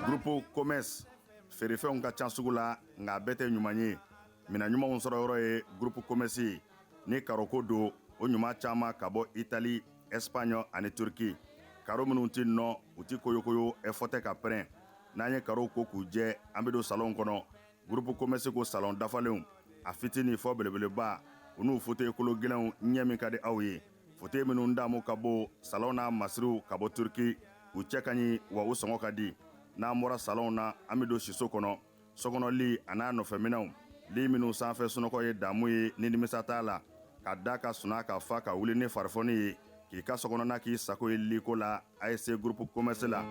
Groupe Commerce feerefɛnw ka ca sugu la nka bɛɛ tɛ ɲuman ye mina ɲumanw sɔrɔ yɔrɔ ye Groupe Commerce ni karoko don o ɲuman caman ka bɔ Italie, Espagne ani Turquie. Karo minnu ti nɔ u ti koyokoyo fɔtɛ ka pɛrɛn n'an ye karo ko k'u jɛ an bɛ don salon kɔnɔ Groupe Commerce ko salon dafalenw a fitini fɔ belebeleba u n'u fauteuil kolo gɛlɛnw ɲɛ min ka di aw ye fauteuil minnu damu ka bɔ salon na masiriw ka bɔ Turquie u cɛ ka ɲi wa u sɔngɔ ka di n'an bɔra salon na an bɛ don siso kɔnɔ sokɔnɔli a n'a nɔfɛminɛw li minnu sanfɛ sunɔgɔ ye damu ye ni nimisa t'a la ka da ka suna ka fa ka wuli ni farifoni ye k'i ka sokɔnɔna k'i sago ye liko la ASC Groupe Commerce la.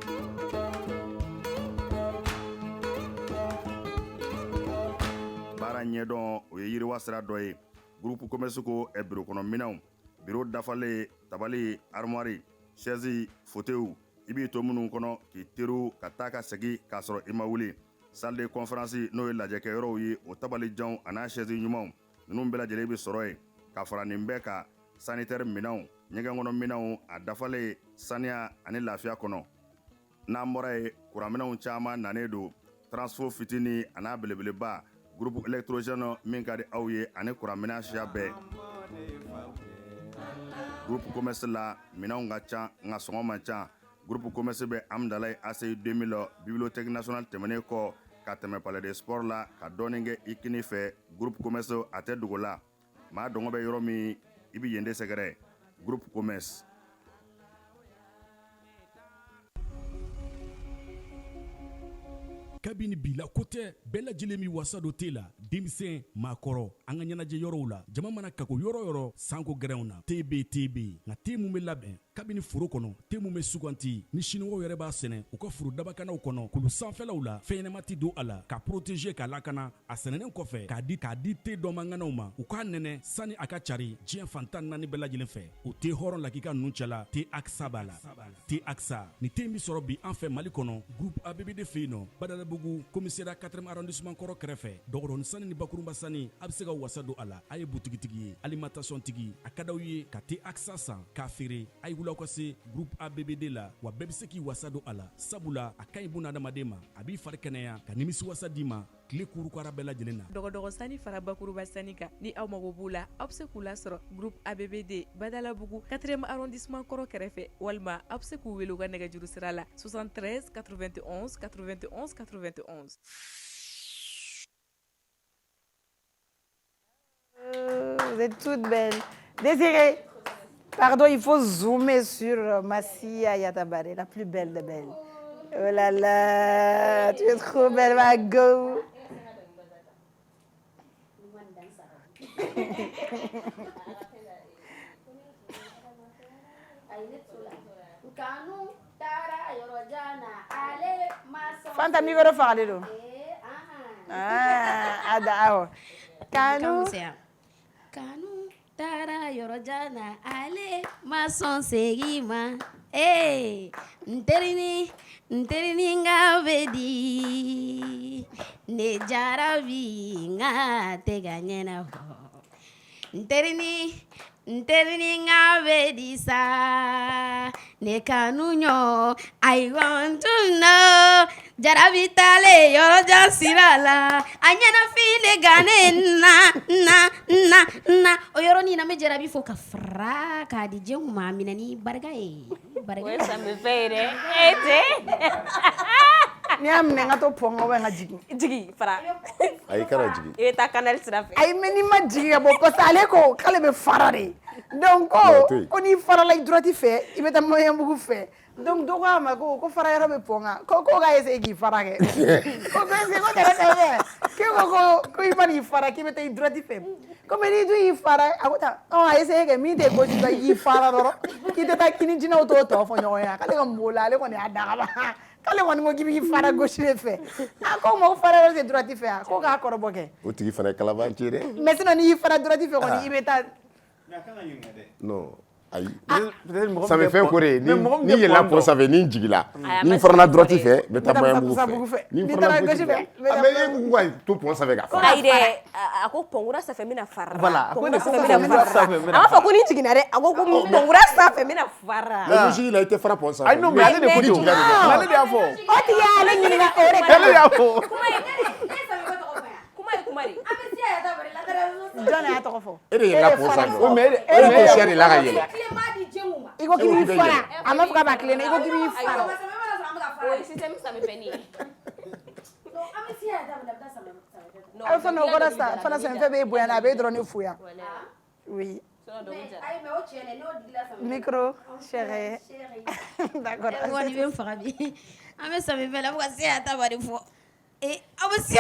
Baara ɲɛdɔn o ye yiriwa sira dɔ ye Groupe Commerce ko biro kɔnɔ minɛnw biro dafalen tabali armoire chaise fauteuil i b'i to minnu kɔnɔ k'i teriw ka taa ka segin k'a sɔrɔ i ma wuli salle de conférence n'o ye lajɛkɛyɔrɔw ye o tabalijanw a n'a chaise ɲumanw ninnu bɛɛ lajɛlen bɛ sɔrɔ yen ka fara nin bɛɛ kan sanitaire minɛnw ɲɛgɛn kɔnɔ minɛnw a dafalen saniya ani lafiya kɔnɔ n'an bɔra ye kuranminɛnw caman nanen don transfo fitini a n'a belebeleba groupe électrogène min ka di aw ye ani kuranminɛn siya bɛɛ. Groupe Commerce la minɛnw ka ca nka sɔngɔ man ca. Groupe Commerce bɛ Amdalaye ACI 2000 Bibliothèque nationale tɛmɛnen kɔ ka tɛmɛ Palais des Sports la ka dɔɔnin kɛ i kini fɛ Groupe Commerce a tɛ dogo la maa dɔngɔ bɛ yɔrɔ min i bɛ yen de sɛgɛrɛ Groupe Commerce. Kabini bila kote bɛɛ lajɛlen mi wasa do te la denmisɛn maakɔrɔ an ka ɲɛnajɛ yɔrɔw la jama mana kako yɔrɔ yɔrɔ sanko gɛrɛnw na TB nka te mun bɛ labɛn kabini foro kɔnɔ te mun bɛ suganti ni siniwaw yɛrɛ b'a sɛnɛ u ka foro dabakanaw kɔnɔ kulu sanfɛlaw la fɛnɲɛnama ti don a la ka protéger ka lakana a sɛnɛnen kɔfɛ k'a di te dɔmanganaw ma u k'a nɛnɛ sani a ka cari diɲɛ fantan naani bɛɛ lajɛlen fɛ o te hɔrɔn lakika ninnu cɛla te aksa b'a la te aksa ni te min sɔrɔ bi an fɛ Mali kɔnɔ groupe ABBD fɛ yen nɔ Badalabugu commissariat 4e arrondissement kɔrɔ kɛrɛfɛ dɔgɔdɔni sani ni bakurunba sani a bɛ se ka wasa don a la a ye butigitigi ye alimentation tigi a ka d'aw ye ka te aksa san k'a feere a ye wulaw ka se groupe ABBD la wa bɛɛ bɛ se k'i wasa don a la sabula a ka ɲi buna adamaden ma a b'i fari kɛnɛya ka nimisi wasa d'i ma tile kurukara bɛɛ lajɛlen na dɔgɔdɔgɔ sani fara bakuruba sani kan ni aw mago b'u la aw bɛ se k'u lasɔrɔ groupe ABBD Badalabugu 4e arrondissement kɔrɔ kɛrɛfɛ walima aw bɛ se k'u wele u ka nɛgɛjuru sira la 73 91 91 91. Vous êtes toutes belles. Désirée, pardon, il faut zoomer sur Massia Yatabare, la plus belle des belles. Oh là là, tu es trop belle, ma go. Fanta mi goro faale do. Ah, ada. Kanu tara yɔrɔ jana ale ma sɔn segin ma nterini nga bɛ di ne jarabi nga tɛ ka ɲɛnabɔ nterini nga bɛ di sa ne kanu ɲɔ I want to know jarabi tale yɔrɔ jan sira la a ɲɛnafin de gane na o yɔrɔnin na n bɛ jarabi fo ka fara k'a di jɛnw ma minɛ ni barika ye o ye sanbe fɛ ye dɛ n'i y'a minɛ n ka to pɔn kan n ka jigin fara ayi kana jigin i bɛ taa kanali sira fɛ ayi mɛ n'i ma jigin ka bɔ parce que ale ko k'ale bɛ fara de donc ko n'i farala droite fɛ i bɛ taa Moyenbugu fɛ donc dɔ k'a ma ko fara yɔrɔ bɛ pɔn kan ko k'a essayer k'i fara kɛ ko est-ce que ko tɛ tɛ fɛ k'e ko i ma n'i fara k'i bɛ taa droite fɛ comme n'i dun y'i fara a ko tan a essayer kɛ min tɛ gauche fɛ i k'i fara dɔrɔn k'i tɛ taa kini jinɛw t'o tɔ fɔ ɲɔgɔn ye k'ale ka mɔgɔw la ale kɔni y'a dagaba k'ale kɔni ko k'i b'i fara gauche de fɛ a ko ma ko fara yɔrɔ tɛ droite fɛ a ko k'a kɔrɔbɔ kɛ o tigi fana ye kalaban ci dɛ mais sinon n'i y'i fara droite fɛ kɔni i bɛ taa non ayi ça me fait courir ni yɛlɛla pont sanfɛ ni n jigila ni n farala droite fɛ n bɛ taa Maɲanbugu fɛ ni n farala gauche fɛ mais e ko ka to pont sanfɛ ka fara ayi dɛ a ko pɔnkura sanfɛ n bɛna fara voilà a m'a fɔ ko ni n jiginna dɛ a ko pɔnkura sanfɛ n bɛna fara logique la i tɛ fara pont sanfɛ ayi non mais ale de ko ten ale de y'a fɔ o tigi y'ale ɲininka o de ale de y'a fɔ jɔn y'a tɔgɔ fɔ e de yɛlɛla pont sanfɛ o mais e de ko siya de la ka yɛlɛ i ko k'i b'i fara a ma fɔ k'a b'a tilen dɛ i ko k'i b'i fara aw fana o kɔrɔ sa fana sɛnɛfɛn b'e bonya na a b'e dɔrɔn ne fo yan oui micro chérie d'accord Wani bɛ n faga bi an bɛ Samifɛ la fo ka se a ta bari fɔ aw bɛ se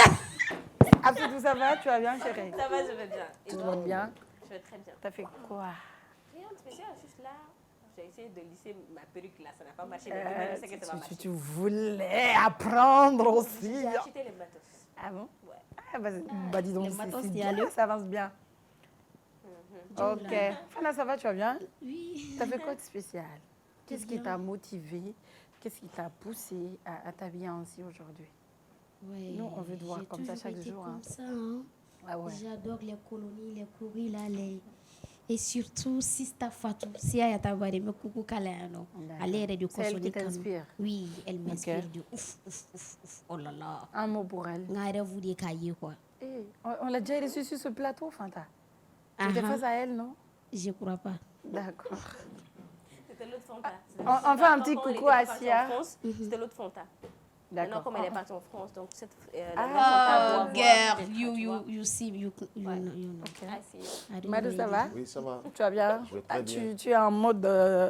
Abdou, ça va? Tu vas bien, chérie? Ça va, je vais bien. Tu vas bien? Je vais très bien. T'as fait quoi? Rien de spécial, juste là. J'ai essayé de lisser ma perruque là, ça n'a pas marché. Mais je sais que ça va marcher. Tu voulais apprendre aussi. J'ai acheté les matos. Ah bon? Ouais. Ah bah dis donc, c'est bien, ça avance bien. Ok. Fana, ça va, tu vas bien? Oui. T'as fait quoi de spécial? Qu'est-ce qui t'a motivé? Qu'est-ce qui t'a poussé à t'habiller ainsi aujourd'hui? Ouais, nous, on veut te voir comme ça chaque jour. Comme ça, hein. Ah ouais. J'adore les colonies, les gorilles, et surtout Sista Fatou. Si elle t'a vu, mais coucou Kaléano. Elle est de C'est elle qui t'inspire? Oui, elle m'inspire de ouf. Oh là là. Un mot pour elle. Vous des cahiers, quoi. On l'a déjà reçue sur ce plateau, Fanta. Tu étais face à elle, non? Je crois pas. D'accord. C'était l'autre Fanta. On fait un petit coucou à Sia. C'était l'autre Fanta. Maintenant, comme elle est partie en France, donc cette oh, girl, you see, you know. Okay. Madou, ça va? Oui, ça va. Tu vas bien? Je vais très bien. Tu es en mode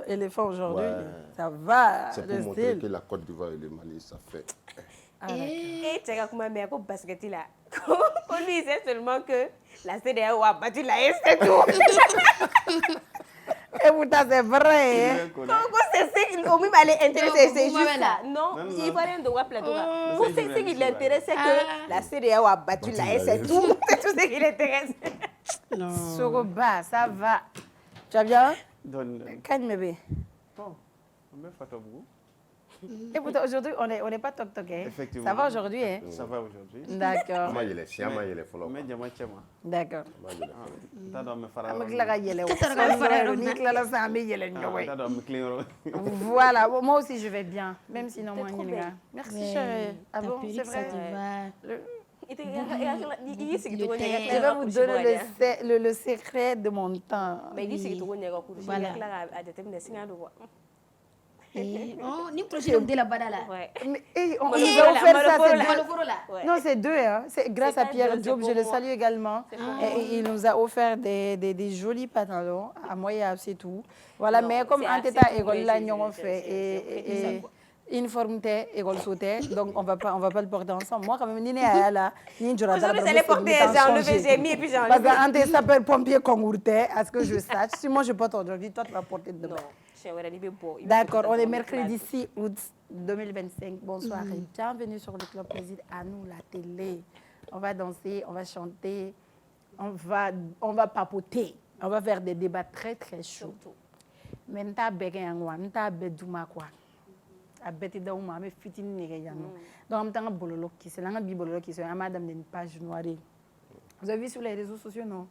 éléphant aujourd'hui. Ouais. Ça va. C'est pour montrer que la Côte d'Ivoire et le Mali, ça fait. Et tu as comme un basket là. Pour lui, c'est seulement que la CDAO a battu la S et tout. Et pourtant, c'est vrai. Pourquoi c'est ce qui m'allait intéresser? C'est juste ça. Non, il va rien de voir plateau. Pour ce qui l'intéresse, c'est que la CDAO a battu la S et tout. C'est tout ce qui l'intéresse. Soroba, ça va. Tu vas bien? Calme, bébé. Bon, on met Fatabou. Et pourtant, aujourd'hui, on n'est pas toc-toc. Effectivement. Ça va aujourd'hui, hein? Ça va aujourd'hui. D'accord. D'accord. Voilà, moi aussi je vais bien, même si non, moi, merci chérie. Ah bon, c'est vrai. Je vais vous donner le secret de mon temps. Mais il dit que tu voilà. Oh, ni projet de la badala. Mais on nous a offert ça, c'est deux. Non, c'est deux. Hein. C'est grâce à Pierre Diop, je le salue également. Et il nous a offert des jolis pantalons. À moi, c'est tout. Voilà, non, mais comme en état école, là, on fait et uniformité, école sauté, donc on va pas le porter ensemble. Moi, quand même, ni là, ni je aujourd'hui, c'est les porter, j'ai enlevé, j'ai mis et puis j'ai enlevé. Parce qu'en t'es sapeur-pompier congourtais, à ce que je sache, si moi je porte aujourd'hui, toi tu vas porter demain. D'accord, on est mercredi 6 août 2025. Bonsoir et bienvenue sur le Club Plaisir. À nous, la télé. On va danser, on va chanter, on va papoter. On va faire des débats très très chauds. Mais on t'a bégué en quoi, on t'a bédou ma quoi. A bêté dans ma mais fitine n'est rien. Donc en même temps, bololo qui c'est là, bibololo qui c'est un madame d'une page noire. Vous avez vu sur les réseaux sociaux, non?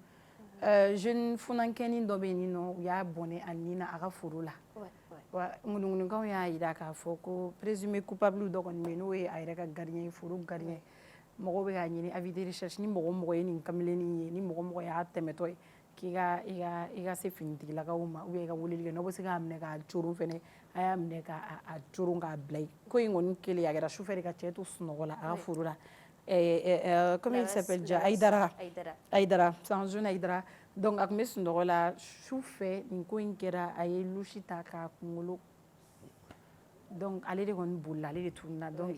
Jeune Funankeni Dobenino, il y a abonné à Nina Arafurula. Nous avons eu un foko présumé coupable de Meno et Aïraka Gardien, Furu Gardien. Moro a ni avis recherche ni Moro ni Kamileni ni Moro ya Temetoy qui a se fini la Gauma ou a voulu no was a nega churu fene I am nega a churunga blake going on Kelly a chauffeur cacheto snola Arafurula. Comment il s'appelle déjà? Aïdara, c'est un jeune Aïdara. Donc, avec mes sons là, chauffé, une kera, aïe, louchita, kakungolo. Donc, allez les boule, allez les tourner. Donc,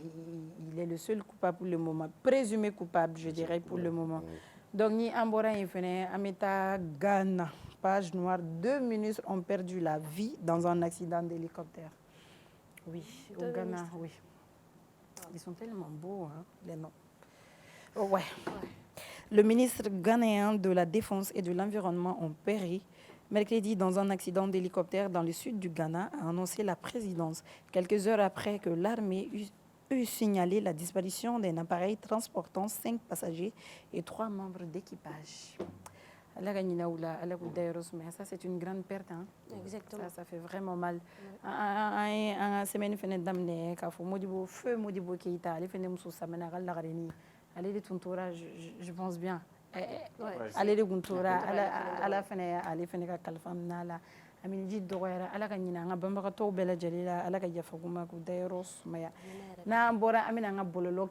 il est le seul coupable pour le moment, présumé coupable, je dirais, pour le moment. Donc, ni Ambora, il venait à Meta Ghana, page noire, 2 ministres ont perdu la vie dans un accident d'hélicoptère. Oui, au Ghana, oui. Ils sont tellement beaux, hein, les noms. Oh, ouais. Le ministre ghanéen de la Défense et de l'Environnement ont péri, mercredi dans un accident d'hélicoptère dans le sud du Ghana, a annoncé la présidence, quelques heures après que l'armée eut signalé la disparition d'un appareil transportant 5 passagers et 3 membres d'équipage. Ça, c'est une grande perte. Hein? Exactement. Ça fait vraiment mal. En semaine, Modibo Keïta, je pense bien. Ale de guntura ala fana ale fana ka kalifam nala aminji dɔgɔyara ala ka ɲina an ka banbagatɔw bɛɛ lajɛlen la ala ka yafaguma k'u dayɔrɔ sumaya n'an bɔra an bɛna an ka bɔlɔlɔ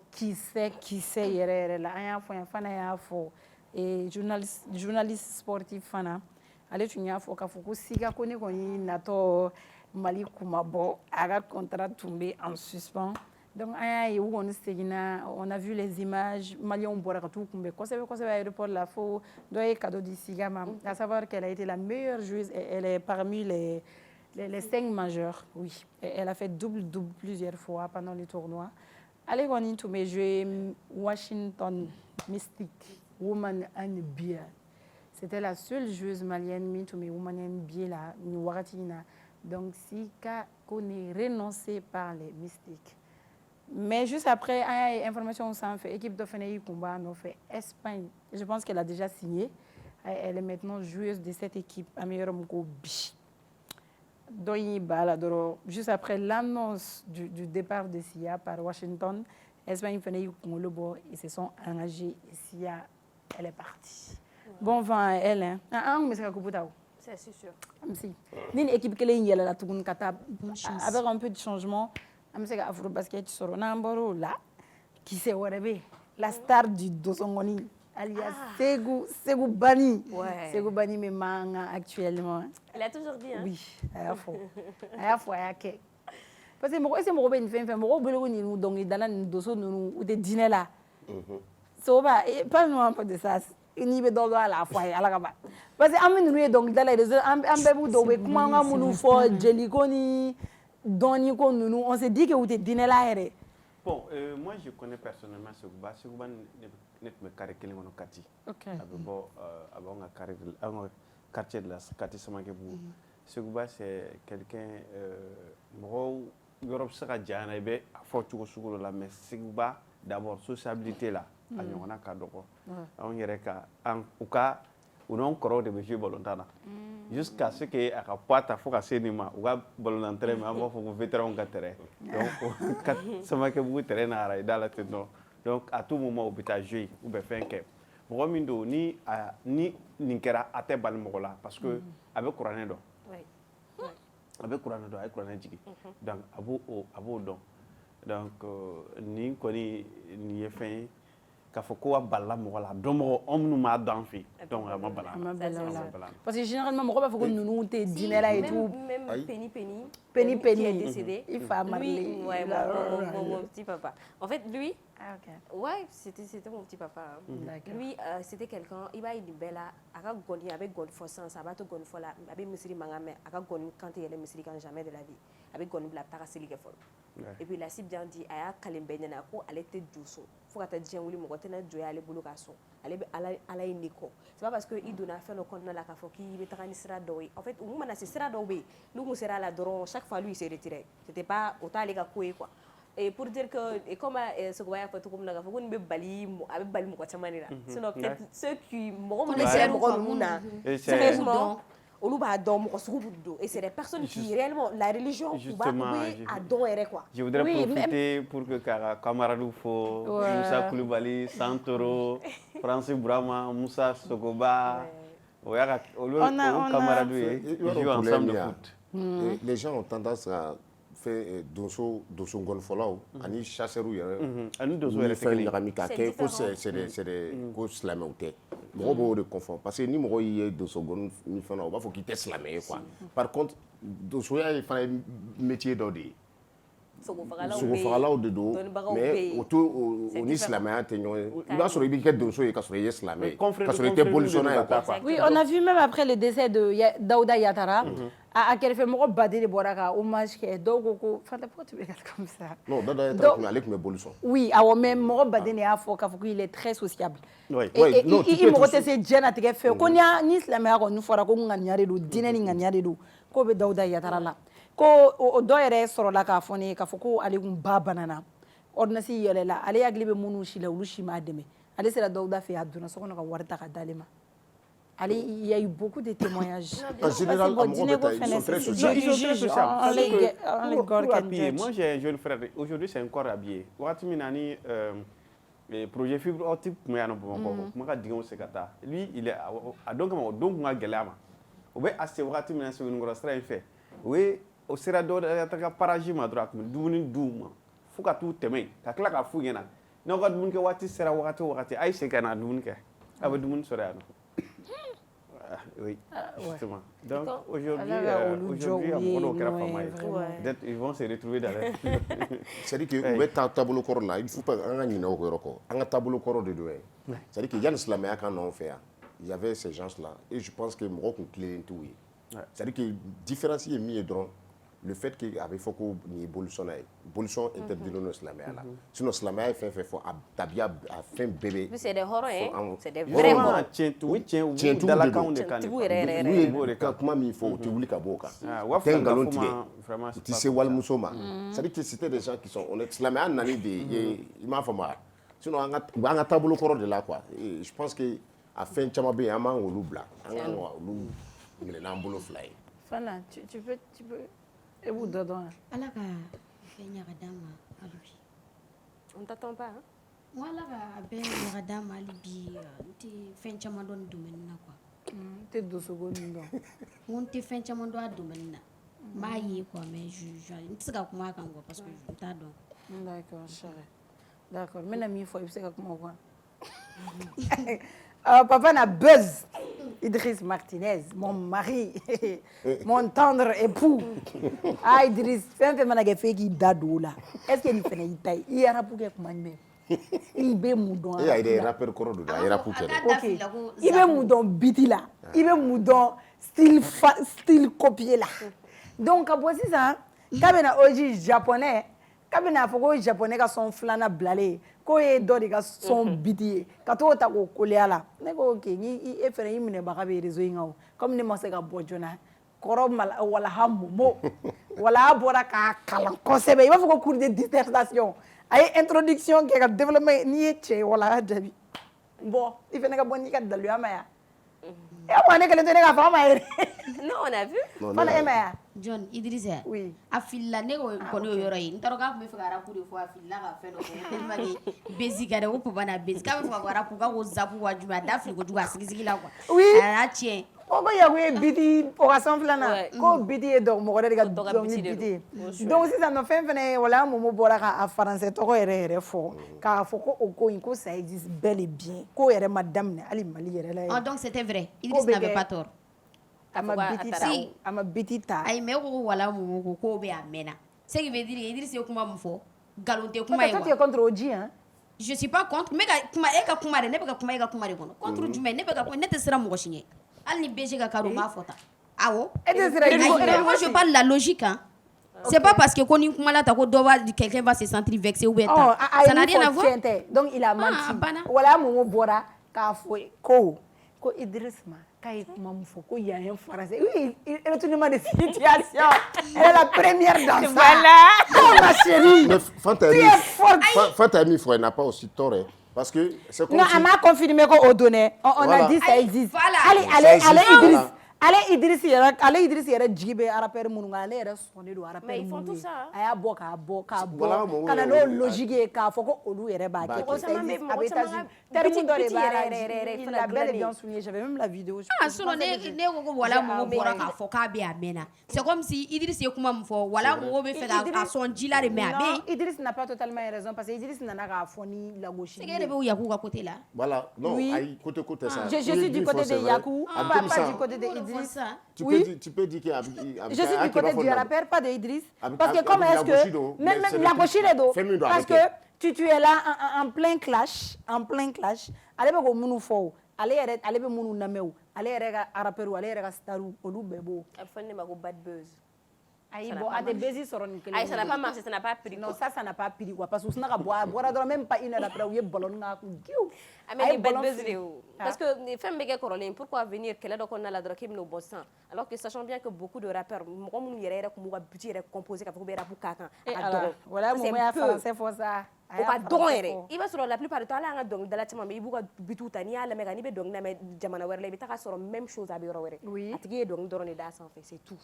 kisɛ yɛrɛ la an y'a fɔ yan fana y'a fɔ journaliste sportif fana ale tun y'a fɔ k'a fɔ ko siga ko ne kɔni natɔ Mali kumabɔ a ka contrat tun bɛ en suspens. Donc, on a vu les images, Malion Boratou, aéroport la faux, cadeau d'ici, à savoir qu'elle a été la meilleure joueuse, elle est parmi les 5 majeurs, oui. Elle a fait double plusieurs fois pendant les tournois. Allez, on a tout joué Washington Mystic, Woman and Beer. C'était la seule joueuse malienne, Woman and Beer, la Waratina. Donc, si qu'on est renoncé par les Mystiques. Mais juste après, information sans fait, équipe de Fenei Kumba nous fait Espagne. Je pense qu'elle a déjà signé. Elle est maintenant joueuse de cette équipe. Juste après l'annonce du départ de Sia par Washington, Espagne Fenei Kumba, ils se sont engagés. Et Sia, elle est partie. Bon vent à elle. Hein. C'est sûr. Une équipe qui est là, avec un peu de changement. Amseka Afrobasket soro namboro là qui c'est la star du Dosongoni alias Segou Bani. Ouais. Segou Bani me manga actuellement. Elle a toujours dit hein. Oui, aya fo aya ke. Parce que moi c'est moi ben fait moi bolo ni nous donc dans la doso nous ou de dîner là. So ba parle-nous un peu de ça. Ni be do à la fois ala ka ba. Parce que amene nous donc dans les réseaux ambe do be kuma ngamunu fo jelikoni on s'est dit que vous êtes dîné là. Bon, moi je connais personnellement Segouba. Segouba n'est pas carré qu'il est Kati. Ok. Avant un quartier de la Kati Samakebu. Segouba c'est quelqu'un moro Europe sera déjà naïbe à fort tout la mais Segouba d'abord sociabilité là. On a cadre. On irait qu'en au cas où non corps de monsieur Bolontana. Jusqu'à ce que à la pointe à faut cinéma ou à Bolontantre mais avant faut vétéran gâterais. Donc ça m'a que vous terrain à dans la tête non. Donc à tout moment au bêta jouer ou bien faire que Romindo ni ninkera à te balmola parce que avec Courané donc. Oui. Avec Courané jigi. Donc abo donc. Donc ni koni ni fin k'a fɔ ko bala mɔgɔ la dɔn mɔgɔ anw minnu m'a dɔn fɛ donc a ma bala parce que généralement mɔgɔ b'a fɔ ko ninnu tɛ diinɛ la et tout même Penny qui est décédé il fa lui ouais mon petit papa en fait lui ouais c'était mon petit papa lui c'était quelqu'un il va être belle aka goni avec goni forçant ça va te goni fola avec misiri mangame aka goni quand il est misiri quand jamais de la vie avec goni bla taka selike fol et puis la cible bien dit aya kalembe na ko ale te duso faut ka ta dien wuli mo tena joya ale bolo ka so ale be ala iniko c'est pas parce que il donna faire le compte la ka fo ki be taka ni sira do en fait ou mana c'est sira do be nous mo sera la doron chaque fois lui il s'est retiré c'était pas autant les gars quoi. Et pour dire que et comme ce qu'on va faire tout comme la faut qu'on be bali avec bali mo ko chamani là sinon peut-être ceux qui mo c'est sérieusement olu b'a dɔn mɔgɔ sugu b'u don et c'est des personnes qui réellement la religion u b'a a dɔn yɛrɛ quoi. Je voudrais profiter pour que camarade fo Moussa Koulibaly, Santoro, Francis Brahma, Moussa Sogoba, on a camarade qui jouent ensemble de foot. Les gens ont tendance à faire dosso golfolaw ani chasseur yɛrɛ ani dosso yɛrɛ fɛn ɲagami k'a kɛ ko c'est des ko silamɛw tɛ mɔgɔ b'o de confond parce que ni mɔgɔ y'i ye dosso gɔni ni fɛn na o b'a fɔ k'i tɛ silamɛ ye quoi par contre dosoya ye fana ye métier dɔ de ye sogofagalaw de don mais o ni silamɛya tɛ ɲɔgɔn ye i b'a sɔrɔ i b'i kɛ donso ye ka sɔrɔ i ye silamɛ ye ka sɔrɔ i tɛ bolitionnant ye quoi. Oui, on a vu même après le décès de Daouda Yattara a kɛrɛfɛ mɔgɔ baden de bɔra ka hommage kɛ dɔw ko Fanta pourquoi tu regardes comme ça non Dada est très ale tun bɛ boli sɔn oui awɔ mais mɔgɔ baden de y'a fɔ k'a fɔ qu'il est très sociable oui i mɔgɔ tɛ se diɲɛnatigɛ fɛ ko ni silamɛya kɔni fɔra ko ŋaniya de don diinɛ ni ŋaniya de don k'o bɛ Dawuda Yatara la ko o dɔ yɛrɛ sɔrɔla k'a fɔ ne ye k'a fɔ ko ale tun ba banana ordonnance yɛlɛla ale hakili bɛ minnu si la olu si m'a dɛmɛ ale sera Dawuda fɛ a donna so kɔnɔ ka wari ta ka d'ale ma. Il y a eu beaucoup de témoignages. En général, ils sont très sociaux. Moi, j'ai un jeune frère. Aujourd'hui, c'est un corps habillé. Le projet fibre optique, lui, il est donc on a galère. On est assez rapide, mais c'est une grosse fait. Oui, au sera de paragime à droite, double doum. Faut que tout t'aimes. T'as claqué à fouiller. Non, quand vous avez sera wakati, aïe, c'est qu'un adunke. Avec du monde sera. Oui, justement. Donc aujourd'hui, ils vont se retrouver dans la... C'est-à-dire que vous êtes tableau corps là, il ne faut pas un tableau corps de deux. C'est-à-dire qu'il y a un islamien qui en fait. Il y avait ces gens-là. Et je pense que Morocco est clé tout. C'est-à-dire que différencier mieux dans le fait qu'il y avait beaucoup d'évolution interdite dans l'islamien là. Sinon l'islamien il fait tabia a fait bébé. C'est des horreurs, c'est des vrais horreurs. Tiens tout dans la camp de Cannes. Oui, comment il faut tu voulais kaboka. T'es un galon tigé. Tu sais wal musoma. C'est-à-dire que c'était des gens qui sont honnêtes. L'islamien nani de il m'a fait mal. Sinon on a tableau corps de là quoi. Et je pense que à fin chamabe ama ngolu bla. Anga ngolu ngene ambolo fly. Fana, tu peux et vous dedans. Ala ka fenya kadama alubi. On t'attend pas hein? Moi la ka be kadama alubi ti fencha mandon domaine na quoi. Te 2 secondes non. On te fencha mandon a domaine na. Ma yi quoi mais je ntika kuma kan go parce que je ta don. D'accord, chérie. D'accord, mais la mi fois il sait comment quoi. Papa n'a buzz. Idriss Martinez, mon mari, mon tendre époux. Ah, Idriss, fais un peu fait qui dado là. Est-ce qu'il fait une taille? Il y a un peu de man. Il be moudon. Il y a des rappeurs corps de là, il y a rappeur. OK. Il be moudon biti là. Il be moudon style copier là. Donc à voici ça, kabena oji japonais, kabena foko japonais ka son flana blale. Ko ye dɔ de ka son biti ye ka t'o ta k'o kole a la ne ko ok ni e fɛnɛ y'i minɛbaga bɛ réseau in kan o comme ne ma se ka bɔ joona kɔrɔ walaha momo walaha bɔra k'a kalan kosɛbɛ i b'a fɔ ko cours de dissertation a ye introduction kɛ ka développement n'i ye cɛ ye walaha jaabi bon i fɛnɛ ka bɔ n'i ka daluya ma ya e ko ne kelen tɛ ne k'a fɔ an ma yɛrɛ non on a vu fana e ma ya John Idrissa oui a filila ne ko kɔni o yɔrɔ ye n t'a dɔn k'a tun bɛ fɛ ka arabu de fɔ a filila ka fɛn dɔ fɔ tellement que bezi ka dɛ ko papa na bezi k'a bɛ fɛ ka fɔ arabu k'a ko zapu wa jumɛn a da fili kojugu a sigi la quoi oui a y'a tiɲɛ ko yago ye biti o ka san filanan ko biti ye mɔgɔ wɛrɛ de ka dɔnkili biti ye donc sisan nɔ fɛn fɛnɛ ye wala momo bɔra k'a faransɛ tɔgɔ yɛrɛ fɔ k'a fɔ ko o ko in ko ça existe bel et bien ko yɛrɛ ma daminɛ hali Mali yɛrɛ la oh donc c'était vrai Idriss n'avait pas tort a ma biti ta ayi mais ko wala momo ko k'o bɛ a mɛnna ce qui veut dire Idriss ye kuma min fɔ nkalon tɛ kuma ye toi tu es contre Oji hein je suis pas contre mais ka kuma e ka kuma de ne bɛ ka kuma e ka kuma de kɔnɔ contre jumɛn ne bɛ ka kuma ne tɛ siran mɔgɔ si ɲɛ hali ni BG ka kado m'a fɔ tan awɔ moi je parle la logique hein c'est pas parce que ko ni kuma la ta ko dɔ b'a quelqu'un va se sentir vexé ou bien tan ça n'a rien à voir donc il a menti wala momo bɔra k'a fɔ ko Idriss ma k'a ye kuma min fɔ ko yan ye français oui retournement de situation elle est la première dans ça voilà oh ma chérie Fanta mi frère n'a pas aussi tort hein. Parce que c'est comme non, on m'a confirmé qu'on donnait. On a dit ça existe. Voilà. Allez Idriss yɛrɛ jigi bɛ rapper minnu kan ale yɛrɛ sɔnnen don rapper mais ils font tout ça a y'a bɔ ka na n'o logique ye k'a fɔ ko olu yɛrɛ b'a kɛ ko ça existe a bɛ États-Unis terme dɔ de b'a la il l'a bel et bien souligné j'avais même la vidéo sinon ne ko ko wala mɔgɔ bɔra k'a fɔ k'a bɛ a mɛnna c'est comme si Idriss ye kuma min fɔ wala mɔgɔ bɛ fɛ k'a sɔn ji la de mais a bɛ non Idriss n'a pas totalement raison parce que Idriss nana k'a fɔ ni lagosi c'est que ne bɛ Yaku ka côté là voilà non ayi côté ça je suis du côté de Yaku pas du côté de Idriss tu peux dire qu'il y a je suis du côté du rappeur pas de Idriss parce que comment est-ce que même la gauche les dos parce que tu es là en plein clash ale bɛ ko minnu fɔ ale bɛ minnu lamɛn ale yɛrɛ ka rappeur ale yɛrɛ ka star olu bɛɛ b'o. A fɔ ne ma ko bad buzz. Ayi bon a tɛ buzz sɔrɔ nin kelen. Ayi ça n'a pas marché, ça n'a pas pris. Non ça n'a pas pris quoi parce que u sina ka bɔ a bɔra dɔrɔn même pas une heure après u ye ballon k'a kun giw. Mais ni bad buzz de o. Parce que fɛn bɛ kɛ kɔrɔlen pourquoi venir kɛlɛ dɔ kɔnɔna la dɔrɔn k'i bɛn'o bɔ sisan alors que sachant bien que beaucoup de rappeurs mɔgɔ minnu yɛrɛ kun b'u ka budget yɛrɛ composer k'a fɔ k'u bɛ rap k'a kan a ka dɔgɔ. Voilà mun y'a français fɔ sa. O ka dɔgɔn yɛrɛ i b'a sɔrɔ la plupart du temps hali an ka dɔnkilidala caman bɛ i b'u ka bitiw ta n'i y'a lamɛn ka n'i bɛ dɔnkili lamɛn jamana wɛrɛ la i bɛ taa sɔrɔ même chose a bɛ yɔrɔ wɛrɛ a tigi ye dɔnkili dɔrɔn de d'a sanfɛ c'est tout.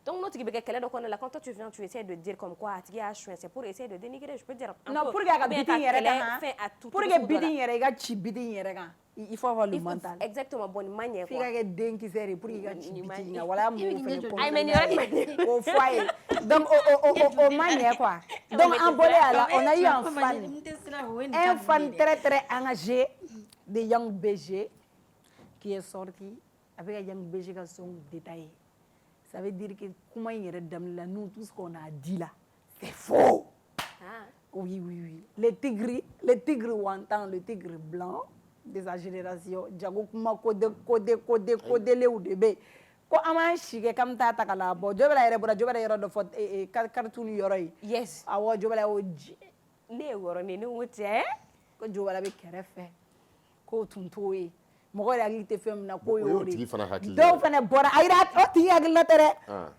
Donc n'o tigi bɛ kɛ kɛlɛ dɔ kɔnɔna la quand toi tu viens tu essaies de dire comme quoi a tigi y'a chouin c'est pour essayer de dénigrer je peux dire un peu. Non pour que a ka biti yɛrɛ kan pour que biti yɛrɛ i ka ci biti yɛrɛ kan il faut avoir le mental. Exactement bon nin ma ɲɛ quoi. F'i ka kɛ denkisɛ de pour que i ka ci biti kan wala mun fɛnɛ pɔn. Ayi mais nin yɔrɔ ma ɲɛ. O fɔ a ye donc o ma ɲɛ quoi. Donc en bolé à la on a eu un fan très engagé de Young BG qui est sorti avec Young BG ka son détaillé. Ça veut dire que kuma in yɛrɛ daminɛ la nous tout ce qu'on a dit là c'est faux. Oui. Les tigres wantan, le tigre blanc de sa génération jago kuma kodelew de bɛ ko an b'an si kɛ k'an bɛ taa ta ka na bɔ jɔ bɛ na yɛrɛ bɔra jɔ bɛ na yɔrɔ dɔ fɔ cartoon yɔrɔ ye. Yes. Awɔ jɔ bɛ na y'o jɛ. Ne ye wɔrɔnin ne ko cɛ. Ko jɔ bɛ na bɛ kɛrɛfɛ k'o tun t'o ye. Mɔgɔ yɛrɛ hakili tɛ fɛn min na k'o ye o de ye. Dɔw fana bɔra a yira o tigi hakilila tɛ dɛ.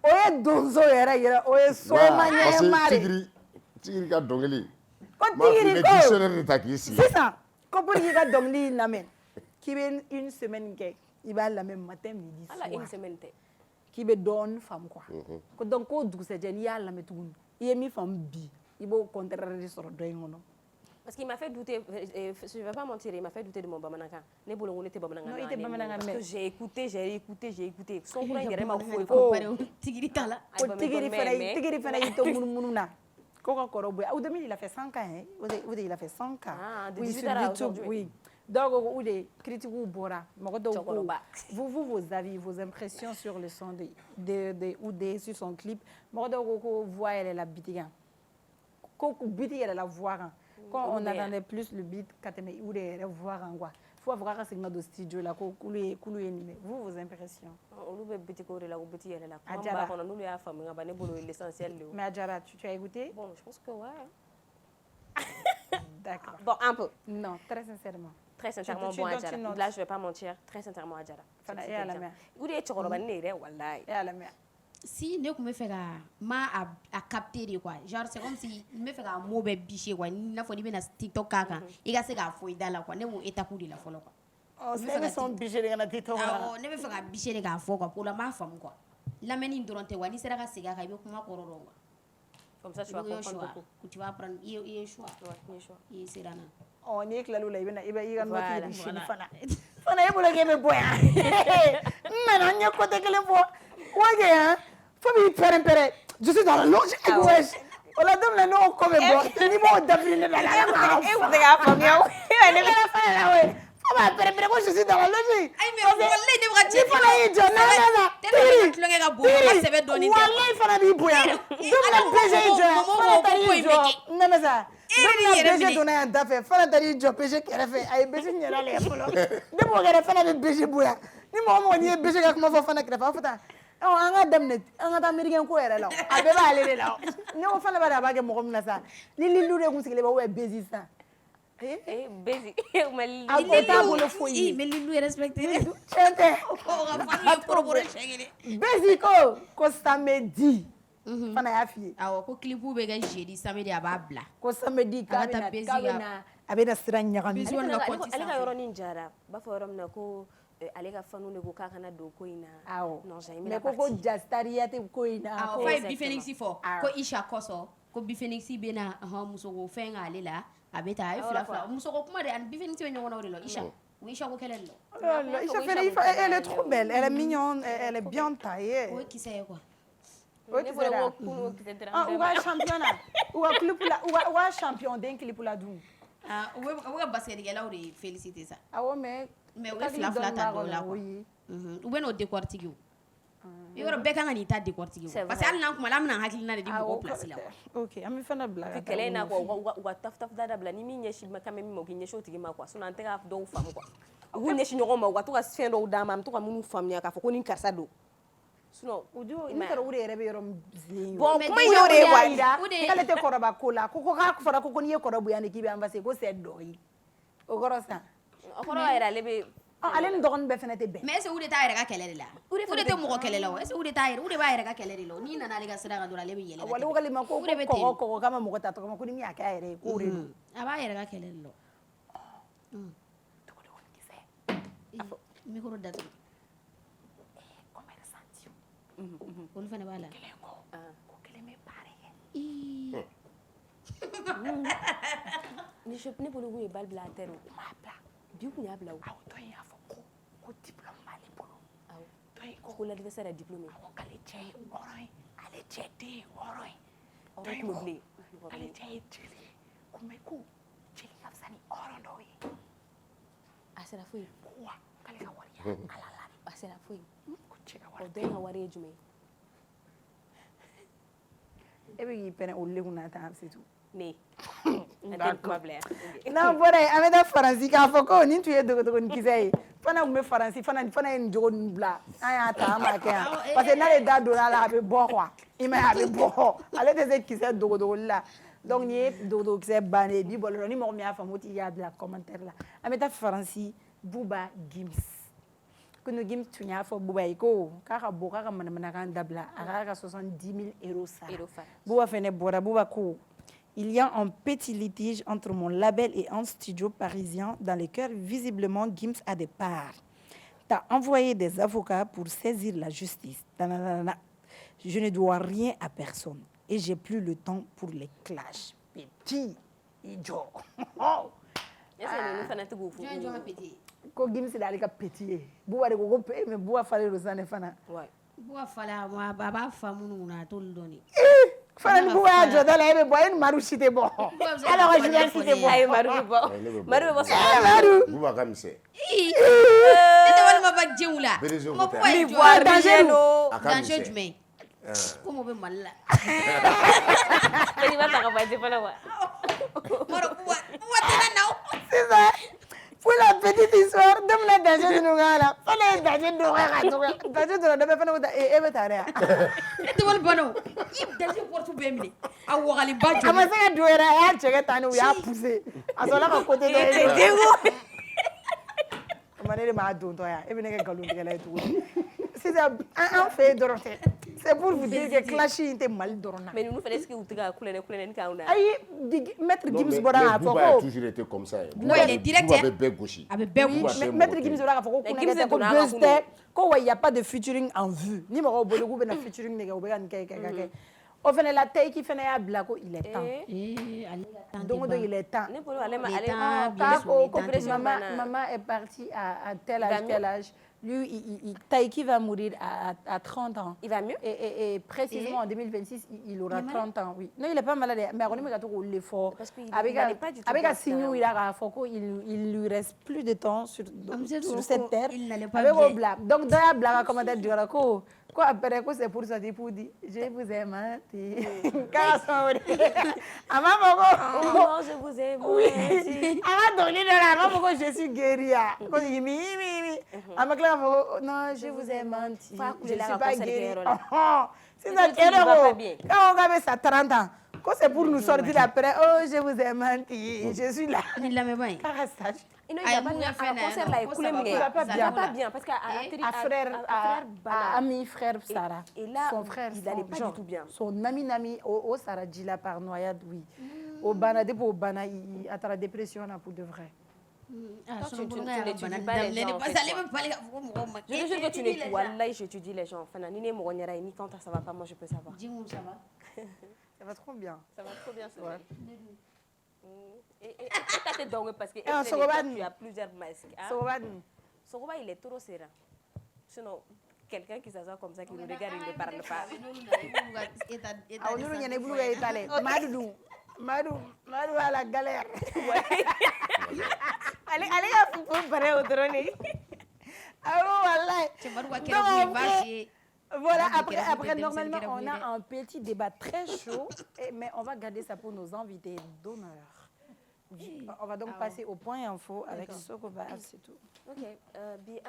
O ye donso yɛrɛ o ye soma ɲɛma de. Tigiri ka dɔnkili. Ko tigiri ko dictionnaire de ta k'i sigi. Sisan ko pour k'i ka dɔnkili lamɛn k'i bɛ une semaine kɛ i b'a lamɛn matin midi soir. Ala une semaine tɛ. K'i bɛ dɔɔnin faamu quoi. Ko donc k'o dugusɛjɛ n'i y'a lamɛn tuguni i ye min faamu bi i b'o contraire de sɔrɔ dɔ in kɔnɔ. Parce qu'il m'a fait douter, je ne vais pas mentir, il m'a fait douter de mon bamanankan. Ne bolo ngone te bamanankan. Non, il était bamanankan mais j'ai écouté. Son courant yɛrɛ ma foyi fɔ. Tigiri t'a la. O tigiri fana y'i to munumunu na. Ko ka kɔrɔ bonya. Au début il a fait 100 ans hein. Il a fait 100 ans. Ah, oui, sur YouTube, oui. Donc où des critiques bora, mɔgɔ dɔw ko vous vos avis, vos impressions sur le son de sur son clip. Mɔgɔ dɔw ko voix elle est la biti kan. Ko biti elle la voix kan. Quand on attendait plus le beat, quand on est voir en quoi. Il faut avoir un signal de studio là, couler animé. Vos impressions. On nous veut petit corps là, ou petit elle là. Adjara, on nous a famille, on va ne l'essentiel. Mais Adjara, tu as écouté? Bon, je pense que ouais. D'accord. Bon, un peu. Non, très sincèrement. Très sincèrement, bon Adjara. Là, je vais pas mentir. Très sincèrement, Adjara. Et à la mer. Où est-ce qu'on va aller? Wallahi. Et à la mer. Si ne kun bɛ fɛ ka ma a capter de quoi genre c'est comme si n bɛ fɛ ka mot bɛɛ bicher quoi n'a fɔ n'i bɛna TikTok k'a kan i ka se k'a fɔ i da la quoi ne b'o étape de la fɔlɔ quoi. Ɔ ne bɛ sɔn bicher de ka na TikTok la. Awɔ ne bɛ fɛ ka bicher de k'a fɔ quoi pour la n b'a faamu quoi lamɛnni dɔrɔn tɛ wa n'i sera ka segin a kan i bɛ kuma kɔrɔ dɔn quoi. Comme ça tu vas comprendre beaucoup. Tu vas apprendre i ye choix. Ouais, choix. I ye sera na. Ɔ n'i tilal'o la i ka note de bicher fana. Fana e bolo k'e bɛ bɔ yan. N nana n ye côté kelen fɔ. Wa kɛ yan. Faut me pɛrɛn-pɛrɛn je suis dans la logique wesh o la don min na n'o ko bɛ bɔ n'i m'o dafiri ne da la ala k'a fɔ e kun tɛ k'a faamuya o ne bɛ fɛn yɛrɛ o fo b'a pɛrɛn-pɛrɛn ko je suis dans la logique ayi mais walayi ne bɛ ka ci fana y'i jɔ na tellement tulonkɛ ka bon ka sɛbɛ dɔɔnin tɛ walayi fana b'i bonya don min na BG y'i jɔ yan fana taar'i jɔ ne bɛ sa don min na BG donna yan da fɛ fana taar'i jɔ BG kɛrɛfɛ a ye BG ɲɛda lajɛ fɔlɔ ne b'o kɛ dɛ fana bɛ BG bonya ni mɔgɔ mɔgɔ n'i ye BG ka kuma fɔ fana kɛrɛfɛ a fɔ tan an ka daminɛ an ka taa américain ko yɛrɛ la a bɛɛ b'ale de la ne ko fana b'a dɔn a b'a kɛ mɔgɔ min na sa ni Lilu de kun sigilen bɛ ou bien Bezi sisan Bezi mais a ko t'a bolo foyi ye mais Lilu ye respecté tiɲɛ tɛ o ka fɔ ye propre siɲɛ kelen Bezi ko samedi fana y'a f'i ye awɔ ko clipu bɛ kɛ jeudi samedi a b'a bila ko samedi k'a bɛna sira ɲagami ale ka yɔrɔnin jara b'a fɔ yɔrɔ min na ko ale ka fanu de ko k'a kana don ko in na awɔ mais ko jastariya tɛ ko in na awɔ f'a ye Bifenix fɔ ko Isha kɔsɔn ko Bifenix bɛ na musoko fɛn k'ale la a bɛ taa a ye fila musoko kuma de ani Bifenix bɛ ɲɔgɔn na o de la Isha o Isha ko kɛlɛ de la Isha fɛnɛ elle est trop belle elle est mignonne elle est bien taillée o ye kisɛ ye quoi u ka champion na u ka clip la u ka champion den clip la dun u bɛ ka basketkɛlaw de féliciter sa awɔ mais u bɛ fila ta dɔw la quoi u bɛ n'o décortiquer yɔrɔ bɛɛ kan ka n'i ta décortiquer parce que hali n'an kuma la an bɛna hakilina de di mɔgɔw place la ok an bɛ fɛn dɔ bila ka taa kɛlɛ in na quoi u ka taf da dabila ni min ɲɛsin ma kan bɛ min ma o k'i ɲɛsin o tigi ma quoi sinon an tɛ ka dɔw faamu quoi u ɲɛsi ɲɔgɔn ma u ka to ka fɛn dɔw d'a ma an bɛ to ka minnu faamuya k'a fɔ ko nin karisa don sinon o don ne taara o de yɛrɛ bɛ yɔrɔ min bilen bon kuma in y'o de ye wa k'ale tɛ kɔrɔba ko la ko k'a fɔra ko n'i ye kɔrɔ bonya de k'i bɛ anbase ko c'est dɔ ye o kɔrɔ sisan o kɔrɔ yɛrɛ ale bɛ ale ni dɔgɔnin bɛɛ fana tɛ bɛn mais est-ce que u de t'a yɛrɛ ka kɛlɛ de la u de tɛ mɔgɔ kɛlɛ la wa est-ce que u de b'a yɛrɛ ka kɛlɛ de la n'i nana ale ka sira kan dɔrɔn ale bɛ yɛlɛ wale ko k'ale ma ko kɔgɔ k'a ma mɔgɔ ta tɔgɔ ma ko ni min y'a kɛ a yɛrɛ ye k'o de don a b'a yɛrɛ ka kɛlɛ de la micro datugu olu fana b'a la ko kelen bɛ baara kɛ ne bolo k'u ye bali bila a tɛ o m'a bila bi kun y'a bila o awɔ dɔ in y'a fɔ ko diplôme b'ale bolo awɔ dɔ in ko l'anniversaire est diplômé ko k'ale cɛ ye hɔrɔn ye ale cɛ den ye hɔrɔn ye dɔ in ko bilen ale cɛ ye jeli ye ko mɛ ko jeli ka fisa ni hɔrɔn dɔw ye a sera foyi ko wa k'ale ka wari y'a ala la a sera foyi ko cɛ ka o wari dɔ in ka wari ye jumɛn e bɛ k'i pɛrɛn olu le kunna tan a bɛ se tu ne a tɛ kuma bila yan n'an bɔra yen an bɛ taa faransi k'a fɔ ko nin tun ye dogodogonin kisɛ ye fana tun bɛ faransi fana ye nin jogo ninnu bila an y'a ta an b'a kɛ yan parce que n'ale da donna la a bɛ bɔ quoi i m'a ye a bɛ bɔ ale tɛ se kisɛ dogodogoli la donc nin ye dogodogo kisɛ bannen ye bi bɔlɔ la ni mɔgɔ min y'a faamu o tigi y'a bila commentaire la an bɛ taa faransi Bouba Gims kunu Gims tun y'a fɔ Bouba ye ko k'a ka bɔ k'a ka manamanakan dabila a k'a ka 70 000 € sara Bouba fɛnɛ bɔra Bouba ko il y a un petit litige entre mon label et un studio parisien dans lequel visiblement Gims a des parts. T'as envoyé des avocats pour saisir la justice. Je ne dois rien à personne et j'ai plus le temps pour les clashs. Petit idiot. jɔn petit Ko Gims d'ale ka petit ye. Bouba de ko ko mais Bouba fallait le sang fana. ouais Bouba fala a b'a fa minnu kunna a t'olu dɔn de Fana ni Bouba y'a jɔ da la e bɛ bɔ e ni Maru si tɛ bɔ. Alors que Julien si tɛ bɔ. ayi Maru bɛ bɔ Maru bɛ bɔ Maru. Bouba ka misɛn. ne tɛ walima ba jɛnw la Berezon ma ko tɛ. Bouba ye Ivoire jɔn Danger no A ka danger misɛn. jumɛn komi o bɛ Mali la i b'a ta ka bɔ je fana wa Maro Bouba tɛ na C'est ça. Pour la petite histoire, dem na danger ninnu k'a la. Fana ye danger dɔgɔya ka dɔgɔya. Danger dɔrɔn dɔ bɛ fana ko ta e bɛ taa dɛ. ne tɛ wali bana o i danger porte bɛɛ minɛ a wagaliba A ma joli se ka don yɛrɛ a y'a cɛ tan ni u y'a poussé. A sɔrɔla ka côté dɔ ye. denko Ma ne de m'a don tɔ yan e bɛ ne kɛ nkalontigɛla ye cogo di. Sisan an fɛ yen dɔrɔn tɛ. C'est pour vous dire que clash in tɛ Mali dɔrɔn na. mais ninnu fana est-ce que u tɛ ka kulonkɛ k'anw na Ayi maître Gims bɔra k'a fɔ Bouba a ko toujours été comme ça. Bouba il est direct Bouba bɛ bɛɛ gosi. a bɛ bɛɛ Bouba gosi tɛ maître mɔgɔ Gims tɛ. bɔra k'a fɔ ko Gims kulonkɛ tɛ ko donna a ka buzz kun tɛ ko wa il y a pas de featuring en vue ni mɔgɔw bolo k'u bɛna featuring de kɛ u bɛ ka nin kɛ ka kɛ o fana la Taiki fana y'a bila ko il est temps ale ka temps don o tɛ don ban il est temps ne bolo ale ma Les ale temps bien k'a sûr, ko les temps pression tɛ ban. banna. maman est partie à tel Il va âge mieux? tel âge lui Taiki va mourir à 30 ans il va mieux et précisément en 2026 il aura Il est 30 ans oui non il est pas malade mais a kɔni bɛ ka to k'olu de fɔ Parce qu'il a bɛ n'allait pas du tout a bɛ ka bien, signe ça. jira k'a fɔ ko il lui reste plus de temps sur Amzatu cette ko terre il n'allait a pas bɛ k'o bien. bila donc dɔ y'a bila ka commentaire jɔra ko après ko c'est pour sortir pour dire je vous aime hein, k'a sɔn o de a m'a fɔ ko non je vous aime oui a ka dɔnkili dɔ la a m'a fɔ ko je suis guéri ko yimi a ma tila k'a fɔ ko non je vous ai menti je suis pas guéri sisan cɛ dɔ ko k'a bɛ sa 30 ans ko c'est pour nous sortir après oh je vous ai menti je suis là ni lamɛnba in k'a ka sa il a ye mun kɛ fɛn na concert la yan ye nɔ ko kule min ça kɛ va ça va pas bien parce que a frère ami frère Sarah et là son frère il allait pas du tout bien son ami au Sarah Djila par noyade oui au bana depuis au bana a taara dépression na pour de vrai tu n'étudies pas les gens, en fait, je te jure que tu n'étudies wallahi j'étudie les gens fana ni ne mɔgɔ ɲɛra ye ni quand ça va pas moi je peux savoir ça va trop bien ça va trop bien ouais. Et t'as tes dons parce que tu as plusieurs masques Sogoba il est trop serein sinon quelqu'un qui s'assoit comme ça qui nous regarde il ne parle pas aw nunu ɲɛna i bulu ka étaler Madu à la galère ale ka fufu bare o dɔrɔn de wallahi voilà, après normalement, on a un petit débat très chaud, mais on va garder ça pour nos invités d'honneur. On va donc passer au point info avec Sokoba, c'est tout. Ok, bi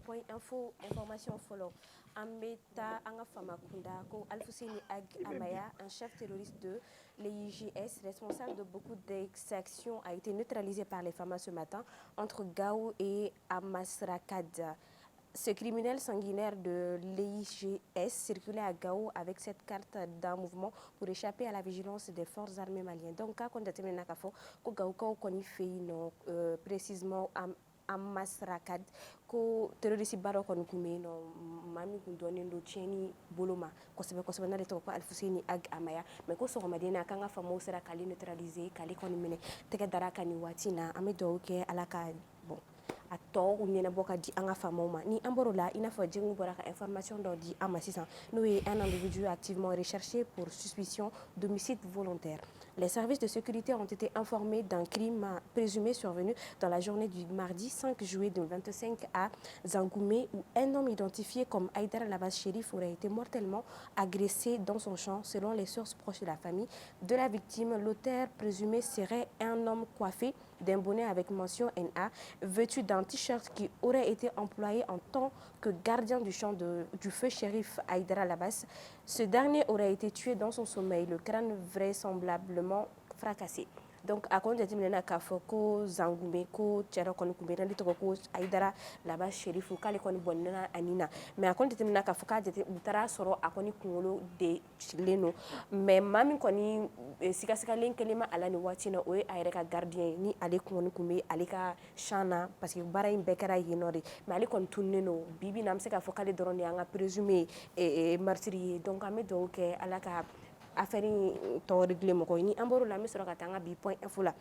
point info information follow. Ambeta anga fama kunda ko Alfousseni Ag Amaya, un chef terroriste de l'IJS, responsable de beaucoup d'exactions, a été neutralisé par les FAMA ce matin entre Gao et Amasrakad. Ce criminel sanguinaire de l'IGS circulait à Gao avec cette carte d'un mouvement pour échapper à la vigilance des forces armées maliennes. Donc, quand on a terminé la CAFO, Gao connaît fait précisément à Masrakad, ko terroriste baro kon kumé no mami kun donen do tieni boloma ko sebe na leto ko Alfousseni Ag Amaya mais ko so madina kanga famo sera kali neutraliser kali kon mine teke daraka ni watina amedo ke alaka bon a tɔ u ɲɛnabɔ ka di an ka faamaw ma ni an bɔr'o la i n'a fɔ Djengu bɔra ka information dɔ di an ma sisan n'o ye un individu activement recherché pour suspicion d'homicide volontaire. Les services de sécurité ont été informés d'un crime présumé survenu dans la journée du mardi 5 juillet 2025 à Zangoumé où un homme identifié comme Haïdara Labas Chérif aurait été mortellement agressé dans son champ. Selon les sources proches de la famille de la victime, l'auteur présumé serait un homme coiffé d'un bonnet avec mention NA, vêtu d'un t-shirt qui aurait été employé en tant que gardien du champ du feu shérif Haïdara Labas. Ce dernier aurait été tué dans son sommeil, le crâne vraisemblablement fracassé. Donc, à compte de Timena Kafoko, Zangoumé, Ko, Tchara Konikoumé, Toko, Haïdara Labas Chérif, ou Kale Konibonena, Anina. Mais à compte de Timena Kafoka, Tara Soro, à Konikolo de Chileno. Mais Mami Koni, Sikasika Lenkelema, Alani Watina, Oe, Aereka Gardien, ni Ale Konikoumé, Aleka Chana, parce que Baraim Bekara Yenori, mais Ale Kontuneno, Bibi Namseka Fokale Dorone, a présumé et martyrier. Donc, à Medoke, Alaka. Affaire to réglé moko ni amboro la misra katanga bi point info la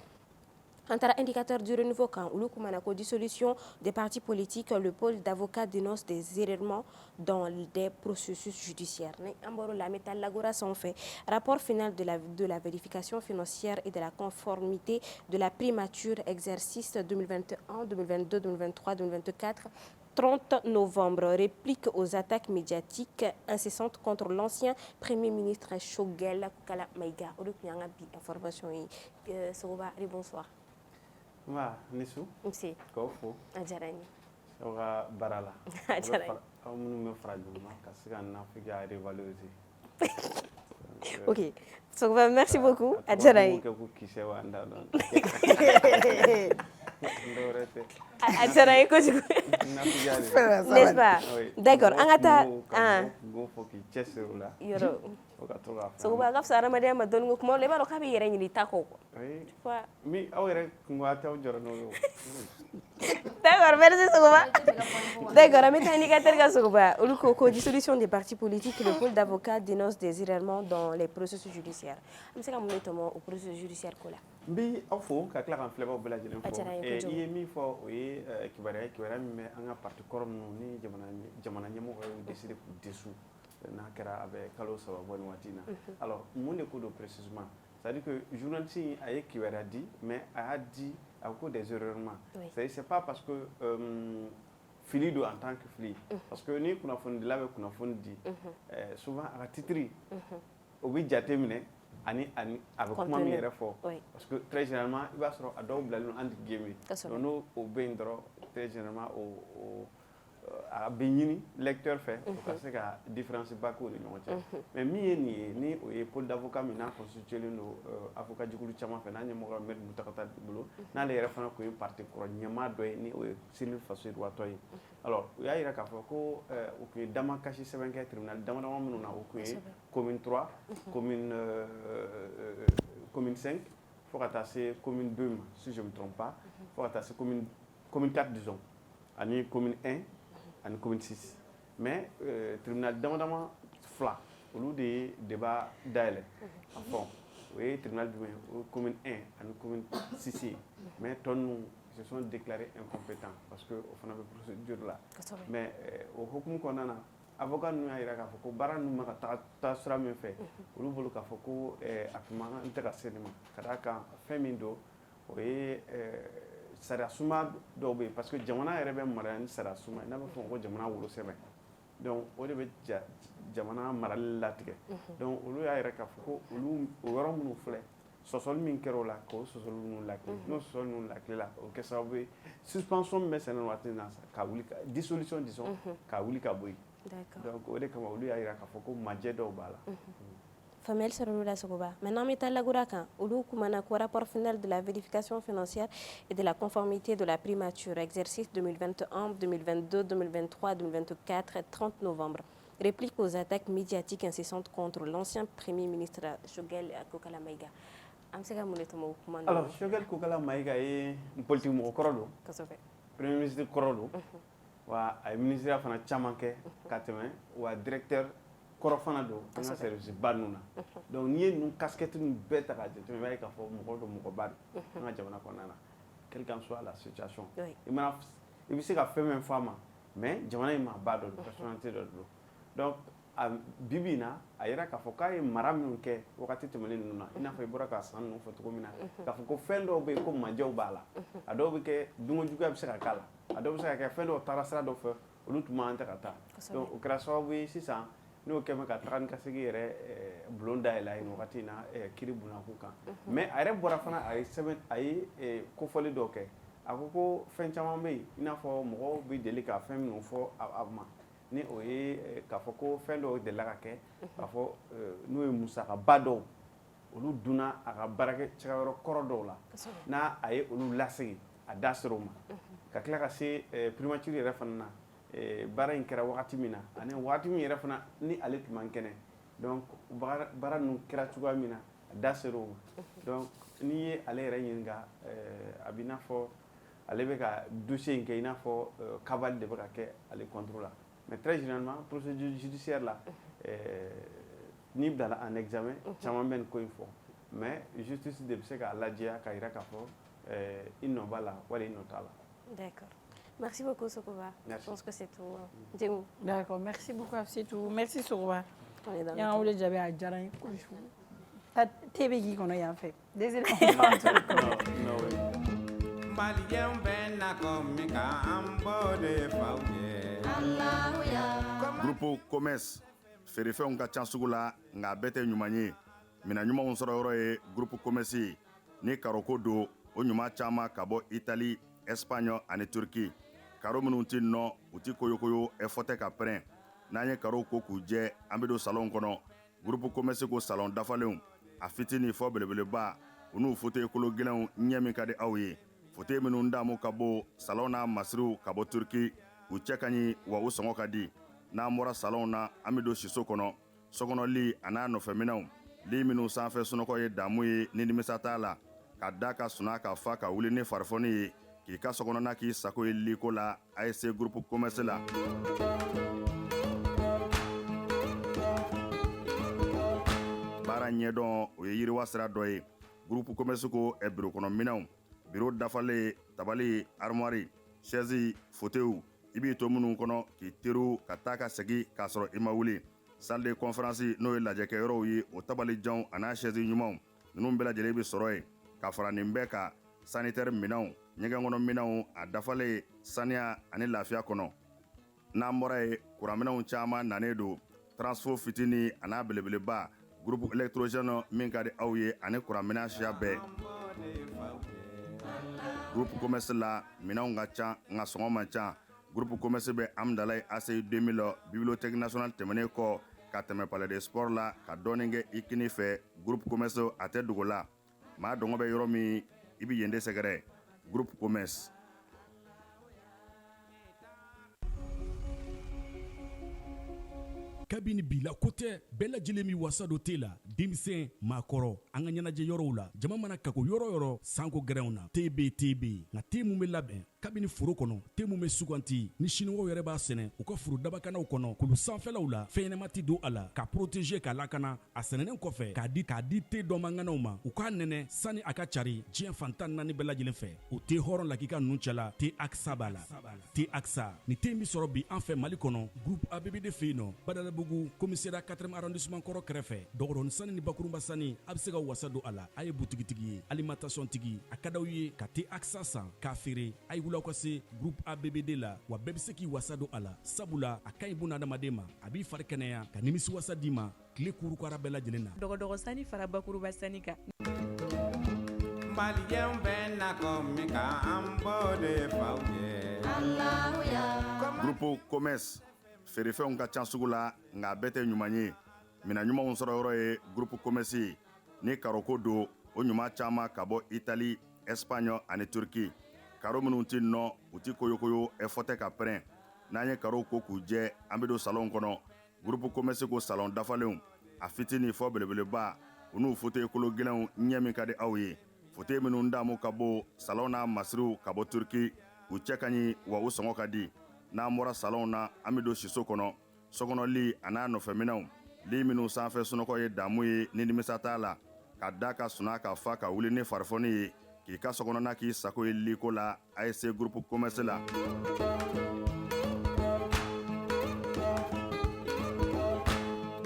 antara indicateur du renouveau quand ulu kumanako dissolution des partis politiques le pôle d'avocats dénonce des errements dans des processus judiciaires ni amboro la métal lagora sont fait rapport final de la vérification financière et de la conformité de la primature exercice 2021 2022 2023 2024 30 novembre, réplique aux attaques médiatiques incessantes contre l'ancien Premier ministre Choguel Kala Maïga. Information. Soba, bonsoir. Ma, Nissou. Merci. Kofo. Adjarani. Soga Barala. Adjarani. On me fera du mal, parce qu'on a fait à revaloriser. Ok. Soba, merci beaucoup. Adjarani. N'est-ce pas? D'accord. Angata. Yoro. So ba gaf sara madam madon ngok mo le ba ka bi yere ni tako ko. Mi awere ngwa taw joro no. D'accord, merci Sogoba. D'accord, avec un indicateur Sogoba, au dissolution des partis politiques, le pôle d'avocats dénonce des errements dans les processus judiciaires. Je sais comment on au processus judiciaire quoi là. Bi afo ka kla kan fleba bela jelen fo e yemi fo oui kibara mi anga parti korom ni jamana nyamo ko décider pour dessous na kera avec kalo saba bon watina. Alors mon écoute précisément, c'est-à-dire que journaliste a kibara dit mais a dit à cause des errements. C'est pas parce que Filido en tant que fili parce que ni kuna fondi la kuna fondi souvent à titri obi jatemine ani avec comment mi refo parce que très généralement il va se à double la entre guillemets non au bendro très généralement au a benyini lecteur fait parce que différence pas ko ni mais mi ni o pôle d'avocat mi na constitué no avocat jikulu chama fait na nyamo met mutakata bulo na le refana ko parti ko nyama do ni o civil façon droit toy alors ya ira ka ko o ko dama kashi 7 tribunal dama minu na o ko commune 3 commune 5 faut attacher commune 2 si je me trompe pas faut attacher commune 4 disons ani commune 1 en commune 6 mais tribunal d'amendement fla au lieu de débat d'aile en fond oui tribunal de commune 1 en commune 6 mais ton se sont déclarés incompétents parce que au fond de procédure là mais au hukum qu'on a avocat nous a ira ko bara nous ma ta sura me fait au lieu ka foko akuma ntaka senema kadaka femindo oui sara suma dɔw bɛ yen parce que jamana yɛrɛ bɛ mara ni sara suma n'a bɛ fɔ ko jamana wolo sɛbɛn donc o de bɛ jamana marali latigɛ donc olu y'a yɛrɛ k'a fɔ ko olu o yɔrɔ minnu filɛ sɔsɔli min kɛra o la k'o sɔsɔli ninnu lakile n'o sɔsɔli ninnu lakilela o kɛ sababu ye suspension min bɛ sɛnɛ waati na ka wuli dissolution disons ka wuli ka bɔ yen donc o de kama olu y'a yira k'a fɔ ko majɛ dɔw b'a la. Famille sɔrɔ la Sogoba. Maintenant, on Lagura kan olu kumana ko rapport final de la vérification financière et de la conformité de la primature exercice 2021, 2022, 2023, 2024 et 30 novembre. Réplique aux attaques médiatiques incessantes contre l'ancien premier ministre Choguel Kokala Maïga. Alors, Choguel Kokala Maïga est un politique mɔgɔ kɔrɔ don. Kosɛbɛ. Premier ministre kɔrɔ don. Wa a ye ministère fana caman kɛ ka tɛmɛ wa directeur kɔrɔ fana don an ka service ba ninnu na. Donc n'i ye ninnu casquette ninnu bɛɛ ta k'a jateminɛ i b'a ye k'a fɔ mɔgɔ don mɔgɔba don an ka jamana kɔnɔna na. Quelle qu'en soit la situation. I bɛ se ka fɛn fɛn fɔ a ma mais jamana in maaba dɔ don personnalité dɔ don. Donc bi bi in na a yira k'a fɔ k'a ye mara minnu kɛ wagati tɛmɛnen ninnu na i n'a fɔ i bɔra k'a san ninnu fɔ cogo min na k'a fɔ ko fɛn dɔw bɛ yen ko majɛw b'a la a dɔw bɛ kɛ dunko juguya bɛ se ka k'a la a dɔw bɛ se ka kɛ fɛn dɔw taara sira dɔ fɛ olu tun man tɛ ka taa donc o kɛra sababu ye sisan n'o kɛ mɛ ka taga ni ka segin yɛrɛ bulon dayɛlɛ a ye nin wagati in na kiri bunakun kan mais a yɛrɛ bɔra fana a ye sɛbɛn a ye kofɔli dɔw kɛ a ko ko fɛn caman bɛ yen i n'a fɔ mɔgɔw bɛ deli ka fɛn minnu fɔ a ma ni o ye k'a fɔ ko fɛn dɔw delila ka kɛ k'a fɔ n'o ye musakaba dɔw olu dunna a ka baarakɛ cɛkayɔrɔ kɔrɔ dɔw la n'a a ye olu lasigi a da ser'o ma ka tila ka se primature yɛrɛ fana na baara in kɛra wagati min na ani wagati min yɛrɛ fana ni ale tun man kɛnɛ donc baara ninnu kɛra cogoya min na a da ser'o ma donc n'i ye ale yɛrɛ ɲininka a b'i n'a fɔ ale bɛ ka dossier in kɛ i n'a fɔ cabale de bɛ ka kɛ ale contre la. Mais très généralement, procédure judiciaire là, ni bilala en examen, caman bɛ nin ko in fɔ. Mais justice de bɛ se k'a lajɛ k'a yira k'a fɔ i nɔ b'a la wali i nɔ t'a la. D'accord. Merci beaucoup Sokoba. Merci. Je pense que c'est tout. Djemou. D'accord, merci beaucoup c'est tout. Merci Sokoba. On est dans Y'an wele jaabi a diyara n ye kojugu. TV k'i kɔnɔ yan fɛ. Désolé. Malien bɛ nakɔ min kan an b'o de f'aw ye. Groupe Commerce feerefɛnw ka ca sugu la nka bɛɛ tɛ ɲuman ye mina ɲumanw sɔrɔ yɔrɔ ye Groupe Commerce ye ni karoko don o ɲuman caman ka bɔ Italie, Espagne ani Turki karo minnu tɛ nɔ u tɛ koyokoyo fɔ tɛ ka pɛrɛn n'an ye karow ko k'u jɛ an bɛ don salon kɔnɔ Groupe Commerce ko salon dafalenw a fitini fɔ belebeleba u n'u fauteuil kolo gɛlɛnw ɲɛ min ka di aw ye fauteuil minnu damu ka bɔ salon n'a masiriw ka bɔ Turki u cɛ ka ɲi wa u sɔngɔ ka di n'an bɔra salon na an bɛ don siso kɔnɔ sokɔnɔ a n'a nɔfɛminɛw li minnu sanfɛ sunɔgɔ ye damu ye ni nimisa t'a la ka da ka suna ka fa ka wuli ni farifoni ye k'i ka sokɔnɔna k'i sago ye liko la ASC Groupe Commerce la. baara ɲɛdɔn o ye yiriwa sira dɔ ye Groupe Commerce ko biro kɔnɔ minɛnw biro dafalen tabali armoire chaise fauteuil i b'i to minnu kɔnɔ k'i teriw ka taa ka segin k'a sɔrɔ i ma wuli salle de conférence n'o ye lajɛkɛyɔrɔw ye o tabalijanw a n'a chaise ɲumanw ninnu bɛɛ lajɛlen bɛ sɔrɔ yen ka fara nin bɛɛ kan sanitaire minɛnw ɲɛgɛn kɔnɔ minɛnw a dafalen saniya ani lafiya kɔnɔ n'an bɔra ye kuranminɛnw caman nanen don transfo fitini a n'a belebeleba groupe électrogène min ka di aw ye ani kuranminɛn siya bɛɛ Groupe Commerce la minɛnw ka ca nka sɔngɔ man ca Groupe Commerce bɛ Amdalaye ACI 2000 bibliothèque nationale tɛmɛnen kɔ ka tɛmɛ palais de sport la ka dɔɔnin kɛ i kini fɛ Groupe Commerce a tɛ dogo la maa dɔngɔ bɛ yɔrɔ min i bɛ yen de sɛgɛrɛ Groupe Commerce. kabini bila ko tɛ bɛɛ lajɛlen min wasa do te la denmisɛn maakɔrɔ an ka ɲɛnajɛ yɔrɔw la jama mana kako yɔrɔ yɔrɔ sanko gɛrɛnw na tb nka te mun bɛ labɛn kabini foro kɔnɔ te mun bɛ suganti ni siniwaw yɛrɛ b'a sɛnɛ u ka foro dabakanaw kɔnɔ kulu sanfɛlaw la fɛnɲɛnɛma tɛ don a la ka protéger k'a lakana a sɛnɛnen kɔfɛ k'a di te dɔmanganaw ma u k'a nɛnɛ sani a ka cari diɲɛ fantan naani bɛɛ lajɛlen fɛ o te hɔrɔn lakika ninnu cɛla te aksa b'a la te aksa ni te min sɔrɔ bi an fɛ mali kɔnɔ groupe ABBD fɛ yen nɔ badalabugu commissariat 4e arrondissement kɔrɔ kɛrɛfɛ dɔgɔdɔni sani ni bakurunba sani a bɛ se ka wasa don a la a ye butigitigi ye alimentation tigi a ka d'aw ye ka te aksa san k'a feere a ye wulila ka se groupe ABBD la wa bɛɛ bɛ se k'i wasa don a la sabula a ka ɲi buna adamaden ma a b'i fari kɛnɛya ka nimisi wasa d'i ma tile kurukara bɛɛ lajɛlen na dɔgɔdɔgɔ sani fara bakuruba sani kan Maliɲɛw bɛ na ko min kan an b'o de f'aw ye. Groupe commerce feerefɛnw ka ca sugu la nka a bɛɛ tɛ ɲuman ye mina ɲumanw sɔrɔ yɔrɔ ye groupe commerce ye ni karoko don o ɲuman caman ka bɔ Italie, Espagne ani Turki. Karo minnu ti nɔ u ti koyokoyo fɔ tɛ ka pɛrɛn n'an ye karow ko k'u jɛ an bɛ don salon kɔnɔ groupe commerce ko salon dafalenw a fitini fɔ belebeleba u n'u fauteuil kolo gɛlɛnw ɲɛ min ka di aw ye fauteuil minnu damu ka bɔ salon n'a masiriw ka bɔ Turki u cɛ ka ɲi wa u sɔngɔ ka di n'an bɔra salon na an bɛ don siso kɔnɔ sokɔnɔ a n'a nɔfɛminɛw li minnu sanfɛ sunɔgɔ ye damu ye ni nimisa t'a la ka da ka suna ka fa ka wuli ni farifoni ye k'i ka sokɔnɔna k'i sago ye liko la ASC groupe commerce la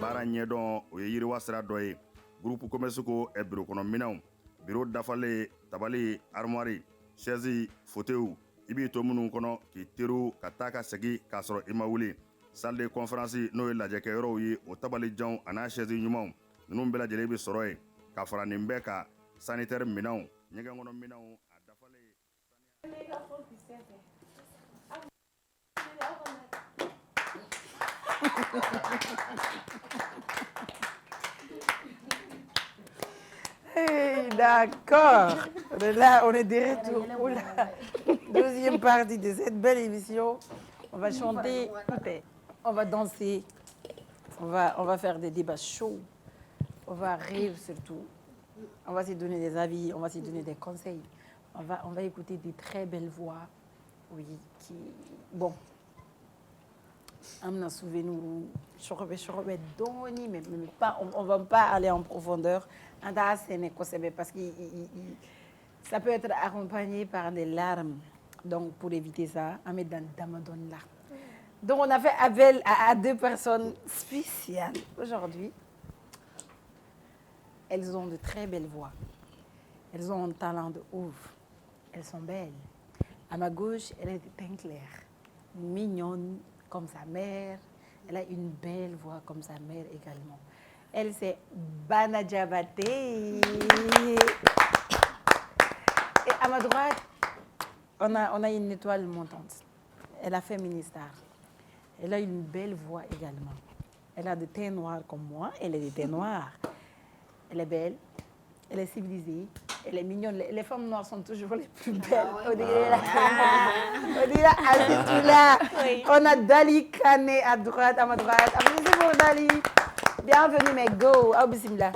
baara ɲɛdɔn o ye yiriwa sira dɔ ye groupe commerce ko biro kɔnɔ minɛnw biro dafalen tabali armoire chaise fauteuil i b'i to minnu kɔnɔ k'i teriw ka taa ka segin k'a sɔrɔ i ma wuli salle de conférence n'o ye lajɛkɛyɔrɔw ye o tabalijanw a n'a chaise ɲumanw ninnu bɛɛ lajɛlen bɛ sɔrɔ yen ka fara nin bɛɛ kan sanitaire minɛnw ɲɛgɛn kɔnɔ minɛnw a dafalen Hey, d'accord. Là, on est de retour pour la deuxième partie de cette belle émission. On va chanter, on va danser, on va faire des débats chauds, on va rire surtout, on va se donner des avis, on va se donner des conseils, on va écouter des très belles voix, oui, qui, bon, amna souvenir, doni, mais pas, on va pas aller en profondeur, parce que ça peut être accompagné par des larmes. Donc, pour éviter ça, on met dans Damadon là. Donc, on a fait appel à deux personnes spéciales aujourd'hui. Elles ont de très belles voix. Elles ont un talent de ouf. Elles sont belles. À ma gauche, elle est de teint clair, mignonne comme sa mère. Elle a une belle voix comme sa mère également. Elle, c'est Bana Diabaté. Et à ma droite, on a une étoile montante. Elle a fait ministère. Elle a une belle voix également. Elle a des teints noirs comme moi. Elle est des teints noirs. Elle est belle. Elle est civilisée. Elle est mignonne. Les femmes noires sont toujours les plus belles. On dirait là. On a Dali Kane à droite, à ma droite. Applaudissez pour Dali. Bienvenue, mais go. Bismillah.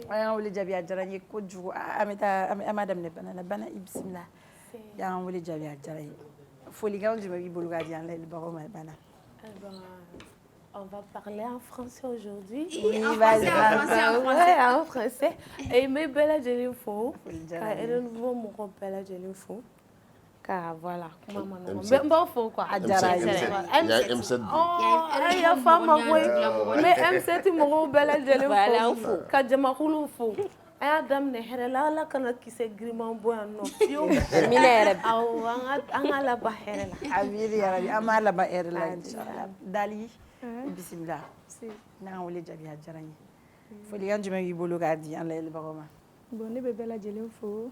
On voulait déjà bien dire que je à madame Nebana, Bana Ibsimla. On voulait déjà bien dire. Faut les gars, je me dis Boulgadian, le baron Bana. On va parler en français aujourd'hui. Oui, en français. Et mes belles jeunes faux. Et de nouveau, mon belle jeune faux. Car voilà, maman, bon faux quoi. Il y a M7. Oh, il y a femme mais M7 mon belle jeune faux. Car je m'en faux. Adam ne herela la kana kise grima boyano yo minere aw anga ba herela amiri ya amala ba herela inshallah Dali bismillah na wole jabi hajarani foli ganju me bolo gadi an lele bagoma boni be bela jelen fo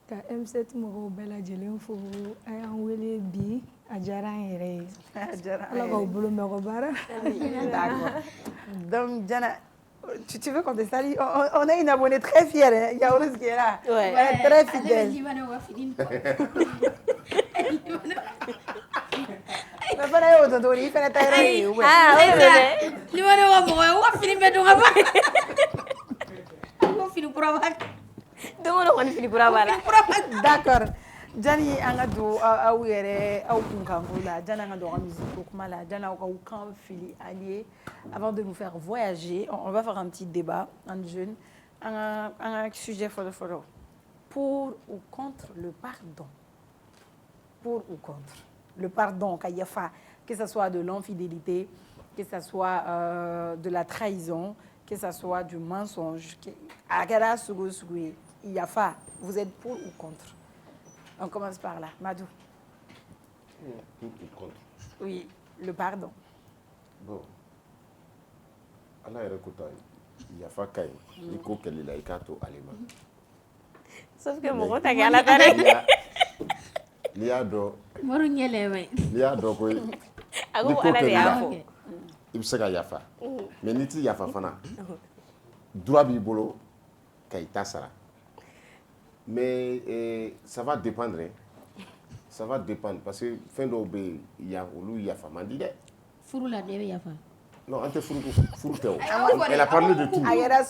ka M7 mo bela jelen fo ay an wele bi ajaran yere ala ko bolo me ko bara d'accord donc Jana tu veux qu'on te salue? On a une abonnée très fière, hein? Yaourous qui est là. Ouais. Elle est très fidèle. Mais pas d'ailleurs, on doit lui faire la taille. Ah, ouais. Limano wa mo wa fini be dunga ba. Ko fini kura ba. Donc on fini kura ba la. D'accord. Jani anga do aw yere aw kunkango la jana anga do musique kuma la jana ko kan fili allié avant de nous faire voyager on va faire un petit débat en jeune un sujet fort pour ou contre le pardon. Pour ou contre le pardon kayafa, que ce soit de l'infidélité, que ce soit de la trahison, que ce soit du mensonge, agara sugo sugo yafa, vous êtes pour ou contre? On commence par là. Madou. Pour ou contre? Oui, le pardon. Bon. Ala yɛrɛ ko ta yafa ka ɲi i ko kɛlɛ la i k'a to ale ma. Sauf que mɔgɔ ta kɛ ala ta dɛ. N'i y'a dɔn. Mɔru ɲɛlɛ bɛ. N'i y'a dɔn ko. A ko ala de y'a fɔ. I bɛ se ka yafa. Mais n'i ti yafa fana. Droit b'i bolo ka i ta sara. Mais ça va dépendre. Ça va dépendre parce que fɛn dɔw bɛ yen olu yafa man di dɛ. Furu la ne bɛ yafa. Non, on te furu tɛ o. Elle a parlé de tout. A kɛra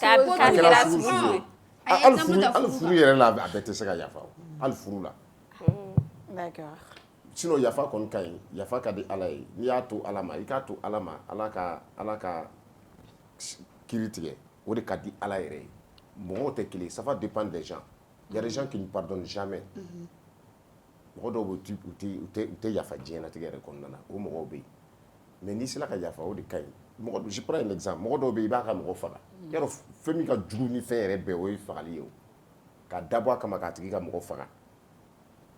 furu. Hali furu yɛrɛ la a bɛɛ tɛ se ka yafa o. Hali furu la. D'accord. Sinon yafa kɔni ka ɲi, yafa ka di Ala ye. N'i y'a to Ala ma, i k'a to Ala ma, Ala ka kiiri tigɛ. O de ka di Ala yɛrɛ ye. Mɔgɔw tɛ kelen, ça va dépendre des gens. Il y a des gens qui ne pardonnent jamais. Mɔgɔ dɔw bɛ u tɛ yafa diɲɛlatigɛ yɛrɛ kɔnɔna na, o mɔgɔw bɛ yen. Mais n'i sera ka yafa o de ka ɲi. Je prends un exemple. Mɔgɔ dɔw bɛ yen i b'a ka mɔgɔ faga. Yarɔ fɛn min ka jugu ni fɛn yɛrɛ bɛɛ o ye fagali ye o. Ka dabɔ a kama k'a tigi ka mɔgɔ faga.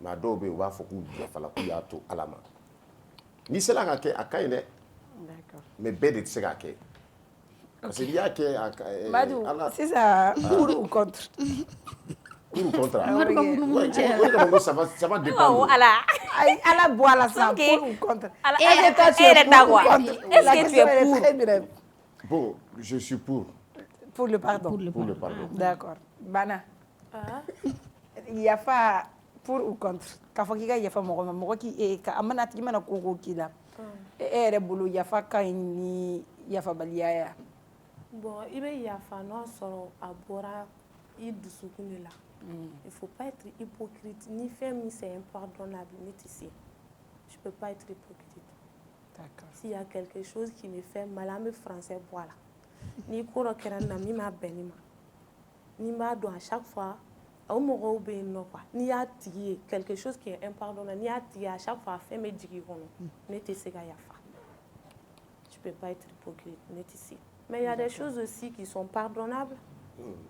Mais a dɔw bɛ yen u b'a fɔ k'u yafala k'u y'a to Ala ma. N'i sera ka kɛ a ka ɲi dɛ. D'accord. Mais bɛɛ de tɛ se k'a kɛ. Parce que n'i y'a kɛ Madou, sisan pour ou contre? Pour ou contre? Ça va Oh, dépendre. Ala bɔ a la sisan pour ou contre? Est-ce que tu es pour? Très bref. Bon, je suis pour. Pour le pardon. Pour le pardon. D'accord. Bana. Yafa pour ou contre? K'a fɔ k'i ka yafa mɔgɔ ma, mɔgɔ a mana ko k'i la. E yɛrɛ bolo yafa ka ɲi ni yafabaliya ya? Bon, i bɛ yafa n'a sɔrɔ a bɔra i dusukun de la. Il faut pas être hypocrite. Ni fɛn min c'est impardonnable, ne tɛ se. Je peux pas être hypocrite. D'accord. S'il y a quelque chose qui me fait mal, an bɛ français bɔ a la. Ni ko dɔ kɛra n na min ma bɛn ne ma, ni n b'a dɔn à chaque fois o mɔgɔw bɛ yen nɔ quoi. N'i y'a tigi ye quelque chose qui est impardonnable, n'i y'a tigi ye à chaque fois fɛn bɛ jigin i kɔnɔ, ne tɛ se ka yafa. Je peux pas être hypocrite, ne tɛ se. Mais il y a des choses aussi qui sont pardonnables.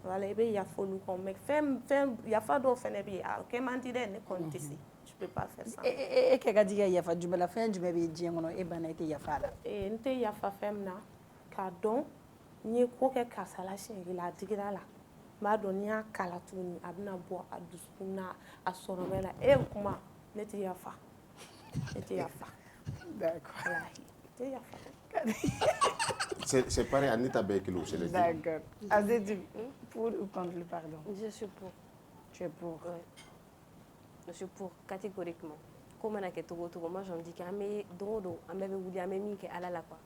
Voilà, i bɛ yafa olu kɔn, mais fɛn yafa dɔw fɛnɛ bɛ yen a kɛ man di dɛ, ne kɔni tɛ se. Je peux pas faire ça. E kɛ ka di ka yafa jumɛn la? Fɛn jumɛn bɛ diɲɛ kɔnɔ e Bana i tɛ yafa a la? N tɛ yafa fɛn min na k'a dɔn n ye ko kɛ karisa la siɲɛ kelen a digira la, n b'a dɔn n'i y'a kala tuguni a bɛna bɔ a dusukun na a sɔrɔ bɛ la kuma ne tɛ yafa. Ne tɛ yafa. D'accord. Ne tɛ yafa. C'est pareil, Anita Bekelo, c'est le D'accord. Azedou, pour ou contre le pardon? Je suis pour. Tu es pour? Ouais. Je suis pour, catégoriquement. Comme on a fait tout, moi je me dis qu'un mec d'où un bébé ou un mec qui est à la quoi.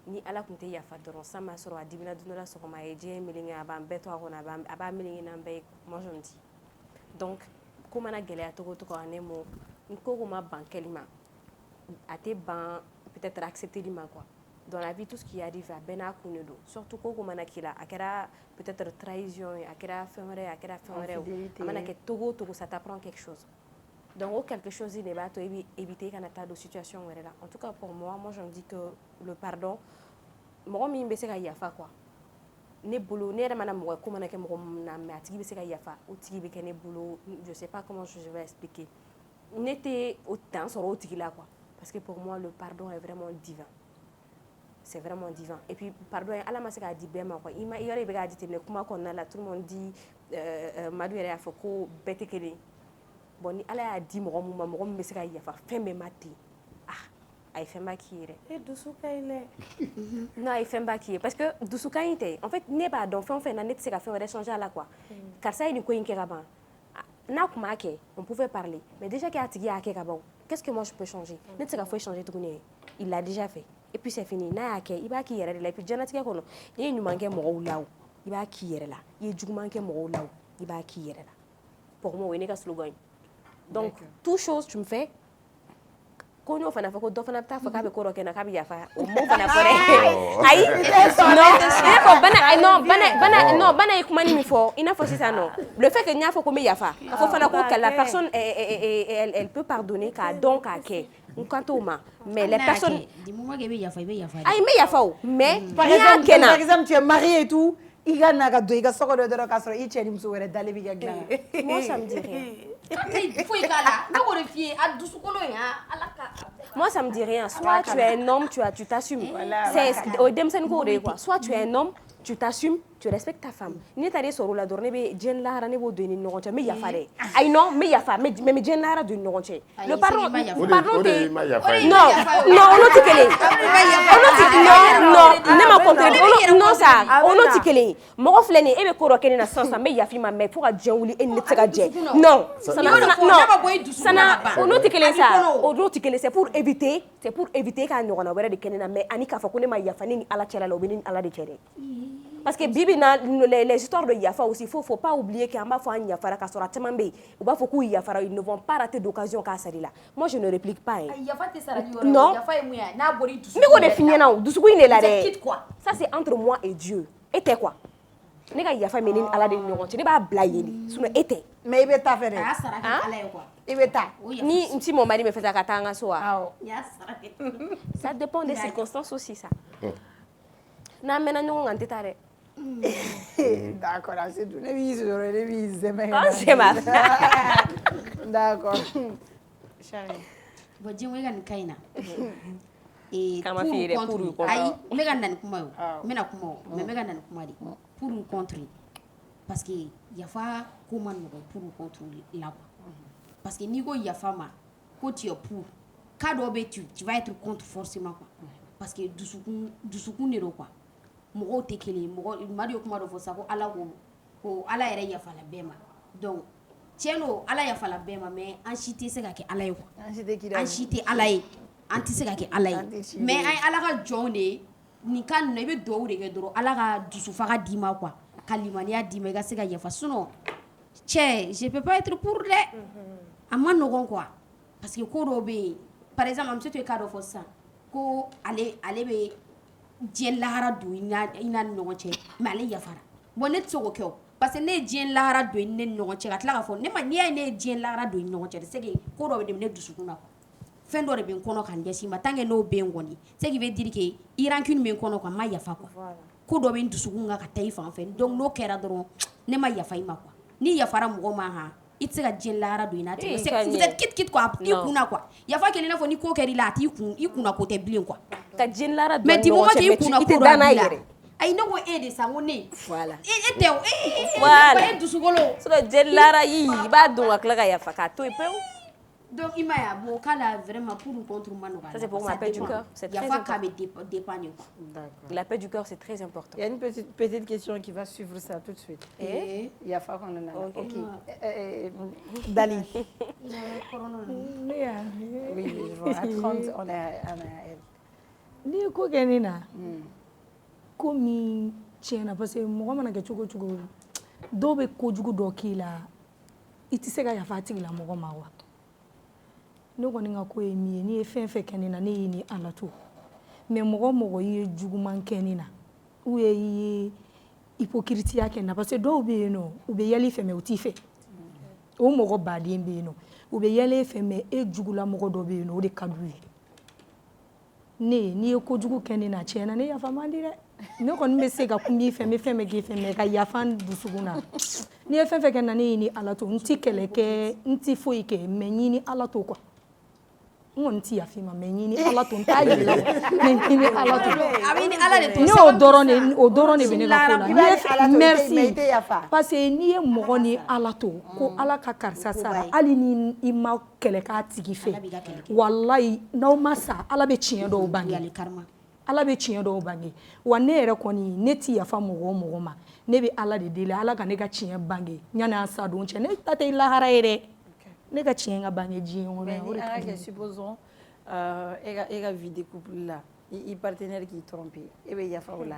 Ni ala kun te yafa dɔrɔn san ma sɔrɔ a dimina don dɔ la sɔgɔma a ye diɲɛ melenge a b'an bɛɛ to a kɔnɔ a b'a melenge n'an bɛɛ ye moi je me dis donc ko mana gɛlɛya cogo cogo a ne mo n ko ko ma ban kɛli ma a tɛ ban peut-être accepter ma quoi dans la vie tout ce qui arrive a bɛɛ n'a kun de don surtout ko ko mana k'i la a kɛra peut-être trahison ye a kɛra fɛn wɛrɛ ye a kɛra fɛn wɛrɛ ye a mana kɛ togo o togo ça t'apprend quelque chose donc o quelque chose de b'a to i bɛ éviter kana taa don situation wɛrɛ la en tout cas pour moi je me dis que le pardon mɔgɔ min bɛ se ka yafa quoi ne bolo ne yɛrɛ mana mɔgɔ ko mana kɛ mɔgɔ min na mais a tigi bɛ se ka yafa o tigi bɛ kɛ ne bolo je sais pas comment je vais expliquer ne tɛ o temps sɔrɔ o tigi la quoi parce que pour moi le pardon est vraiment divin c'est vraiment divin et puis pardon ala ma se k'a di bɛɛ ma quoi i yɛrɛ bɛ k'a jateminɛ kuma kɔnɔna la tout le monde dit Madu yɛrɛ y'a fɔ ko bɛɛ tɛ kelen bon ni ala y'a di mɔgɔ min ma mɔgɔ min bɛ se ka yafa fɛn bɛɛ ma ten a ye fɛnba k'i yɛrɛ e dusu ka ɲi dɛ non a ye fɛnba k'i ye parce que dusukan in tɛ en fait ne b'a dɔn fɛn o fɛn na ne tɛ se ka fɛn wɛrɛ changer a la quoi karisa ye nin ko in kɛ ka ban n'a kun m'a kɛ on pouvait parler mais déjà k'a tigi y'a kɛ ka ban qu'est-ce que moi je peux changer ne tɛ se ka foyi changer tuguni il l'a déjà fait et puis c'est fini n'a y'a kɛ i b'a k'i yɛrɛ de la et puis diɲɛlatigɛ kɔnɔ n'i ye ɲuman kɛ mɔgɔw la o i b'a k'i yɛrɛ la i ye juguman kɛ mɔgɔw la o i b'a k'i yɛrɛ la pour moi o ye ne ka slogan ye donc toute chose tu me fais ko n'o fana fɔ ko dɔ fana bɛ taa fɔ k'a bɛ ko dɔ kɛ na k'a bɛ yafa o m'o fana fɔ dɛ ayi non bana ye kuma ni min fɔ i n'a fɔ sisan nɔ le fait que n y'a fɔ ko n bɛ yafa k'a fɔ fana ko la personne elle peut pardonner k'a dɔn k'a kɛ n kan t'o ma mais les personnes du moment que i bɛ yafa i bɛ yafa ayi n bɛ yafa o mais par exemple tu es marié et tout i ka na ka don i ka so kɔnɔ dɔrɔn k'a sɔrɔ i cɛ ni muso wɛrɛ dalen bɛ ka dilan moi ça me dit rien Moi, ça me dit rien. Soit tu es un homme, tu t'assumes. C'est au Demsen Kore, quoi. Soit tu es un homme, tu t'assumes, tu respectes ta femme. Ni t'as des sorous la dorne, mais Jen Lara ne vaut donner une nourriture, mais il y a faré. Aïe non, mais il y a faré, mais Jen Lara d'une nourriture. Le pardon, non, on n'a dit qu'elle non, ne m'a compris. Non, ça, on n'a dit qu'elle est. Mon flène, et le corps qu'elle n'a sans ça, mais il y a fait ma mère pour à Djaouli et ne te gadget. Non, ça n'a, on n'a dit qu'elle est ça. On n'a dit qu'elle est, c'est pour éviter qu'elle ne revienne de Kenena, mais Annika Fakune m'a yafani à la tchela, l'obénin à la déchirée. Parce que Bibi, les histoires de Yafa aussi, il ne faut pas oublier qu'en bas, il y a Yafara Kassora Temambe, ou bas Fokou Yafara, ils ne vont pas rater d'occasion qu'à Sarila. Moi, je ne réplique pas. Non. Mais on est fini now. Doucement, il est là. Ça, c'est entre moi et Dieu. Et t'es quoi? Les gars, Yafa Ménine à la dénigrante. Tu n'es pas blagué. Mais il va ta faire. Il va ta. Ni si mon mari me fait un katanga soa. Ça dépend des circonstances aussi, ça. Na mena nyongo ngantitare. D'accord, c'est tout. Ne vise, ne vise. C'est ma. D'accord. Chérie. Bon, dis-moi, il y a une caïna. Et pour ou contre. Aïe, mais ganda ni kuma yo. Mais na kuma, mais ganda ni kuma di. Pour ou contre. Parce que yafa comment pour ou contre là. Parce que nigo yafa ma, quand tu es pour, quand tu vas être contre forcément quoi. Parce que dusukun nero quoi. Mogo te kele mogo mario kuma do fo sako ala ko ala yɛrɛ yafa la bɛɛ ma donc tiɲɛ ala yafa la bɛɛ ma mais an si tɛ se ka kɛ ala ye quoi an si tɛ ala ye an tɛ se ka kɛ ala ye mais an ye ala ka jɔnw de nin kan ninnu i bɛ duwawu de kɛ dɔrɔn ala ka dusufaga d'i ma quoi ka limaniya d'i ma i ka se ka yafa sinon cɛ je peux pas être pour dɛ a ma nɔgɔn quoi parce que ko dɔw bɛ yen par exemple an bɛ se to ka dɔ fɔ sisan ko ale bɛ diɲɛ lahara don i n'a ni ɲɔgɔn cɛ mais ale yafara bon ne tɛ se k'o kɛ o parce que ne ye diɲɛ lahara don i ni ne ni ɲɔgɔn cɛ ka tila k'a fɔ n'i y'a ye ne ye diɲɛ lahara don i ni ɲɔgɔn cɛ c'est que ko dɔ bɛ de ne dusukun na quoi fɛn dɔ de bɛ n kɔnɔ ka n ɲɛsin ma tant que n'o bɛ n kɔni c'est qui veut dire que i rancune bɛ n kɔnɔ quoi n ma yafa quoi ko dɔ bɛ n dusukun kan ka taa i fan fɛ donc n'o kɛra dɔrɔn ne ma yafa i ma quoi ni yafara mɔgɔ ma han i tɛ se ka diɲɛ lahara don i n'a tɛ vous êtes quitte quoi i kun na quoi yafa kɛlen i n'a fɔ ni ko kɛra i la a t'i kunna ko tɛ bilen quoi ka diɲɛ lahara don mais du moment que i kunna ko dɔ b'i la ayi ne ko e de sa n ko ne voilà e tɛ o voilà e dusukolo sinon diɲɛ lahara i b'a don ka tila ka yafa k'a to yen pewu. Donc il m'a bon cas vraiment pour ou contre moi ça c'est pour ma paix du cœur, c'est très important. La paix du cœur c'est très important. Il y a une petite question qui va suivre ça tout de suite. Et il y a pas qu'on en a. OK. Dali. Oui, je vois à 30 on est à elle. Ni ko kenina. Komi tiena parce que mɔgɔ mana kɛ cogo cogo dɔw bɛ kojugu dɔ k'i la i tɛ se ka yafa a tigi la mɔgɔ ma wa. Ne kɔni ka ko ye min ye n'i ye fɛn fɛn kɛ ne na ne y'i ni ala to mais mɔgɔ mɔgɔ i ye juguman kɛ ne na ou i ye hypocrisia kɛ na parce que dɔw bɛ yen nɔ u bɛ yɛlɛ i fɛ mais u t'i fɛ o mɔgɔ baden bɛ yen nɔ u bɛ yɛlɛ i fɛ mais e jugula mɔgɔ dɔ bɛ yen nɔ o de ka d'u ye ne n'i ye kojugu kɛ ne na tiɲɛ na ne yafa man di dɛ ne kɔni bɛ se ka kuma i fɛ n bɛ fɛn bɛɛ k'i fɛ mais ka yafa n dusukun na n'i ye fɛn fɛn kɛ na ne y'i ni ala to n tɛ kɛlɛ kɛ n tɛ foyi kɛ mais n y'i ni ala to quoi. On t'i a fait ma meni ala ton taille là meni ala ton ni o dɔrɔn de bɛ ne ka ko la merci parce que n'i ye mɔgɔ ni ala to ko ala ka karisa sara hali ni i ma kɛlɛ k'a tigi fɛ walayi n'aw ma sa ala bɛ tiɲɛ dɔw bange ala bɛ tiɲɛ dɔw bange wa ne yɛrɛ kɔni ne t'i yafa mɔgɔ o mɔgɔ ma ne bɛ ala de deli ala ka ne ka tiɲɛ bange yanni an sa don cɛ ne ta tɛ lahara ye dɛ. Ne ka tiɲɛ ka bange diɲɛ kɔnɔ o de ka di supposons e ka vie de couple là i partenaire qui trompe e bɛ yafa o la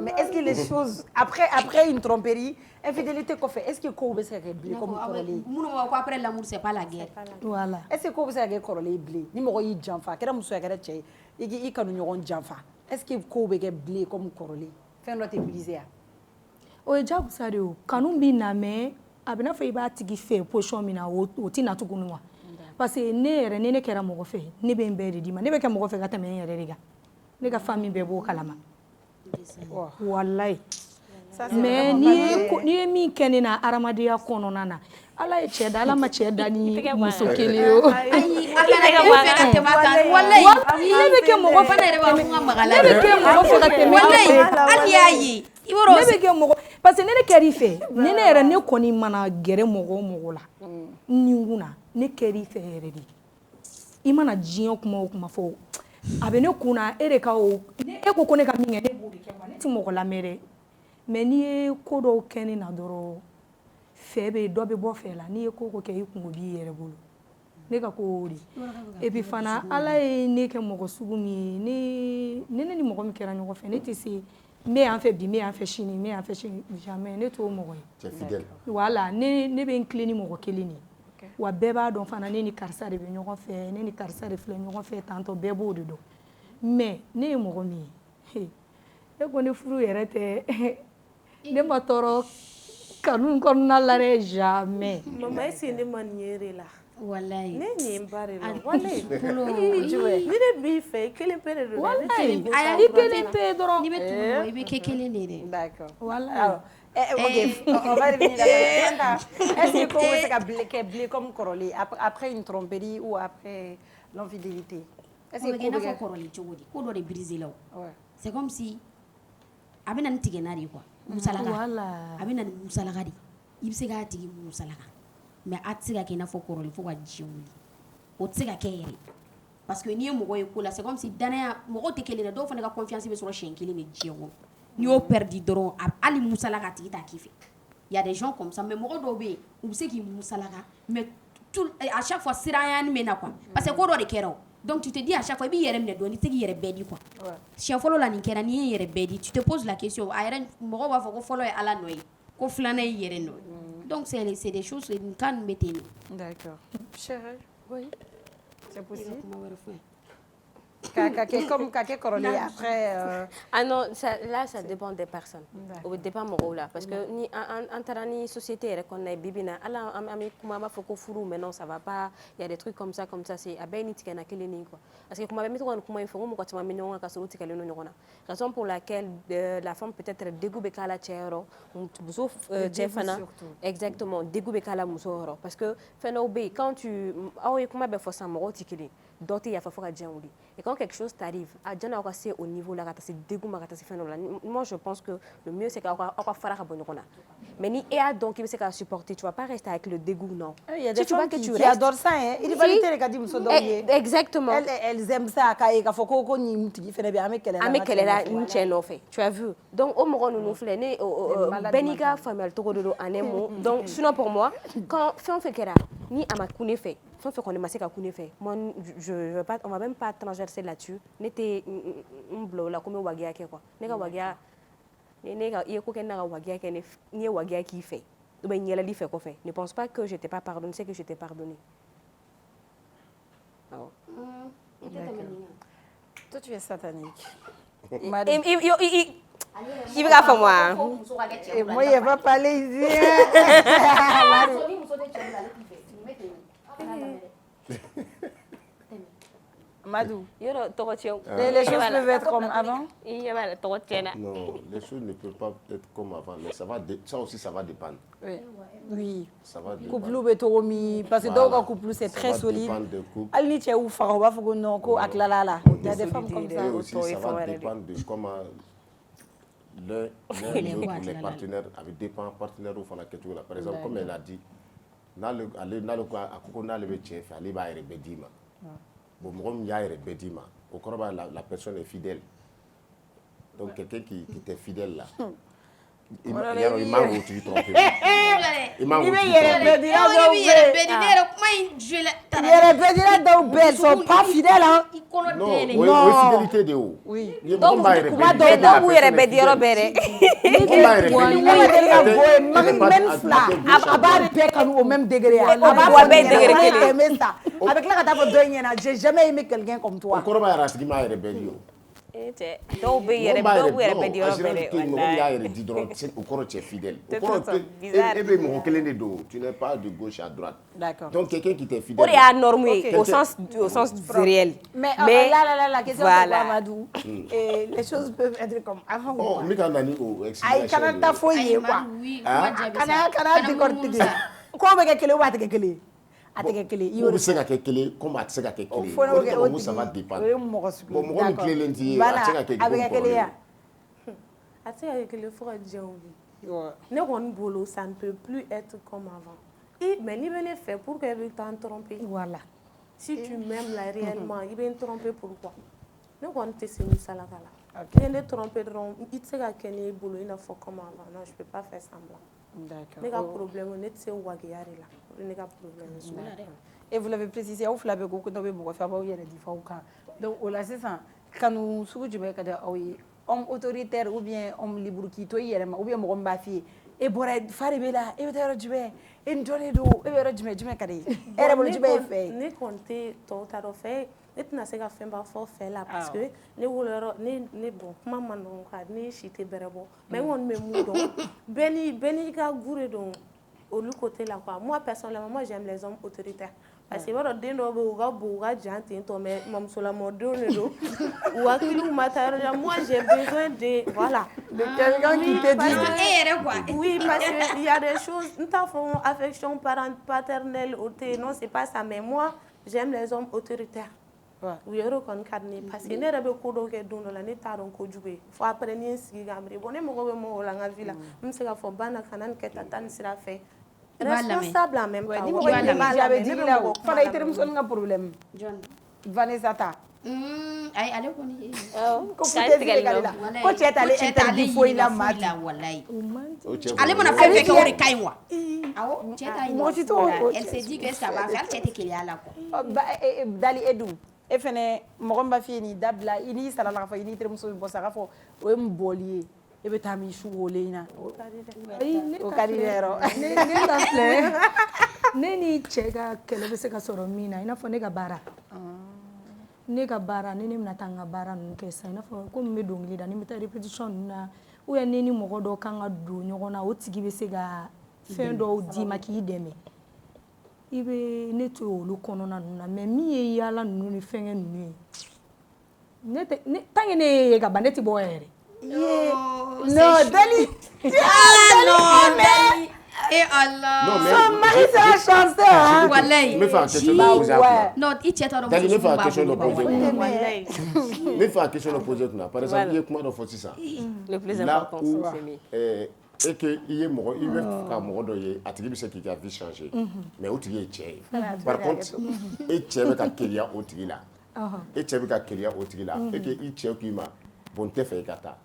mais est-ce que les choses après une tromperie infidélité kɔfɛ est-ce que kow bɛ se ka kɛ bilen comme kɔrɔlen minnu b'a fɔ ko après l'amour c'est pas la guerre voilà est-ce que kow bɛ se ka kɛ kɔrɔlen bilen ni mɔgɔ y'i janfa a kɛra muso ye a kɛra cɛ ye i kanu ɲɔgɔn janfa est-ce que kow bɛ kɛ bilen comme kɔrɔlen fɛn dɔ tɛ briser yan o ye jagosa de ye o kanu b'i na mais a bɛ n'a fɔ i b'a tigi fɛ position min na o tɛ na tuguni wa parce que ne yɛrɛ ni ne kɛra mɔgɔ fɛ ne bɛ n bɛɛ de d'i ma ne bɛ kɛ mɔgɔ fɛ ka tɛmɛ n yɛrɛ de kan ne ka famille bɛɛ b'o kalama walayi mais n'i ye min kɛ ne na adamadenya kɔnɔna na ala ye cɛ da ala ma cɛ da ni muso kelen ye o ayi a kana kɛ fɛ ka tɛmɛ a kan walayi ne bɛ kɛ mɔgɔ fana yɛrɛ b'a fɔ n ka magala ne bɛ kɛ mɔgɔ fɛ ka tɛmɛ walayi hali y'a ye i b'a dɔn ne bɛ kɛ mɔgɔ parce que ne kɛr'i fɛ ni ne yɛrɛ ne kɔni mana gɛrɛ mɔgɔ o mɔgɔ la ni n kunna ne kɛr'i fɛ yɛrɛ de i mana diɲɛ kuma o kuma fɔ a bɛ ne kunna e de ka o e ko ne ka min kɛ ne b'o de kɛ wa ne tɛ mɔgɔ lamɛn dɛ mais n'i ye ko dɔw kɛ ne na dɔrɔn fɛ bɛ dɔ bɛ bɔ fɛ la n'i ye ko kɛ i kungo b'i yɛrɛ bolo ne ka ko o de et puis fana ala ye ne kɛ mɔgɔ sugu min ye ne ni mɔgɔ min kɛra ɲɔgɔn fɛ ne tɛ se n bɛ yan fɛ bi n bɛ yan fɛ sini n bɛ yan fɛ sini jamais ne t'o mɔgɔ ye voilà ne bɛ n tilen ni mɔgɔ kelen de ye wa bɛɛ b'a dɔn fana ne ni karisa de bɛ ɲɔgɔn fɛ ne ni karisa de filɛ ɲɔgɔn fɛ tantɔ bɛɛ b'o de dɔn mais ne ye mɔgɔ min ye e ko ne furu yɛrɛ tɛ ne ma tɔɔrɔ kanu kɔnɔna la dɛ jamais mama est-ce que ne ma nin ye la walayi ne ɲɛ n ba de la walayi ni ne b'i fɛ i kelen pe de don walayi i kelen pe dɔrɔn n'i bɛ tugu i bɛ kɛ kelen de dɛ d'accord walayi ok on va revenir là-bas est-ce que ko bɛ se ka kɛ comme kɔrɔlen après une tromperie ou après l'infidélité est-ce que ko bɛ kɛ kɔrɔlen cogo di ko dɔ de brisé la o c'est comme si a bɛ na ni tigɛna de ye quoi musalaka a bɛ na ni musalaka de i bɛ se k'a tigi musalaka mais a tɛ se ka kɛ i n'a fɔ kɔrɔlen fo ka diɲɛ wuli o tɛ se ka kɛ yɛrɛ parce que n'i ye mɔgɔ ye ko la c'est comme si danaya mɔgɔw tɛ kelen dɛ dɔw fana ka confiance bɛ sɔrɔ siɲɛ kelen de diɲɛ kɔnɔ n'i y'o perdu dɔrɔn hali musalaka a tigi t'a k'i fɛ il y a des gens comme ça mais mɔgɔ dɔw bɛ yen u bɛ se k'i musalaka mais à chaque fois siranyani bɛ na quoi parce que ko dɔ de kɛra o donc tu te dis à chaque fois i b'i yɛrɛ minɛ dɔɔni i tɛ k'i yɛrɛ bɛɛ di quoi siɲɛ fɔlɔ la nin kɛra n'i ye yɛrɛ bɛɛ di tu te poses la question a yɛrɛ mɔgɔw b'a fɔ ko fɔlɔ ye ala nɔ ye ko filanan ye yɛrɛ nɔ ye donc c'est des choses nin cas ninnu bɛ ten de. D'accord. Chérie, oui, c'est possible. Après. Ah non, là, ça dépend des personnes. Ça dépend de là. Parce que ni en société, on a bibina. Alors, comment faut qu'on fourre maintenant ça va pas. Il y a des trucs comme ça. C'est à ben ni tika keleni quoi. Parce que comment mettre comment il faut comment tu m'amènes on a kasoro tika le non raison pour laquelle la femme peut-être dégoûtée kala chero, muso jefana. Exactement, dégoûtée kala muso parce que fenobe quand tu ah oui comment ben faut ça moro tikeli. D'autres il y a faut que et quand quelque chose t'arrive à déjà c'est au niveau là c'est dégoût ma c'est moi je pense que le mieux c'est qu'on va faire mais ni et donc il c'est qu'à supporter tu vas pas rester avec le dégoût non il y a des femmes qui adorent ça hein il va les regarder muso donner exactement elles aiment ça ka faut ko ni mutigi fene bi avec elle là une chaîne en fait tu as vu donc au moment nous flâner beniga famille to do anemo donc sinon pour moi quand on fait kera ni amakune fait fait qu'on est massé à Kounefé. Moi, je veux pas, on va même pas transverser là-dessus. N'était un bloc là comme wagia quoi. Nega wagia, nega il y a quoi qu'un wagia qui n'est wagia qui fait. Donc il y a la fait quoi fait. Ne pense pas que je t'ai pas pardonné, c'est que je t'ai pardonné. Toi tu es satanique. Il va faire moi. Et moi il va parler ici. Madou, les choses peuvent être comme avant. Non, les choses ne peuvent pas être comme avant, mais ça aussi ça va dépendre. Oui. Ça va dépendre. Couple betomi parce que dans un couple c'est très solide. Elle ni ou fa on va faut non ko aklala. Il y a des femmes comme ça aussi. Ça va dépendre de comment les partenaires avec des partenaires au fond la question là. Par exemple, comme elle a dit. La personne est fidèle. Donc quelqu'un qui était fidèle là. Il m'a oublié tromper. Il m'a oublié ils sont pas fidèles hein. Non, fidélité de où? Oui. Donc même degré. Avec la j'ai jamais aimé quelqu'un comme toi. dɔw bɛ yɛrɛ bɛ di yɔrɔ bɛɛ dɛ mɔgɔ y'a yɛrɛ di dɔrɔn o kɔrɔ cɛ fidèle o kɔrɔ e bɛ mɔgɔ kelen de don tu n'es pas de gauche à droite donc quelqu'un qui t'est fidèle o de y'a norme ye au sens réel mais la question c'est quoi Amadou les choses peuvent être comme avant oh mais quand nani o ay kana ta foyi ye quoi kana décortiquer ko bɛ kɛ kelen ou a tɛ kɛ kelen a tɛ kɛ kelen i y'o bɛ se ka kɛ kelen comme a tɛ se ka kɛ kelen o ça va dépendre bon mɔgɔ min tilelen t'i ye a tɛ se ka kɛ a bɛ kɛ kelen ya a tɛ se ka kɛ kelen fo ka diɲɛ wuli ne kɔni bolo ça ne peut plus être comme avant mais n'i bɛ ne fɛ pour que i bɛ t'en tromper voilà si tu m'aimes là réellement i bɛ n tromper pourquoi ne kɔni tɛ se musalaka la n'i ye ne tromper dɔrɔn i tɛ se ka kɛ ne bolo i n'a fɔ comme avant non je peux pas faire semblant. Ne ka problème ne tɛ se wagiya de la ne ka problème et vous l'avez précisé aw fila bɛ ko ko dɔ bɛ mɔgɔ fɛ a b'aw yɛrɛ di faw kan donc o la sisan kanu sugu jumɛn ka di aw ye homme autoritaire ou bien homme libre k'i to i yɛrɛ ma ou bien mɔgɔ min b'a f'i ye e bɔra fa de b'e la e bɛ taa yɔrɔ jumɛn e nin dɔnnen don e bɛ yɔrɔ jumɛn ka di ye e yɛrɛ bolo jumɛn ye fɛ ye ne kɔni tɛ tɔw ta dɔn fɛ ne tɛna se ka fɛn ba fɔ fɛ la parce que ne wolo yɔrɔ ne bon kuma man nɔgɔn ka ne si tɛ bɛrɛ bɔ mais n kɔni bɛ mun dɔn bɛɛ n'i ka gu de don olu côté la quoi moi personnellement moi j'aime les hommes autoritaires parce que i b'a dɔn den dɔw bɛ yen u ka bon u ka jan ten tɔ mais mamusolamɔdenw de don u hakiliw ma taa yɔrɔ jan moi j'ai besoin de voilà de quelqu'un qui te dit e yɛrɛ quoi oui parce que il y a des choses n t'a fɔ affection paternelle o tɛ non c'est pas ça mais moi j'aime les hommes autoritaires u yɛrɛ kɔni ka di ne parce que ne yɛrɛ bɛ ko dɔw kɛ don dɔ la ne t'a dɔn kojugu ye fo après ni n sigi ka miiri bon ne mago bɛ mɔgɔw la n ka vie la n bɛ se ka fɔ Bana kana nin kɛ tan nin sira fɛ responsable en même temps ni mɔgɔ ye maa a bɛ digi la o fana i terimuso ka problème Vanessa ta ayi ale kɔni ko foutaisie de ka di la ko cɛ t'ale interdit foyi la maa walayi ale mana fɛn fɛn kɛ o de ka ɲi wa awɔ cɛ t'a ɲi mɔgɔ si t'o elle se dit que ça va faire cɛ tɛ keleya la quoi Dali e dun e fɛnɛ mɔgɔ min b'a f'i ye nin dabila i n'i sara la ka fɔ i n'i terimuso bɛ bɔ sa k'a fɔ o ye mun bɔli ye e bɛ taa min su wole in na o ka di dɛ yɔrɔ ne ta filɛ ne ni cɛ ka kɛlɛ bɛ se ka sɔrɔ min na i n'a fɔ ne ka baara ne ka baara ni ne bɛna taa n ka baara ninnu kɛ sisan i n'a fɔ komi n bɛ dɔnkili da ni n bɛ taa répétition ninnu na ou bien ne ni mɔgɔ dɔ kan ka don ɲɔgɔn na o tigi bɛ se ka fɛn dɔw d'i ma k'i dɛmɛ i bɛ ne to olu kɔnɔna ninnu na mais min ye yaala ninnu ni fɛnkɛ ninnu ye tant que ne ye ka ban ne tɛ bɔ yɛrɛ non Dali et Allah son mari sera chanceux wallahi me fais question de poser non i cɛ t'a dɔn Dali me fais question de poser me fais question de poser kunna par exemple i ye kuma dɔ fɔ sisan le plus important c'est et que i ye mɔgɔ i bɛ ka mɔgɔ dɔ ye a tigi bɛ se k'i ka vie changer mais o tigi ye cɛ ye par contre e cɛ bɛ ka keleya o tigi la e cɛ bɛ ka keleya o tigi la et que i cɛ k'i ma bon n tɛ fɛ i ka taa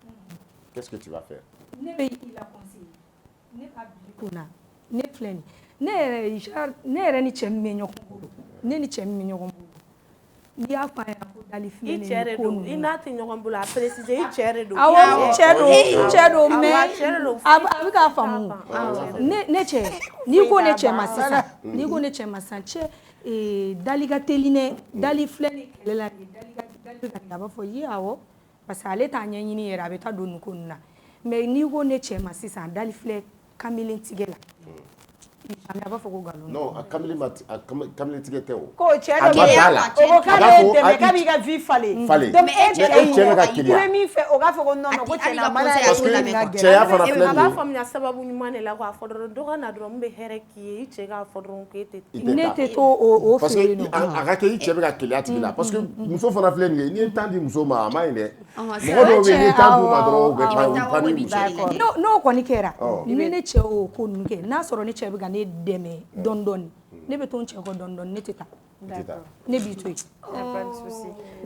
qu'est-ce que tu vas faire ne bɛ i la conseiller ne ka bi kunna ne filɛ nin ne yɛrɛ ni cɛ min bɛ ɲɔgɔn bolo ne ni cɛ min bɛ ɲɔgɔn bolo n'i y'a fɔ a ɲɛna ko Dali filɛ nin ye ko ninnu i n'a tɛ ɲɔgɔn bolo a préciser i cɛ de don awɔ n cɛ don mais a bɛ k'a faamu ne cɛ n'i ko ne cɛ ma sisan cɛ Dali ka teli dɛ Dali filɛ nin kɛlɛ la Dali bɛ ka a b'a fɔ ye awɔ parce que ale t'a ɲɛɲini yɛrɛ a bɛ taa don nin ko ninnu na mais n'i ko ne cɛ ma sisan Dali filɛ kamalen tigɛ la a b'a fɔ ko nkalon non a kamalen tigɛ tɛ o ko cɛ dɔ bɛ yen o ko k'a bɛ dɛmɛ k'a b'i ka vie falen donc e cɛ bɛ ka keleya i bɛ min fɛ o k'a fɔ ko non non ko cɛ na mana parce que cɛya fana filɛ nin ye a b'a faamuya sababu ɲuman de la quoi a fɔ dɔrɔn dɔ ka na dɔrɔn n bɛ hɛrɛ k'i ye i cɛ k'a fɔ dɔrɔn k'e tɛ ne tɛ to o parce fɛ yen nɔ que a ka kɛ i cɛ bɛ ka keleya tigi la parce que muso fana filɛ nin ye n'i ye temps di muso ma a ma ɲi dɛ mɔgɔ dɔw bɛ yen n'i ye temps d'u ma dɔrɔn u bɛ pan ni muso ye n'o kɔni kɛra ni bɛ ne cɛ o ko ninnu kɛ n'a sɔrɔ ne cɛ bɛ ka ne dɛmɛ dɔɔni dɔɔni ne bɛ to n cɛ kɔ dɔɔni dɔɔni ne tɛ taa ne b'i to yen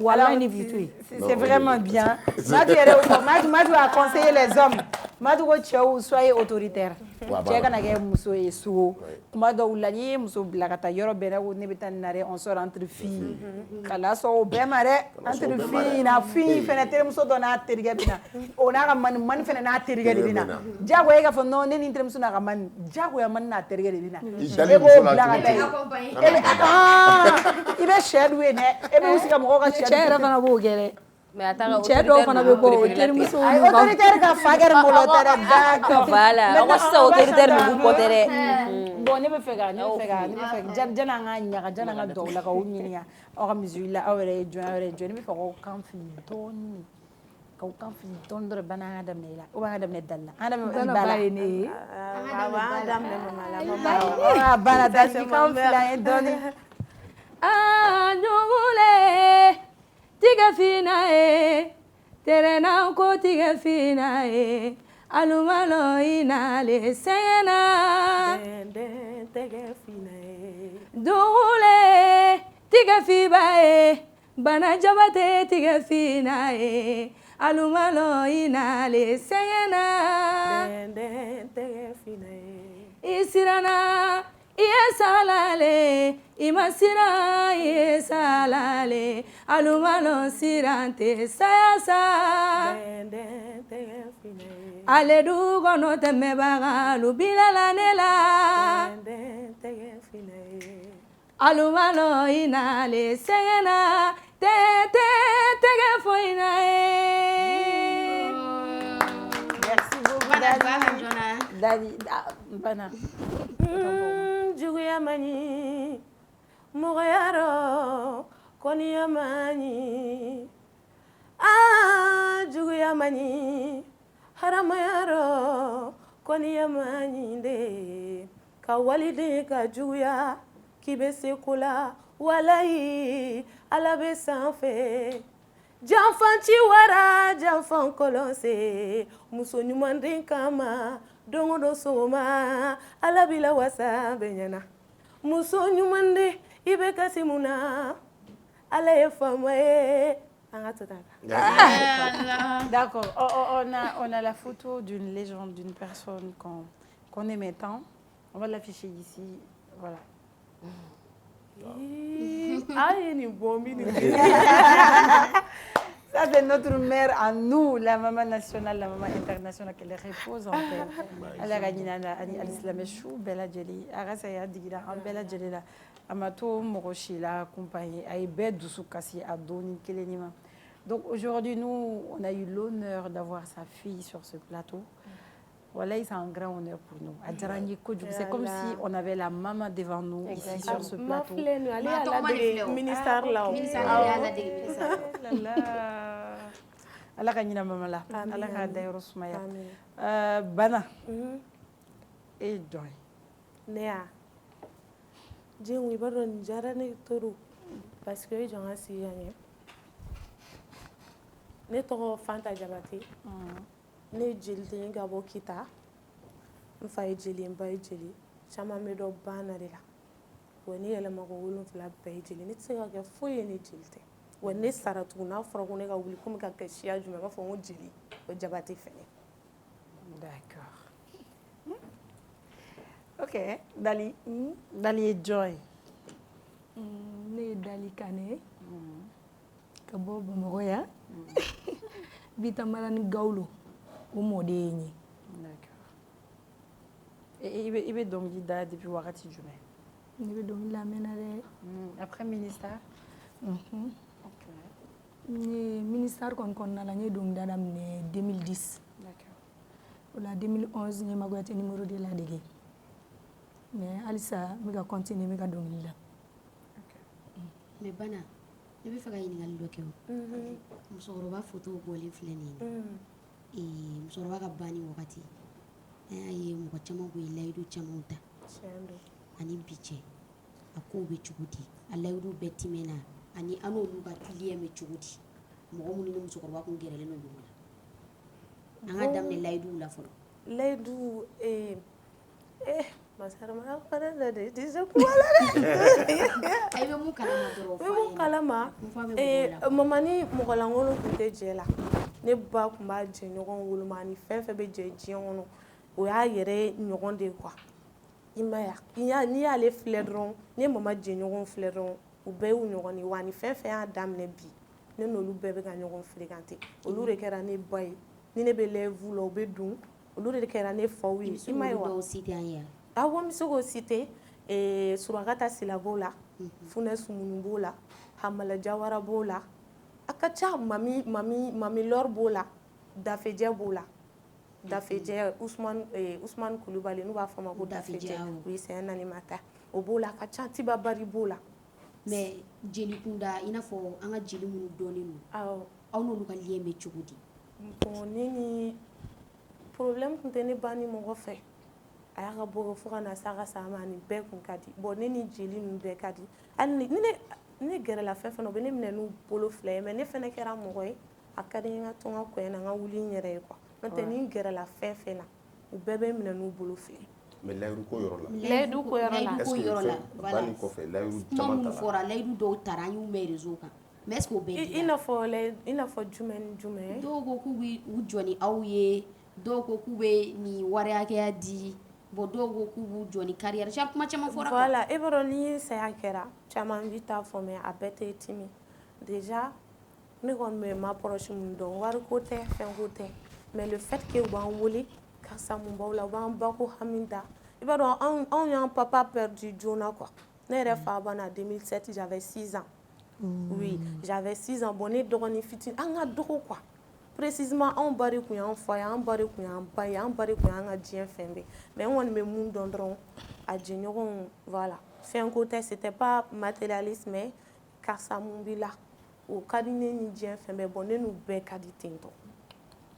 walahi ne b'i to yen c'est vraiment bien Madu a conseillé les hommes Madu ko cɛw soyez autoritaire cɛ kana kɛ muso ye sogo kuma dɔw la n'i ye muso bila ka taa yɔrɔ bɛɛ ko ne bɛ taa nin na dɛ on sort entre filles k'a sɔn o bɛɛ ma dɛ entre filles na fille fɛnɛ terimuso dɔ n'a terikɛ bɛ na o n'a ka mani fɛnɛ n'a terikɛ de bɛ na diyagoya e k'a fɔ non ne ni n terimuso n'a ka mani diyagoya mani n'a terikɛ de bɛ na e b'o bila ka taa yen i bɛ sɛ d'u ye dɛ e bɛ se ka mɔgɔw ka cɛ yɛrɛ fana b'o kɛ dɛ Mais a taara cɛ dɔw fana bɛ bɔ o terimusow Ay, autoritaire ka fa kɛra bolo tɛ dɛ, d'accord. Voilà, aw ka sisan autoritaire ninnu ko tɛ dɛ. Bon, ne bɛ fɛ ka jani an ka ɲaga jani an ka don aw la ka o ɲininka aw ka musique la aw yɛrɛ ye jɔn ne bɛ fɛ k'aw kan fili dɔɔni k'aw kan fili dɔɔni dɔrɔn Bana an ka daminɛ i la ou bien an ka daminɛ Dali la an ka daminɛ Bala ye ne ye Bana Dali kan fili an ye dɔɔni. Ɲugule tigɛ fina ye tɛrɛna ko tigɛ fina ye alumalo i nale sɛgɛnna dugule tigɛ fiba ye Bana Jabate tigɛ fina ye alumalo i nale sɛgɛnna i siranna i ye salale i ma siran i ye salale alumalo siran tɛ saya sa ale du kɔnɔ tɛmɛbaga alu bilala ne la alumalo i nale sɛgɛnna tɛgɛ foyi na ye. Merci beaucoup Dali. Bana. Juguya mani mɔgɔya kɔniya mani juguya mani haramaya kɔniya mani de ka waliden ka juguya k'i bɛ se ko la walayi Ala bɛ sanfɛ janfanci wara janfan kɔlɔnse muso ɲumanden kama don o don sɔgɔma Ala b'i la wasa bɛɛ ɲɛna muso ɲumanden i bɛ kasi mun na Ala ye faama ye an ka to tan. D'accord. On a la photo d'une légende, d'une personne qu'on aimait tant. On va l'afficher ici. Voilà. Ça, c'est notre mère à nous, la maman nationale, la maman internationale, qu'elle repose en paix. Elle a gagné l'islam chou, Bella Jelly. Arasaya Digira, Bella Jelly, Amato Moroshila, accompagné, Aïbed Dousoukasi, Adoni Kelenima. Donc aujourd'hui, nous, on a eu l'honneur d'avoir sa fille sur ce plateau. Voilà, c'est un grand honneur pour nous. C'est comme si on avait la maman devant nous ici sur ce plateau. Ministère là. Allah ka ɲina mama la Allah ka dayɔrɔ sumaya Bana e jɔn ne ya diɲɛ i b'a dɔn nin diyara ne toro parce que e jɔn ka sigi ka ɲɛ ne tɔgɔ Fanta Jabate ne ye jeliden ka bɔ Kita n fa ye jeli n ba ye jeli caman bɛ dɔn Bana de la wa ne yɛlɛma ko 7 bɛɛ ye jeli ne tɛ se ka kɛ foyi ye ne jeli tɛ wa ne sara tugun n'a fɔra ko ne ka wuli komi ka kɛ siya jumɛn b'a fɔ n ko jeli o Jabate fɛnɛ. D'accord. Ok, Dali ye jɔn ye? Ne ye Dali Kane ka bɔ Bamakɔ yan Bitamara ni Gawlo o mɔden ye n ye. D'accord. I bɛ dɔnkili da depuis wagati jumɛn? Ne bɛ dɔnkili lamɛn na dɛ. Après ministère? Ministère kɔni kɔnɔna la n ye dɔnkili da daminɛ 2010. O la 2011 n ye Magoyate numéro 2 ladege mais halisa n bɛ ka continuer n bɛ ka dɔnkili da. Mais Bana ne bɛ fɛ ka ɲininkali dɔ kɛ o. Musokɔrɔba photo bɔlen filɛ nin ye musokɔrɔba ka banni wagati an y'a ye mɔgɔ caman kun ye layidu camanw ta ani bi cɛ a kow bɛ cogo di a layidu bɛɛ timɛna ani an n'olu ka lien bɛ cogo di mɔgɔ minnu ni musokɔrɔba kun gɛrɛlen don ɲɔgɔn na an ka daminɛ layiduw la fɔlɔ. Layidu masarama fana da dɛ ti se kuma la dɛ. Ayi bɛ mun kalama dɔrɔn. Bɛ mun kalama mama ni mɔgɔlankolon tun tɛ jɛ la ne ba tun b'a jɛ ɲɔgɔn woloma ni fɛn fɛn bɛ jɛ diɲɛ kɔnɔ o y'a yɛrɛ ɲɔgɔn de quoi i ma ye n'i y'ale filɛ dɔrɔn ni mama jɛ ɲɔgɔn filɛ dɔrɔn u bɛɛ y'u ɲɔgɔn ye wa ni fɛn fɛn y'a daminɛ bi ne n'olu bɛɛ bɛ ka ɲɔgɔn fréquenter olu de kɛra ne ba ye ni ne bɛ lève la u bɛ dun olu de kɛra ne faw ye i ma ye wa awɔ n bɛ se k'o citer Surakata Sila b'o la Funɛ Sumuni b'o la Hamala Jawara b'o la a ka ca mami Lor b'o la Dafejɛ b'o la Dafejɛ Ousmane Coulibaly n'u b'a fɔ a ma ko Dafejɛ oui c'est un animateur o b'o la ka ca Tiba Bari b'o la mais jeli kunda i n'a fɔ an ka jeli minnu dɔnnen don aw n'olu ka lien bɛ cogo di bon ne ni problème tun tɛ ne ba ni mɔgɔ fɛ a y'a ka bɔ fo ka na s'a ka sa ma nin bɛɛ kun ka di bon ne ni jeli ninnu bɛɛ ka di hali ni ne gɛrɛla fɛn fɛn na u bɛ ne minɛ n'u bolo fila ye mais ne fana kɛra mɔgɔ ye a ka di n ye n ka to n ka kɔɲɔ na n ka wuli n yɛrɛ ye quoi n'o tɛ ni n gɛrɛla fɛn fɛn na u bɛɛ bɛ minɛ n'u bolo fila ye mais layidu ko yɔrɔ la layidu ko yɔrɔ la est-ce que ba nin kɔfɛ layidu caman minnu fɔra layidu dɔw tara an y'u mɛn réseau kan mais est-ce que o bɛɛ i n'a fɔ jumɛn ni jumɛn dɔw ko k'u bɛ u jɔ ni aw ye dɔw ko k'u bɛ nin wari hakɛya di bon dɔw ko k'u b'u jɔ ni carrière kuma caman fɔra voilà e b'a dɔn ni saya kɛra caman bɛ taa fɔ mais a bɛɛ tɛ timi déjà ne kɔni bɛ ma proche minnu dɔn wari ko tɛ fɛn ko tɛ mais le fait que u b'an wele karisa mun b'aw la u b'an ba ko Hamida i b'a dɔn anw y'an papa perdu joona quoi ne yɛrɛ fa banna en 2007 j'avais 6 ans oui j'avais 6 ans bon ne dɔgɔnin fitinin an ka dɔgɔ quoi précisément anw ba de kun y'an fa ye an ba de kun y'an ba ye an ba de kun y'an ka diɲɛ fɛn bɛɛ mais n kɔni bɛ mun dɔn dɔrɔn a jɛɲɔgɔnw voilà fɛn ko tɛ c'était pas matérialiste mais karisa mun b'i la o ka di ne ni diɲɛ fɛn bɛɛ bon ne n'u bɛɛ ka di ten tɔ.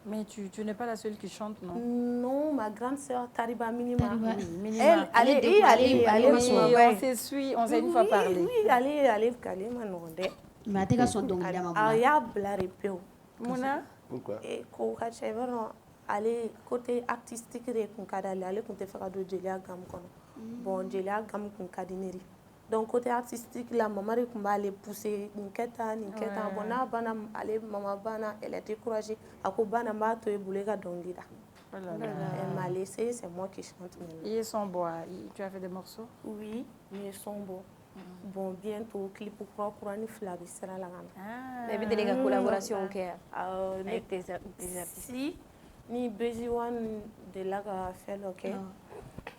Mais tu n'es pas la seule qui chante, non? Non, ma grande sœur Tariba Minima. Oui, Minima. Elle, on s'essuie, on s'est une fois parlé. Oui, allez, ma nonde. Mais tu as son don d'ama. Ah, ya blare peu. Mona? Pourquoi? Et ko ka chevron aller côté artistique de kun kadale, aller kun te faire do jelia gam kono. Bon, jelia gam kun kadineri. Donc côté artistique la maman de kun ba aller pousser ninketa bon na bana aller maman bana elle était découragée ako bana ma to e boule ka dongi da. Elle m'a laissé, c'est moi qui chante maintenant. Ils sont beaux, tu as fait des morceaux? Oui, ils sont beaux. Bon, bientôt clip pour ni flabi sera la gana. Mais peut-être une collaboration avec des artistes. Si ni Busy One de la fait OK.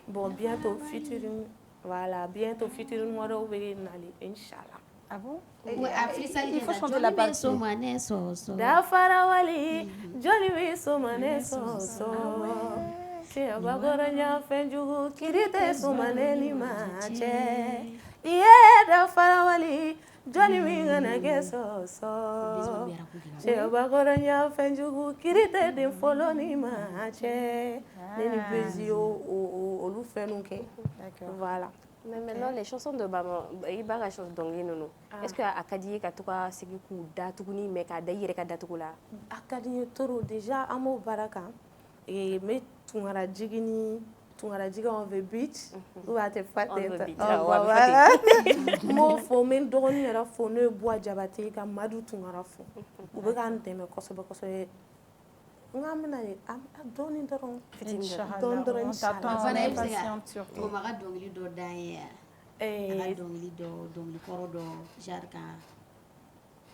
Bon, bientôt featuring. Voilà, bientôt featuring moi au Nali, Inch'Allah. Ah bon? Il faut chanter la partie. Da farawali, joli wi somane so so. Si abagoranya fenjugu kirite somane limache. Iye da farawali, joli wi ngana so so. Si abagoranya fenjugu kirite de follow limache. Neni Busy o lu fenuke. Voilà. Mais maintenant, les chansons de Bama, il y a des chansons d'anglais, non? Est-ce que Akadi Katoka Segiku Datuguni, mais Kadaïre Kadatula? Akadi Toro, déjà, Amo Baraka, et mais Tungara Jigini, Tungara Jiga on the beach, ou à te faire Mo fo men doni era fo ne bois jabate ka madu Tungara fo. Ou be kan teme kosobe kosobe. Ngamna am doni doron Inch'Allah, on t'attend impatiente surtout. O maga dongli do daye. Aga dongli koro do jarka.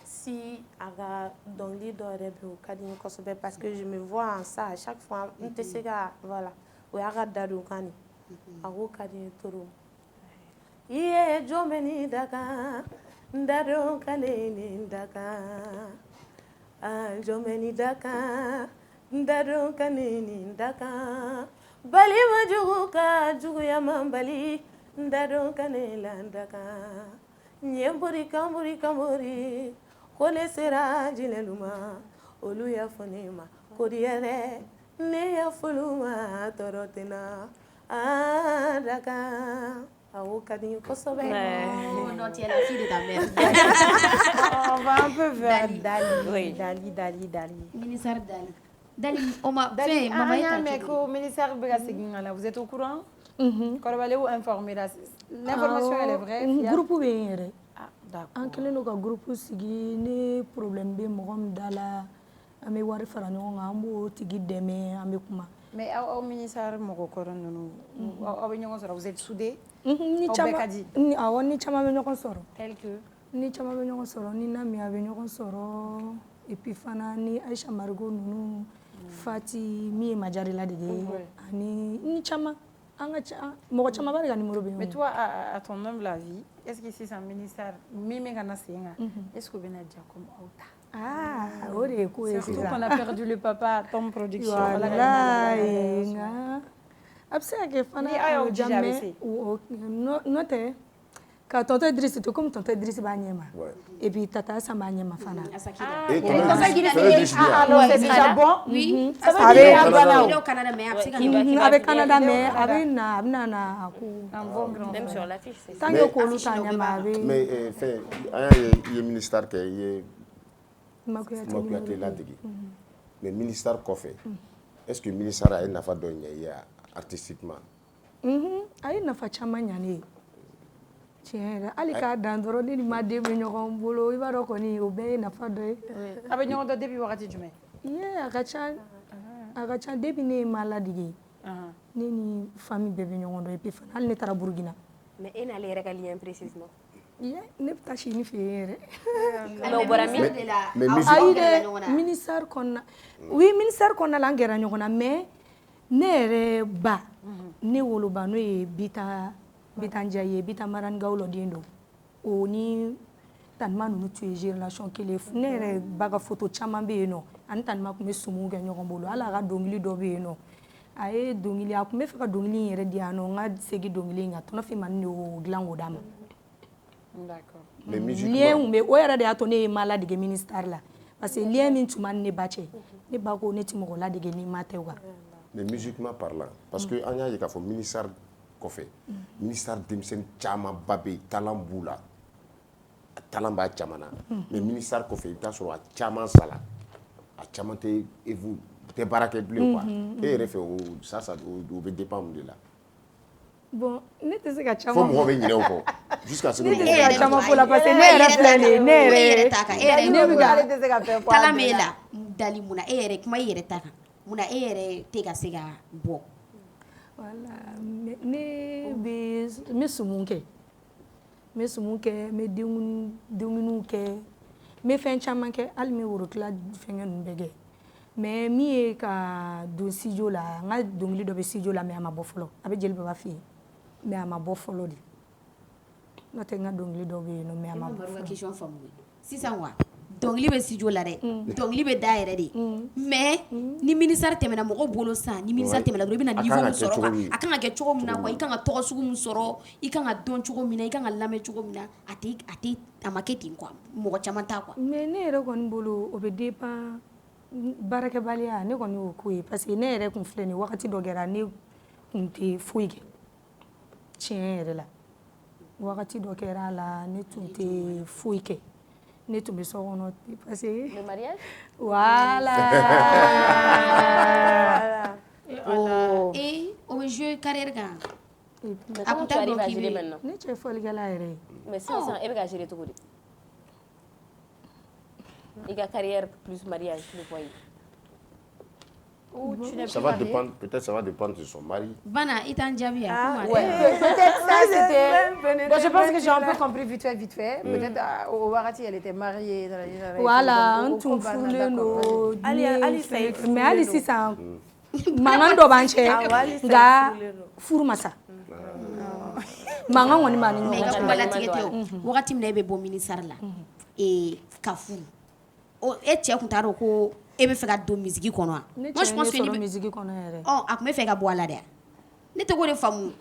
Si aga dongli do rebe kadini kosobe parce que je me vois en ça à chaque fois ntesega voilà. O aga dadu kani. Ago kadini toro. Iye jomeni daga ndado kaneni daga. Ah jomeni daga ndado kaneni daga. Bali majuka juguya mambali ndado kanela daga. Nyemburi kamburi kone sera jineluma olu ya fonema kodiere ne ya fuluma torotena daga. On va un peu vers Dali. Ministère Dali. Dali, on m'a fait ministère Begasegingala. Vous êtes au courant? Korbaleu informer l'information elle est vraie. Groupe bien. Ah, d'accord. En quel cas groupe sigi ni problème be mogom dala ame wari fara ɲɔgɔn kan an b'o tigi dɛmɛ an bɛ kuma. Mais au ministère mɔgɔ kɔrɔ ninnu aw bɛ ɲɔgɔn sɔrɔ vous êtes soudés? Ni caman awɔ ni caman bɛ ɲɔgɔn sɔrɔ. Tel que ni caman bɛ ɲɔgɔn sɔrɔ ni Nami a bɛ ɲɔgɔn sɔrɔ et puis fana ni Aïcha Marigo ninnu Fati min ye Majarila de ye ani ni caman an ka mɔgɔ caman b'a de ka numéro bɛ yen. Mais toi à ton humble avis est-ce que sisan ministère min bɛ ka na sen kan est-ce que u bɛna diya comme aw ta? Ah, o de ye ko ye Surtout qu'on a perdu le papa à Tom Production. Wallahi nga a bɛ se ka kɛ fana Ni a y'aw jija a bɛ se. n'o tɛ ka tonton Idriss to comme tonton Idriss b'a ɲɛ ma et puis Tata Assane b'a ɲɛ ma fana. Et tonton Idriss bien. Alors c'est déjà bon. Oui. Ça veut dire à Ghana. Il est au Canada, mais a bɛ se ka A bɛ Canada mais a bɛ na a ko. Un bon grand. Même sur l'affiche, c'est ça. Tant que k'olu t'a ɲɛ ma a bɛ. Mais fɛn an y'a ye i ye ministère kɛ i ye Makuyate ladege mais ministère kɔfɛ est-ce que ministère a ye nafa dɔ ɲɛ i ye artistiquement? A ye nafa caman ɲa ne ye tiɲɛ yɛrɛ hali k'a dan dɔrɔn ne ni ma den bɛ ɲɔgɔn bolo i b'a dɔn kɔni o bɛɛ ye nafa dɔ ye. A bɛ ɲɔgɔn dɔn depuis wagati jumɛn? a ka ca depuis ne ye ma ladege ne ni famille bɛɛ bɛ ɲɔgɔn dɔn et puis fana hali ne taara Burukina. Mais e n'ale yɛrɛ ka lien précisément? Ne bɛ taa sini fɛ yen yɛrɛ. Mais o bɔra min de la? Ayi dɛ ministère kɔnɔna oui ministère kɔnɔna la an gɛrɛ ɲɔgɔn na mais ne yɛrɛ ba ne woloba n'o ye Bita Njaye ye Bita Marani Gawulo den don o ni Tanima ninnu tun ye relation kelen ne yɛrɛ ba ka photo caman bɛ yen nɔ ani Tanima tun bɛ sumu kɛ ɲɔgɔn bolo hali a ka dɔnkili dɔ bɛ yen nɔ a ye dɔnkili a tun bɛ fɛ ka dɔnkili in yɛrɛ di yan nɔ n ka segin dɔnkili in kan Tɔnɔ Fimani de y'o dilan k'o d'a ma. D'accord. Mais musiquement lien tun bɛ o yɛrɛ de y'a to ne ye ma ladege ministère la parce que lien min tun b'a ni ne ba cɛ ne ba ko ne tɛ mɔgɔ ladege ni ma tɛ wa. mais musiquement parlant parce que an y'a ye k'a fɔ ministère kɔfɛ ministère denmisɛnnin camanba bɛ yen talent b'u la talent b'a caman na mais ministère kɔfɛ i bɛ taa sɔrɔ a caman sala a caman tɛ baara kɛ bilen quoi e yɛrɛ fɛ o bɛ dépend mun de la. Bon ne tɛ se ka caman fo mɔgɔ bɛ ɲinɛ o kɔ jusqu'à ce que ne tɛ se ka caman fɔ la parce que ne yɛrɛ filɛ nin ye ne yɛrɛ tɛ se ka fɛn fɔ Tala m'e la dali mun na e yɛrɛ kuma i yɛrɛ ta kan mun na e yɛrɛ tɛ ka se ka bɔ. Voilà ne bɛ sumu kɛ n bɛ dumuniw kɛ n bɛ fɛn caman kɛ hali n bɛ worotila fɛngɛ ninnu bɛɛ kɛ mais min ye ka don studio la n ka dɔnkili dɔ bɛ studio la mais a ma bɔ fɔlɔ a bɛ Jeli Baba fɛ yen mais a ma bɔ fɔlɔ de n'o tɛ n ka dɔnkili dɔ bɛ yen nɔ mais a ma bɔ fɔlɔ. Question faamu sisan wa dɔnkili bɛ studio la dɛ dɔnkili bɛ da yɛrɛ de mais ni ministère tɛmɛna mɔgɔw bolo san ni ministère tɛmɛna dɔrɔn i bɛna niveau min sɔrɔ kan a kan ka kɛ cogo min na quoi i kan ka tɔgɔ sugu min sɔrɔ i kan ka dɔn cogo min na i kan ka lamɛn cogo min na a ma kɛ ten quoi mɔgɔ caman t'a quoi. mais ne yɛrɛ kɔni bolo o bɛ dépend baarakɛbaliya ne kɔni y'o ko ye parce que ne yɛrɛ kun filɛ nin wagati dɔ kɛra ne kun tɛ foyi kɛ tiɲɛ yɛrɛ la wagati dɔ kɛra a la ne tun tɛ foyi kɛ ne tun bɛ so kɔnɔ parce que le mariage voilà et o bɛ jouer carrière kan a kun t'a dɔn k'i bɛ ne cɛ fɔlikɛla yɛrɛ ye mais sisan e bɛ ka gérer cogo di i ka carrière plus mariage le foyer. Ça va dépendre, peut-être ça va dépendre de son mari. Bana, il t'en jaabi ya. Peut-être ça c'était. Bon, je pense que j'ai un peu compris vite fait. Peut-être au wagati elle était mariée. Voilà, un tun furulen don. Mais hali sisan mankan dɔ b'an cɛ nka furu ma sa. Mankan kɔni b'an ni ɲɔgɔn cɛ. Mais kuma latigɛ tɛ o wagati min na e bɛ bɔ ministère la ka furu e cɛ kun t'a dɔn ko e bɛ fɛ ka don musique kɔnɔ wa. Ne cɛ ye ne sɔrɔ musique kɔnɔ yɛrɛ. A kun bɛ fɛ ka bɔ a la dɛ. Ne tɛ k'o de faamu.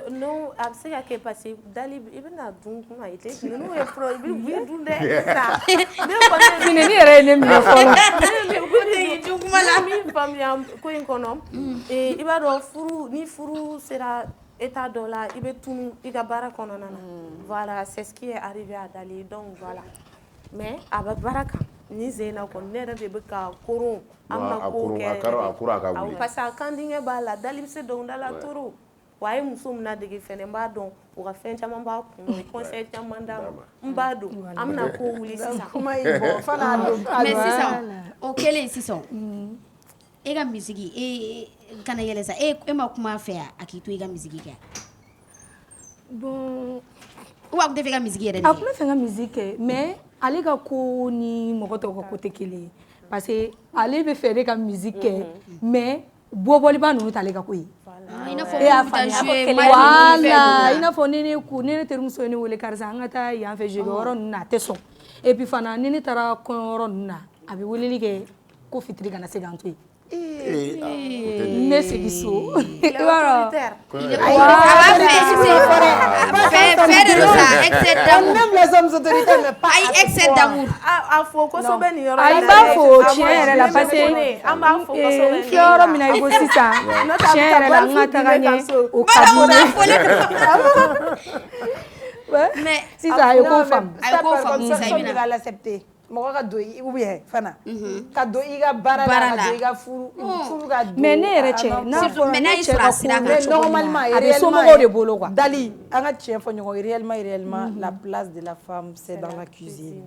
Non, a bɛ se ka kɛ parce que dali i bɛna dun kuma i tɛ ninnu ye fɔlɔ i bɛ dun dɛ sa. Fini yɛrɛ ye ne minɛ fɔlɔ. Ne dun kuma la min faamuya ko in kɔnɔ i b'a dɔn ni furu sera état dɔ la i bɛ tunu i ka baara kɔnɔna na. Voilà, c'est ce qui est arrivé à Dali donc voilà. Mais a bɛ baara kan. Ni Zeyna kɔni ne yɛrɛ de bɛ ka koron an ma ko kɛ parce que a kan dingɛ b'a la Dali bɛ se dɔnkilida la toro wa a ye muso min ladege fɛnɛ n b'a dɔn u ka fɛn caman b'a kun o ye conseil caman d'a ma n b'a dɔn an bɛna ko wuli sisan mais sisan o kɛlen sisan e ka musique kana yɛlɛ sa e ma kuma a fɛ yan a k'i to i ka musique kɛ bon ou a tun tɛ fɛ ka musique yɛrɛ de a tun bɛ fɛ ka musique kɛ mais ale ka ko ni mɔgɔ tɔw ka ko tɛ kelen ye parce que ale bɛ fɛ de ka musique kɛ mais bɔbɔliba ninnu t'ale ka ko ye i n'a fɔ voilà i n'a fɔ ne terimuso ye ne wele karisa an ka taa yan fɛ jouer yɔrɔ ninnu na a tɛ sɔn et puis fana ni ne taara kɔɲɔyɔrɔ ninnu na a bɛ weleli kɛ ko fitiri kana se k'an to yen ne segin so i b'a même les hommes autoritaires mais pas excès d'amour a fɔ kosɛbɛ nin yɔrɔ i b'a fɔ tiɲɛ yɛrɛ la parce que an b'a fɔ kosɛbɛ n filɛ yɔrɔ min na i ko sisan tiɲɛ yɛrɛ la n ka taga ɲɛ o ka di ne sisan a ye ko faamu ka l'accepter mɔgɔ ka don ou bien fana ka don i ka baara la ka don i ka furu ka don mais ne yɛrɛ cɛ n'a fɔra ne cɛ ka ko mais normalement a bɛ somɔgɔw de bolo quoi Dali an ka tiɲɛ fɔ ɲɔgɔn réellement la place de la femme c'est dans la cuisine.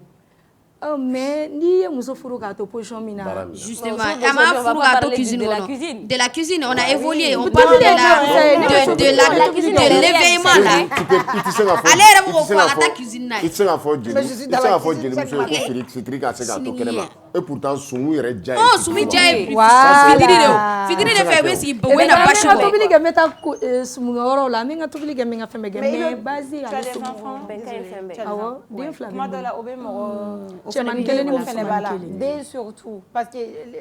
Mais n'i ye muso furu k'a to position min na justement an m'a furu k'a to cuisine kɔnɔ de la cuisine on a évolué on parle de l'éveillement là ale yɛrɛ b'o fɔ a ka taa cuisine na i tɛ se k'a fɔ jelimuso ye ko fitiri ka se k'a to kɛnɛ ma et pourtant sumu yɛrɛ ja ye sumu ja ye fitiri de fɛ i bɛ sigi u bɛ na basi bɔ n ka tobili kɛ n bɛ taa sumunkɛyɔrɔ la n bɛ n ka tobili kɛ n bɛ n ka fɛn bɛɛ kɛ mais base ale somɔgɔ awɔ den fila kuma dɔ la o bɛ mɔgɔ cɛmanin kelen ni musomanin kelen dès surtout parce que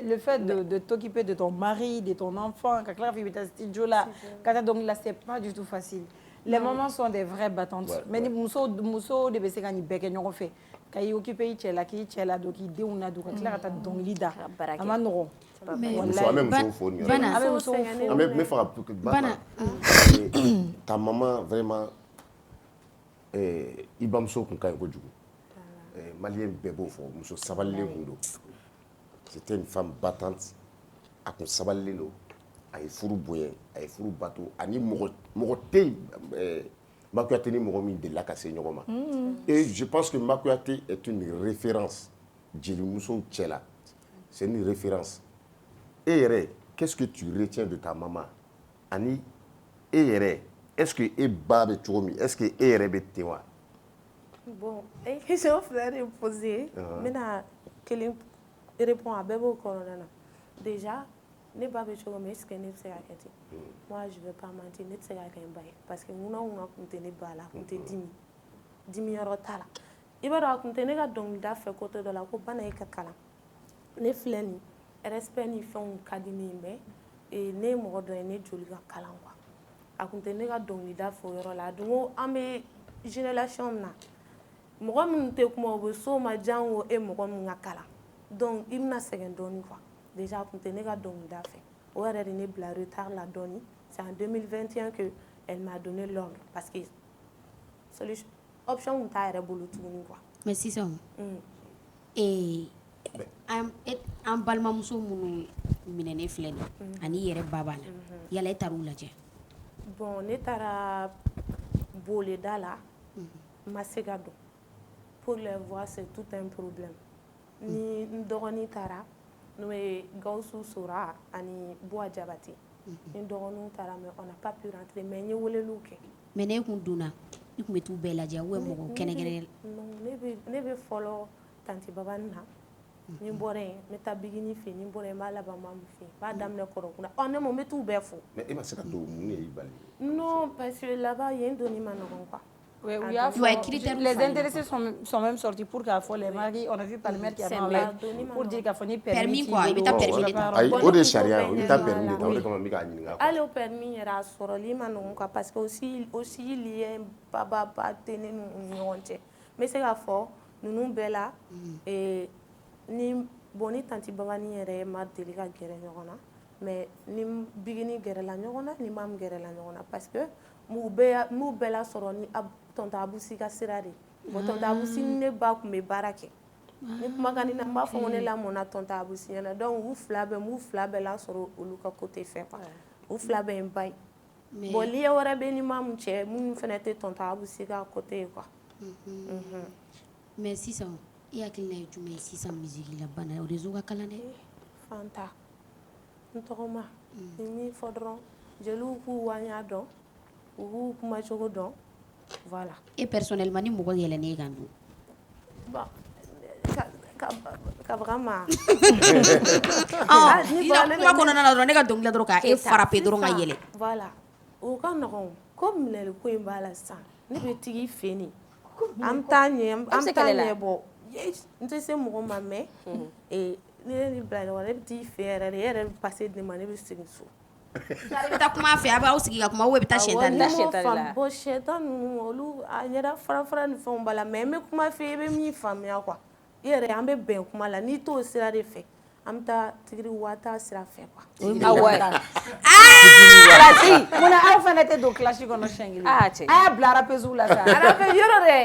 le fait de t'occuper de ton mari de ton enfant ka tila ka fɔ i bɛ taa studio la ka taa dɔnkili la c'est pas du tout facile les mamans sont des vraies battantes mais ni muso de bɛ se ka nin bɛɛ kɛ ɲɔgɔn fɛ ka i occuper i cɛ la k'i cɛ ladon k'i denw ladon ka tila ka taa dɔnkili da a ma nɔgɔn an bɛ musow fo nin yɔrɔ la n bɛ fɛ ka ta maman vraiment i bamuso tun ka ɲi kojugu maliyɛn bɛɛ b'o fɔ muso sabalilen tun don c'était une femme battante a kun sabalilen don a ye furu bonya a ye furu bato ani mɔgɔ tɛ yen Makuyate ni mɔgɔ min delila ka se ɲɔgɔn ma et je pense que Makuyate est une référence jelimusow cɛ la c'est une référence e yɛrɛ qu'est-ce que tu retiens de ta maman ani e yɛrɛ est-ce que e ba bɛ cogo min est-ce que e yɛrɛ bɛ ten wa bon question fila de posé n bɛna kelen répondre a bɛɛ b'o kɔnɔna na déjà ne ba bɛ cogo min est-ce que ne bɛ se ka kɛ ten moi je vais pas mentir ne tɛ se ka kɛ n ba ye parce que ŋuna kun tɛ ne ba la a kun tɛ dimi yɔrɔ t'a la i b'a dɔn a kun tɛ ne ka dɔnkilida fɛ côté dɔ la ko bana e ka kalan ne filɛ nin respect ni fɛnw ka di ne ye mais ne ye mɔgɔ dɔ ye ne joli ka kalan quoi a kun tɛ ne ka dɔnkilida fɛ o yɔrɔ la donc an bɛ génération min na mɔgɔ minnu tɛ kuma o bɛ so ma jango e mɔgɔ min ka kalan donc i bɛna sɛgɛn dɔɔni quoi déjà a kun tɛ ne ka dɔnkilida fɛ o yɛrɛ de ne bila retard la dɔɔni c'est en 2021 que elle m'a donné l'ordre parce que solution option kun t'a yɛrɛ bolo tuguni quoi mais sisan an balimamuso minnu minɛnen filɛ nin ani yɛrɛ ba b'a la yala e taara u lajɛ bon ne taara boleda la n ma se ka don pour les voir c'est tout un problème ni n dɔgɔnin taara n'o ye Gawusu Sora ani Buwa Jabate ni dɔgɔninw taara mais on n'a pas pu rentrer mais n ye weleliw kɛ mais ne kun donna i kun bɛ t'u bɛɛ lajɛ ou mɔgɔ kɛnɛkɛnɛ ne bɛ fɔlɔ tanti babani na ni n bɔra yen n bɛ taa Bigini fɛ ni n bɔra yen n b'a laban mamu fɛ n b'a daminɛ Kɔrɔkuna ne ma n bɛ t'u bɛɛ fo mais e ma se ka don mun de y'i bali non parce que là-bas yen donni ma nɔgɔn quoi les intéressés sont même sortis pour qu'à fois les maris on a vu par le maire qui a en live pour dire qu'à fois ni permis quoi il t'a permis ayi o de sariya i t'a permis de ta o de kama n bɛ k'a ɲininka hali o permis yɛrɛ a sɔrɔli ma nɔgɔn quoi parce que aussi lien ba tɛ ne ni ɲɔgɔn cɛ n bɛ se k'a fɔ ninnu bɛɛ la ni tanti babani yɛrɛ ma deli ka gɛrɛ ɲɔgɔn na mais ni Bigini gɛrɛla ɲɔgɔn na ni mamu gɛrɛla ɲɔgɔn na parce que m'u bɛɛ la sɔrɔ ni tonton Abusi ka sira de bon tonton Abusi ni ne ba kun bɛ baara kɛ ni kumakan na n b'a fɔ ko ne lamɔna tonton Abusi ɲɛna donc m'u fila bɛɛ la sɔrɔ olu ka côté fɛ quoi u fila bɛɛ ye n ba ye bon lié wɛrɛ bɛ ni mamu cɛ minnu fana tɛ tonton Abusi ka côté ye quoi mais sisan i hakilina ye jumɛn ye sisan musique la bana o réseau ka kalan dɛ Fanta n tɔgɔma ni min fɔ dɔrɔn jeliw k'u waleya dɔn u k'u kumacogo dɔn voilà et personnellement ni mɔgɔ yɛlɛnna e kan dun bon ka baga ma kuma kɔnɔna na dɔrɔn ne ka dɔnkili dɔrɔn ka e frappé dɔrɔn ka yɛlɛ voilà o ka nɔgɔn ko minɛli ko in b'a la sisan ne bɛ tigi fɛ nin an bɛ taa ɲɛ bɔ n tɛ se mɔgɔ ma mais ni ne ni bila ɲɔgɔn na ne bɛ t'i fɛ yɛrɛ de e yɛrɛ bɛ passer de ma ne bɛ segin so. I bɛ taa kuma fɛ a b'aw sigi ka kuma ou bɛ taa siyɛn tan la. Bon siyɛn tan ninnu olu a ɲɛda fara ni fɛnw b'a la mais n bɛ kuma fɛ i bɛ min faamuya quoi i yɛrɛ an bɛ bɛn kuma la n'i t'o sira de fɛ an bɛ taa tigiri waa sira fɛ quoi. Classe munna aw fana tɛ don classe kɔnɔ siɲɛ kelen. A y'a bila arapesiw la sa. Arapesi yɔrɔ dɛ.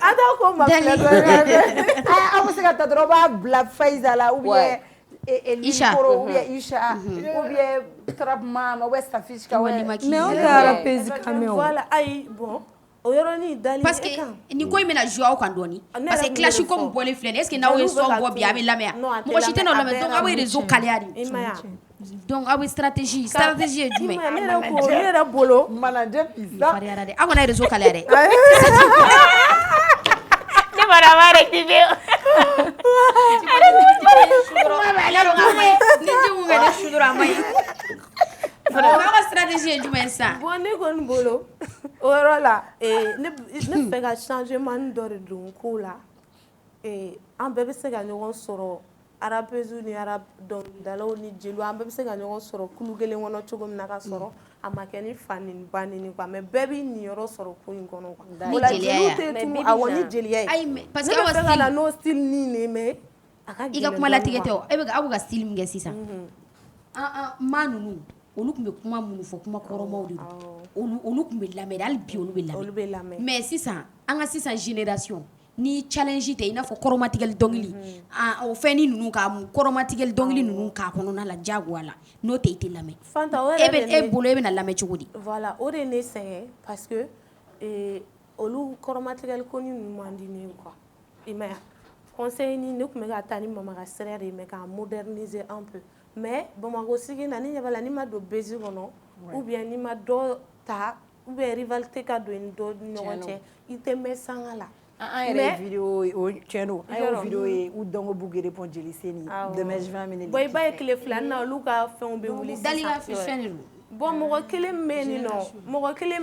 An t'aw ko ma filɛ dɔɔnin. Aw bɛ se ka taa dɔrɔn b'a bila Fayiza la ou bien Lilikoro ou bien Isha ou bien Trap Mama ou bien Safishka. Mais o tɛ arapesi kan mɛn o. Voilà ayi bon. O yɔrɔnin dali parce que ni ko in bɛna jouer aw kan dɔɔni parce que classe ko min bɔlen filɛ nin est ce que n'aw ye son bɔ bi a bɛ lamɛn mɔgɔ si tɛ n'aw lamɛn donc aw bɛ réseau kaleya de donc aw bɛ stratégie ye jumɛn ne yɛrɛ bolo manager pizza fariyara dɛ aw kana réseau kaleya dɛ ne bara ma rectifié ni jiw bɛ ne su dɔrɔn a ma ɲi aw ka stratégie ye jumɛn sisan bon ne kɔni bolo o yɔrɔ la ne fɛ ka changement dɔ de don ko la an bɛɛ bɛ se ka ɲɔgɔn sɔrɔ arapesiw ni arab dɔnkilidalaw ni jeliw an bɛɛ bɛ se ka ɲɔgɔn sɔrɔ kulu kelen kɔnɔ cogo min na ka sɔrɔ a ma kɛ ni fa ni ba ni quoi mais bɛɛ b'i niyɔrɔ sɔrɔ ko in kɔnɔ quoi ni jeliya ye awɔ ni jeliya ye parce que aw ka style n'o style ni ne mais a ka i ka kuma latigɛ tɛ o aw bɛ ka style min kɛ sisan maa ninnu olu tun bɛ kuma minnu fɔ kuma kɔrɔmaw de don olu tun bɛ lamɛn hali bi olu bɛ lamɛn mais sisan an ka sisan génération ni challenge tɛ i n'a fɔ kɔrɔmatigɛli dɔnkili o fɛn ni ninnu ka kɔrɔmatigɛli dɔnkili ninnu k'a kɔnɔna la diyagoya la n'o tɛ i tɛ lamɛn e bolo e bɛna lamɛn cogo di voilà o de ne sɛgɛn parce que olu kɔrɔmatigɛli ko ni ninnu man di ne ye quoi i m'a ye conseil ni ne tun bɛ ka taa ni mama ka sira de ye mais k'a moderniser un peu mais Bamakɔ sigi na ni ɲɛ b'a la ni ma don bezi kɔnɔ ou bien ni ma dɔ ta ou bien rivalité ka don i ni dɔ ni ɲɔgɔn cɛ i tɛ mɛn sanga la. An yɛrɛ ye vidéo o tiɲɛ don an y'o vidéo ye u dɔnko b'u gere pɔn jeli seni demain juin minɛ bon i b'a ye tile fila na olu ka fɛnw bɛ wuli sisan dalila fɛn de don bon mɔgɔ kelen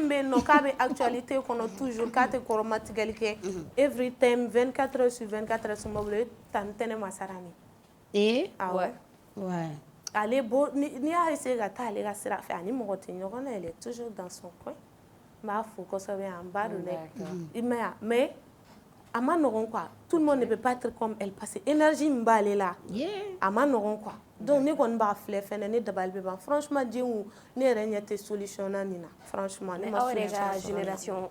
bɛ yen nɔ k'a bɛ actualité kɔnɔ toujours k'a tɛ kɔrɔmatigɛli kɛ every time 24 heures sur 24 heures suma bolo e ta ni tɛnɛ masarani awɔ ale bo n'i y'a essayer ka taa ale ka sira fɛ ani mɔgɔ tɛ ɲɔgɔn na elle est toujours dans son coin n b'a fo kosɛbɛ an ba don dɛ i m'a ye mais a ma nɔgɔn quoi tout le monde ne peut pas être comme elle parce que énergie min b'ale la a ma nɔgɔn quoi donc ne kɔni b'a filɛ fɛnɛ ne dabali bɛ ban franchement denw ne yɛrɛ ɲɛ tɛ solution na nin na franchement ne ma solution aw yɛrɛ ka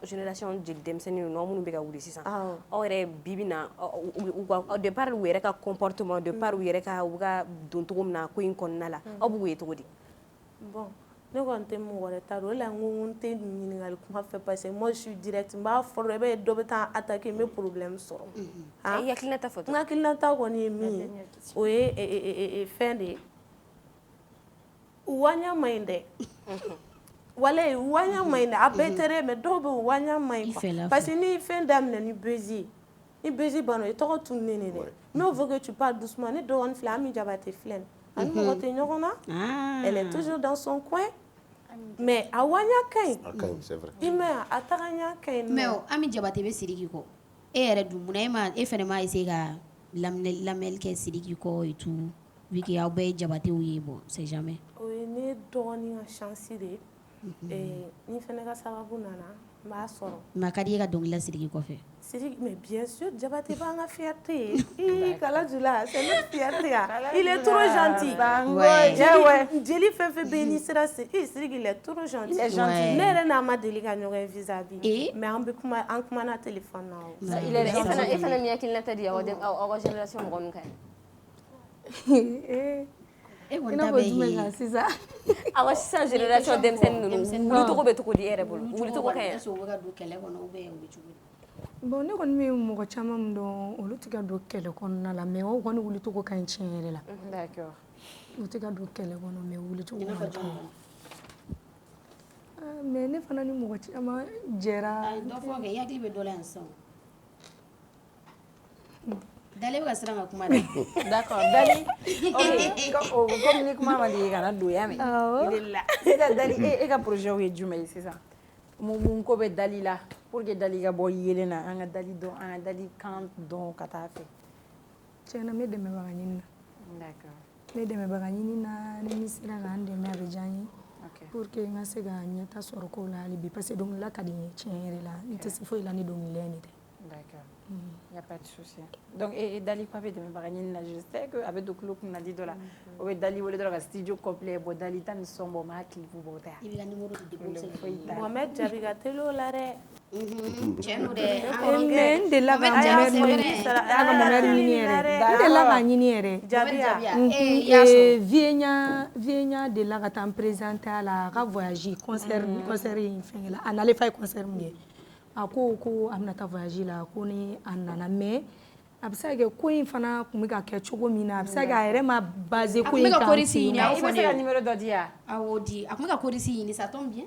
génération jeli denmisɛnnin ninnu minnu bɛ ka wuli sisan aw yɛrɛ bibi na de part u yɛrɛ ka comportement de part u yɛrɛ ka u ka don cogo min na ko in kɔnɔna la aw b'u ye cogo di bon ne kɔni tɛ mɔgɔ wɛrɛ ta dɔn o la n ko n tɛ ɲininkali kuma fɛ parce que moi je suis direct n b'a fɔ i b'a ye dɔ bɛ taa attaquer n bɛ problème sɔrɔ i hakilinata fɔ n ka hakilinata kɔni ye min ye o ye fɛn de ye waɲa ma ɲi dɛ walayi waɲa ma ɲi dɛ a bɛɛ tɛ dɛ mais dɔw bɛ waɲa ma ɲi quoi parce que ni fɛn daminɛ ni bezi ni bezi banna i tɔgɔ tununnen de dɛ mais au fait que tu parles doucement ne dɔgɔnin filɛ Ami Jabate filɛ ani mɔgɔ tɛ ɲɔgɔn na elle est toujours dans son coin mais a waɲa ka ɲi i m'a ye a tagaɲa ka ɲi mais Ami Jabate bɛ Sidiki kɔ e yɛrɛ dun munna e fɛnɛ m'a essayer ka lamɛnni kɛ Sidiki kɔ et tout vu que aw bɛɛ ye Jabatew ye bon c'est jamais o ye ne dɔgɔnin ka chance de ye ni fɛnɛ ka sababu nana n b'a sɔrɔ mais a ka di e ka dɔnkilida Sidiki kɔfɛ Sidiki mais bien sûr Jabate b'an ka fierté ye Kalajula c'est notre fierté il est trop gentil jeli fɛn fɛn bɛ yen n'i sera Sidiki il est trop gentil ne yɛrɛ n'a ma deli ka ɲɔgɔn ye vis-à-vis mais an kumana téléphone na e fana min hakilinata di aw ka génération mɔgɔ min ka ɲi e kɔni ta bɛ ye aw sisan génération denmisɛnnin ninnu wulicogo bɛ cogo di e yɛrɛ bolo wulicogo ka ɲi est-ce que u bɛ ka don kɛlɛ kɔnɔ ou bien u bɛ cogo di bon ne kɔni bɛ mɔgɔ caman min dɔn olu tɛ ka don kɛlɛ kɔnɔna la mais o kɔni wulicogo ka ɲi tiɲɛ yɛrɛ la u tɛ ka don kɛlɛ kɔnɔ mais wulicogo ka ɲi mais ne fana ni mɔgɔ caman jɛra dɔ fɔ kɛ i hakili bɛ dɔ la yan sisan Dali bɛ ka siran ka kuma dɛ d'accord Dali comme ni kuma ma deli kana don ya mɛn sisan Dali e ka projet ye jumɛn ye sisan mun ko bɛ dali la pour que dali ka bɔ yelen na an ka dali dɔn an ka dali kan dɔn ka taa fɛ. Tiɲɛna n bɛ dɛmɛbaga ɲini na. D'accord. N bɛ dɛmɛbaga ɲini na ni min sera k'an dɛmɛ a bɛ diya n ye pour que n ka se ka ɲɛta sɔrɔ kow la hali bi parce que dɔnkilida ka di n ye tiɲɛ yɛrɛ la n tɛ se foyi la ni dɔnkilida in de tɛ. D'accord. Il n'y a pas de souci. Donc, et Dali Pape de Mebaganine, je sais qu'avec le club, on a dit là, on va Dali, on va studio complet, bon Dali, tant de son bon match, il vous vote. Il y a un numéro de dépôt. Mohamed Jabigatelo, l'arrêt. Men de la ka Mohamed ɲini yɛrɛ n de la ka ɲini yɛrɛ Vienya de la ka taa n présenter a la a ka voyage concert in fɛngɛ la a nalen fa ye concert min kɛ a ko a bɛna taa voyage la ko ni a nana mais a bɛ se ka kɛ ko in fana tun bɛ ka kɛ cogo min na a bɛ se ka a yɛrɛ ma basé ko in kan. A tun bɛ ka kodisi ɲini I bɛ se ka numéro dɔ di yan. Awɔ di a tun bɛ ka kodisi ɲini ça tombe bien.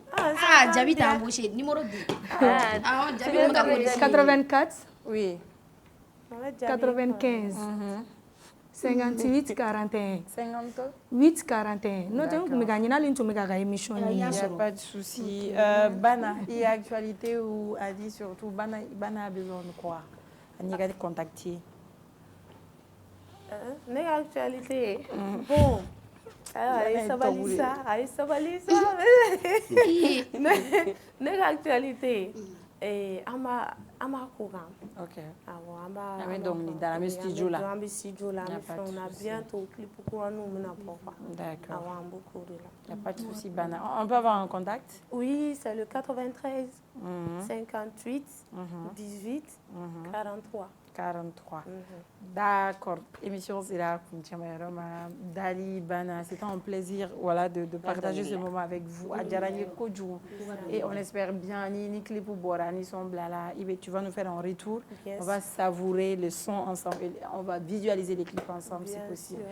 Jabi t'a embauché numéro di. Awɔ Jabi tun bɛ ka kodisi ɲini. 84. Oui. 95. 58 41. 8 41. N'o tɛ n tun bɛ ka ɲini hali n tun bɛ ka émission ɲini. Il n'y a pas de souci. Bana, il y a actualité où a dit surtout Bana a besoin de quoi? On y a contacté. Ne ka actualité. Bon. Ayi sabali sa. Ne ka actualité. An b'a ko kan. Ok. Awɔ an b'a dɔnkili da an bɛ studio la. An bɛ studio la an bɛ fɛnw na bientôt clip kuraniw bɛna bɔ quoi. D'accord. Awɔ an b'o k'o de la. Il n'y a pas de souci Bana. On peut avoir un contact? Oui, c'est le 93 58 18 43. 43. D'accord. Émission sera Dali Bana. C'est un plaisir voilà, de partager ce moment avec vous. Et on espère bien ni clip ou bora ni son blala. Tu vas nous faire un retour. Yes. On va savourer le son ensemble. On va visualiser les clips ensemble si possible.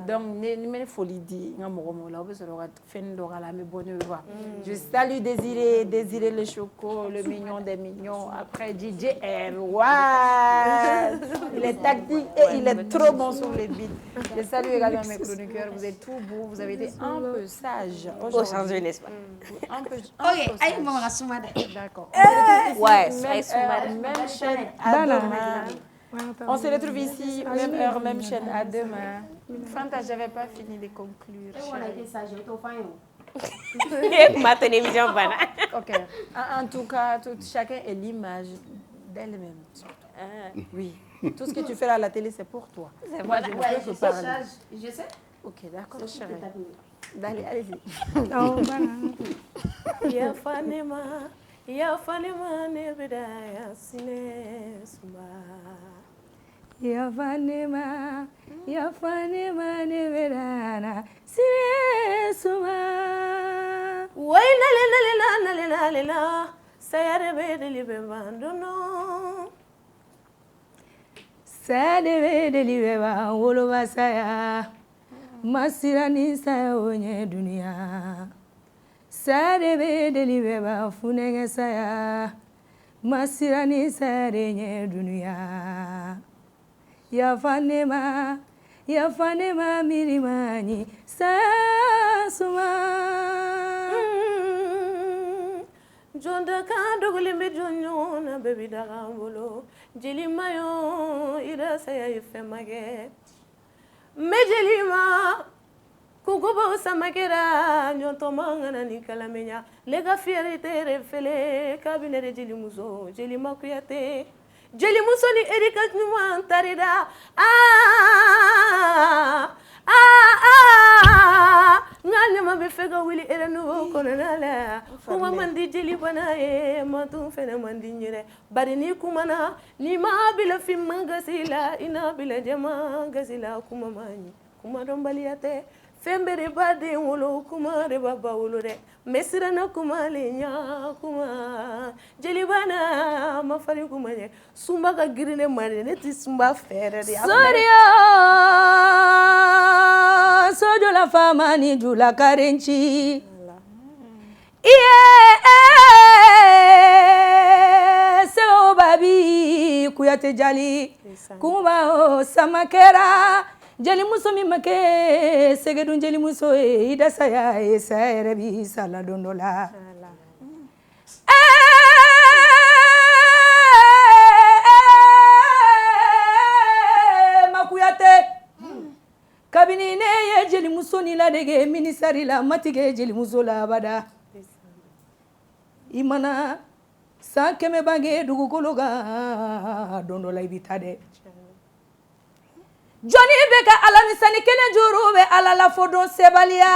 Donc, il faut l'idée. Je salue Désiré le Choco, le mignon des mignons. Après DJ Erwan. Il est tactique et il est trop bon sur les beats. Je salue également mes chroniqueurs. Vous êtes tout beaux. Vous avez été un peu sages. Au changer, n'est-ce pas? Un peu. Ok, aïe, maman, Soumada. D'accord. Ouais, même chaîne à demain. On se retrouve ici, même heure, même chaîne à demain. Fanta, j'avais pas fini de conclure. On a été sage, j'étais au fin. Ma télévision, Bana. Ok. En tout cas, chacun est l'image d'elle-même. Oui. Tout ce que tu fais à la télé, c'est pour toi. Moi, je ne peux que parler. Je sais. Ok, d'accord, chérie. Allez-y. Ya fanema ne bedaya sinesuma. Ya fanema ne bedana sinesuma. Wai la sayare bedeli be bandono. Sayare bedeli be wolo basaya. Masirani saya onye dunia. Sayare bedeli be funenge saya. Masirani sayare nye dunia. Ya fanema mirimani sasuma. Jonda kan dogolimbe jonyo na bebi dagambolo. Jeli mayo ira saya ifemage. Mejelima kukubo samakera nyoto mangana ni kalamenya. Lega fierté refele kabine jeli muso jeli makuyate. Jeli muso ni Erika Numa tarida. Nyama be fega wili era no konala. Kuma mandi jeli bana e matu fene mandi nyere. Bari ni kumana ni ma bila fi mangasila ina bila jama gasila kuma mani. Kuma dombaliate fembere bade wolo kuma re baba wolo re. Mesira na kuma lenya kuma jeli bana mafari kuma ne. Sumba ka girine mari ne ti sumba fere de. Sojo la fama ni jula karenchi. Seo babi kuyate jali. Kumba o samakera. Jeli muso mi make segedun jeli muso ida saya esa erebi sala dondola. kabini ne ye jelimuso ni ladege ministère la matige jelimuso la abada i mana san 100 bange dugukolo kan don dɔ la i bɛ taa dɛ jɔnni bɛ ka alamisani kelen juru bɛ ala la fo don sebaliya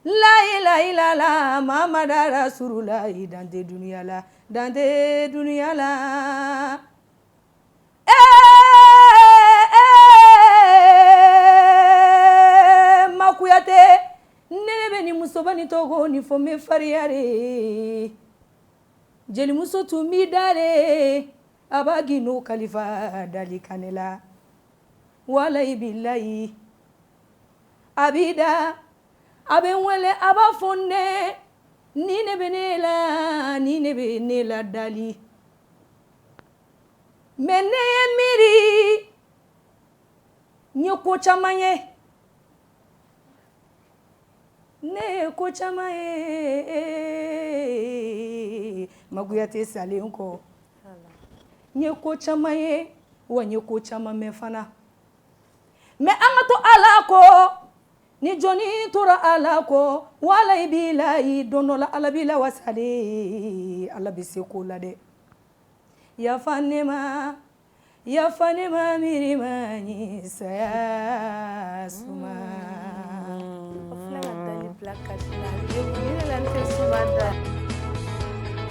la ilaha illallah Muhammadu rasulullah dante duniya la dante duniya la Makuyate ne bɛ ni musoba ni tɔgɔ ni fɔ me fariyare jelimuso tun b'i dare a b'a gindo kalifa dali kanela walayi bilayi a b'i da a bɛ n wele a b'a fɔ ne ni ne bɛ ne la ni ne bɛ ne la dali mais ne ye miiri n ye ko caman ye ne ye ko caman ye Makuyate salen kɔ n ye ko caman ye wa n ye ko caman mɛn fana mais an ka to Ala kɔ ni jɔnni tora Ala kɔ walayi bilayi don dɔ la Ala b'i la wasale Ala bɛ se ko la dɛ yafa ne ma miiri ma ɲi saya suma Filɛ ka dali bila kasi la. Ni ne la n tɛ suma da.